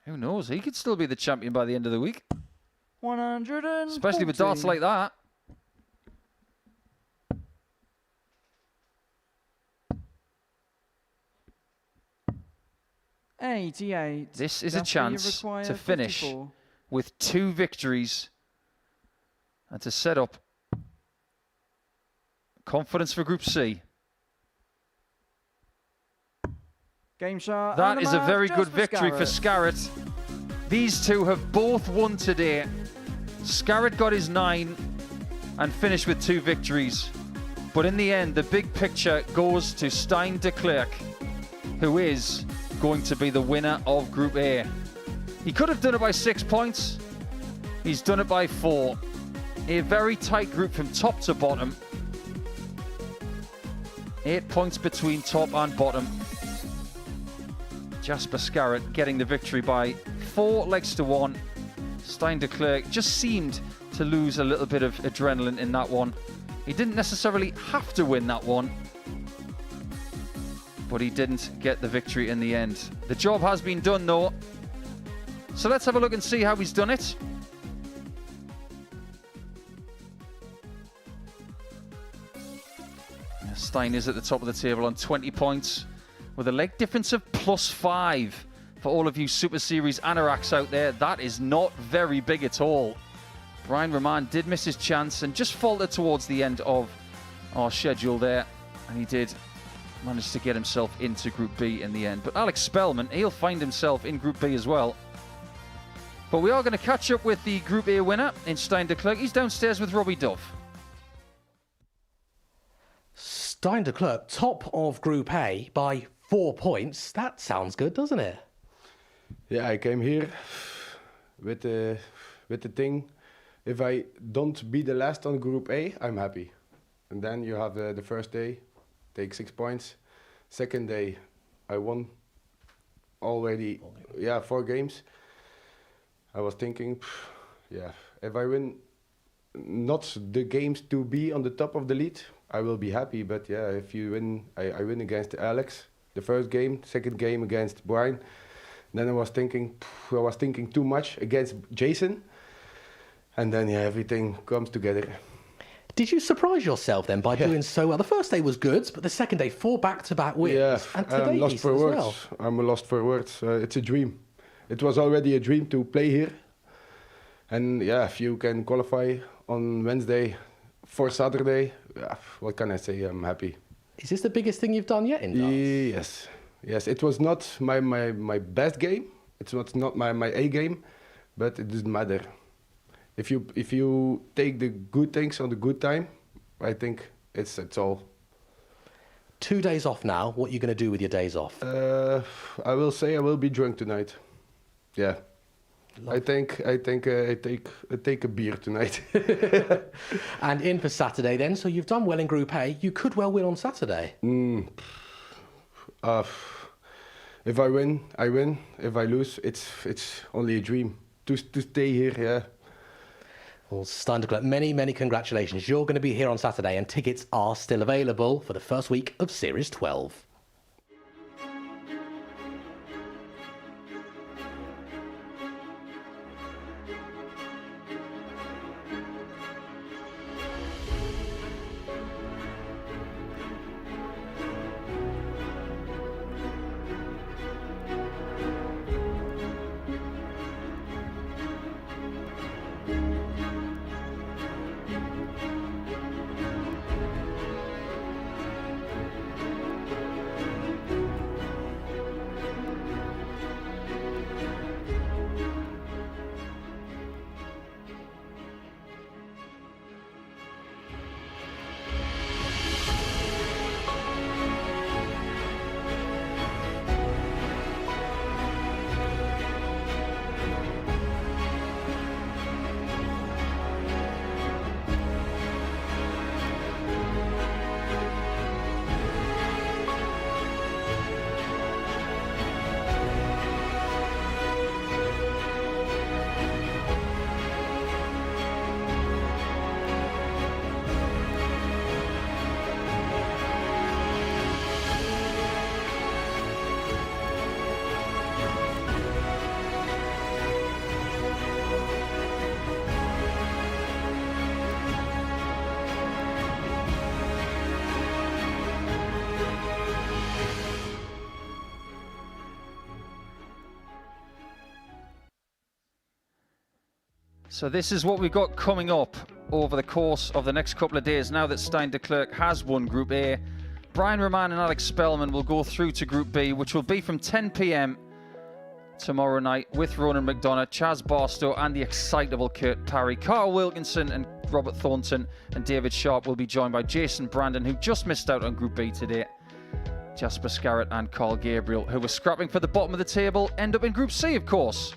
Who knows? He could still be the champion by the end of the week. 140. Especially with darts like that. $88. This is a chance to finish 54. with 2 victories and to set up confidence for Group C. Game shot. That is a very good victory for Scarat. These two have both won today. Scarat got his 9 and finished with 2 victories. But in the end, the big picture goes to Stein Declerk, who is going to be the winner of Group A. He could have done it by 6 points. He's done it by 4. A very tight group from top to bottom. 8 points between top and bottom. Jasper Scarat getting the victory by 4 legs to 1. Stein Declerk just seemed to lose a little bit of adrenaline in that one. He didn't necessarily have to win that one, but he didn't get the victory in the end. The job has been done though. So let's have a look and see how he's done it. Stein is at the top of the table on 20 points with a leg difference of +5. For all of you Super Series anoraks out there, that is not very big at all. Brian Raman did miss his chance and just faltered towards the end of our schedule there. And he did manage to get himself into Group B in the end. But Alex Spelman, he'll find himself in Group B as well. But we are going to catch up with the Group A winner in Stein Declerk. He's downstairs with Robbie Dove. Stein Declerk, top of Group A by 4 points. That sounds good, doesn't it? Yeah, I came here with the thing. If I don't be the last on Group A, I'm happy. And then you have the first day, take 6 points. Second day, I won already, 4 games. I was thinking, if I win not the games to be on the top of the lead, I will be happy. But if you win, I win against Alex, the first game, second game against Brian. Then I was thinking too much against Jason. And then everything comes together. Did you surprise yourself then by doing so well? The first day was good, but the second day, 4 back-to-back wins. Yeah, and today I'm lost for words. Well. I'm lost for words. It's a dream. It was already a dream to play here. And if you can qualify on Wednesday for Saturday, what can I say? I'm happy. Is this the biggest thing you've done yet in darts? Yes. It was not my best game. It's not my A game, but it doesn't matter. If you take the good things on the good time, I think it's all. 2 days off now. What are you going to do with your days off? I will say I will be drunk tonight. Yeah. I think I take a beer tonight. And in for Saturday then. So you've done well in Group A. You could well win on Saturday. If I win, I win. If I lose, it's only a dream to stay here. Yeah. Well, Stein Declerk, many congratulations. You're going to be here on Saturday, and tickets are still available for the first week of Series 12. So this is what we've got coming up over the course of the next couple of days. Now that Stein Declerk has won Group A, Brian Raman and Alex Spelman will go through to Group B, which will be from 10 p.m. tomorrow night with Ronan McDonough, Chaz Barstow and the excitable Kurt Parry. Carl Wilkinson and Robert Thornton and David Sharp will be joined by Jason Brandon, who just missed out on Group B today. Jasper Scarat and Carl Gabriel, who were scrapping for the bottom of the table, end up in Group C, of course.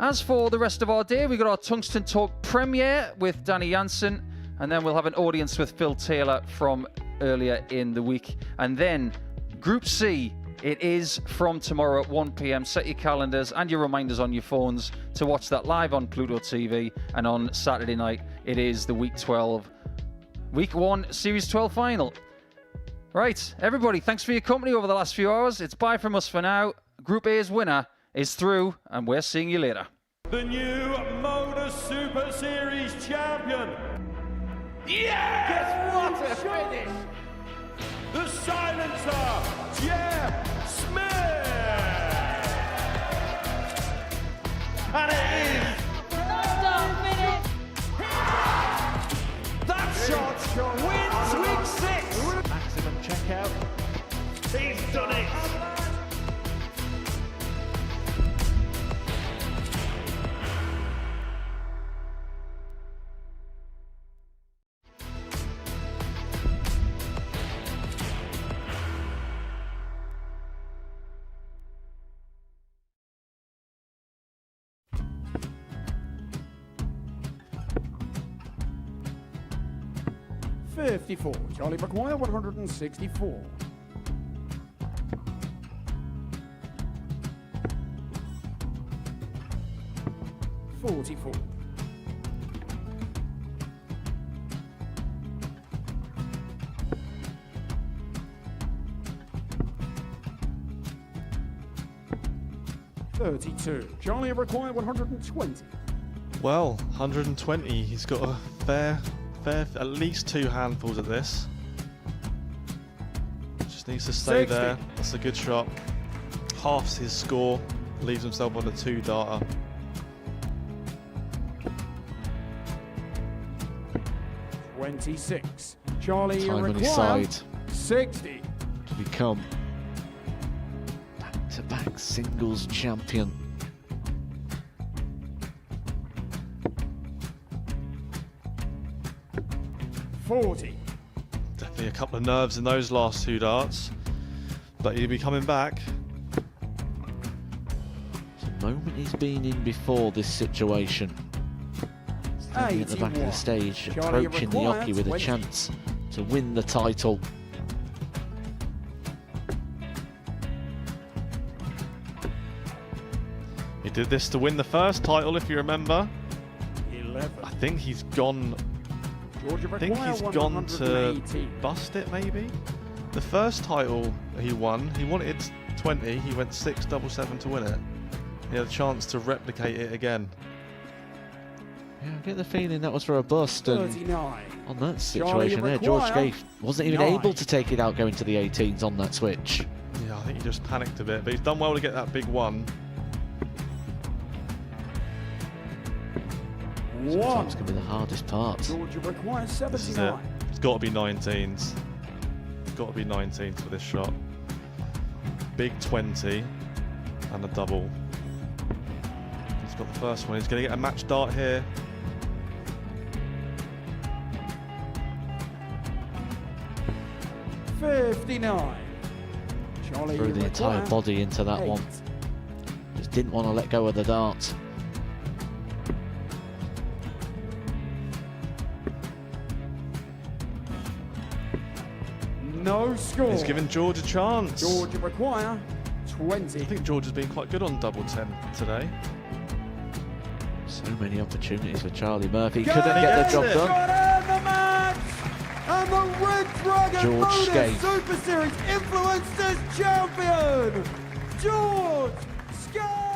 As for the rest of our day, we got our Tungsten Talk premiere with Danny Jansen, and then we'll have an audience with Phil Taylor from earlier in the week. And then Group C, it is from tomorrow at 1 p.m. Set your calendars and your reminders on your phones to watch that live on Pluto TV. And on Saturday night, it is the Week 1 Series 12 final. Right, everybody, thanks for your company over the last few hours. It's bye from us for now. Group A's winner is through, and we're seeing you later. The new Modus Super Series champion. Yes! What a finish! Spencer Jeff Smith. And it is that shot wins week 6. Maximum checkout. He's done it. Charlie McGuire 164. 44. 32. Charlie required 120. Well, 120. He's got a fair, at least 2 handfuls of this. Just needs to stay 60. there. That's a good shot. Halves his score. Leaves himself on a 2-darter. $26. Charlie Time on his required side 60. to become back-to-back singles champion. $40. Definitely a couple of nerves in those last 2 darts, but he'll be coming back. It's a moment he's been in before this situation. Standing at the back of the stage, Charlie approaching the required hockey with a 20. chance to win the title. He did this to win the first title, if you remember. 11. I think he's gone. Georgia I think he's gone to 118. bust it, maybe. The first title he wanted 20. He went 6-7-7 to win it. He had a chance to replicate it again. Yeah, I get the feeling that was for a bust, and 39. on that situation there, George Scaife wasn't even able to take it out going to the 18s on that switch. Yeah, I think he just panicked a bit, but he's done well to get that big one. Sometimes can be the hardest part. Georgia requires This is it. 79. It's got to be 19s. It's got to be 19s for this shot. Big 20 and a double. He's got the first one. He's going to get a match dart here. $59. Charlie Threw the entire required body into that 8. one. Just didn't want to let go of the dart. No score. He's giving George a chance. Georgia require 20. I think George has been quite good on double 10 today. So many opportunities for Charlie Murphy. Got Couldn't get the job it. done. Got in the match. And the Red Dragon George Modus Scaife. Super Series Influencers Champion, George Scaife.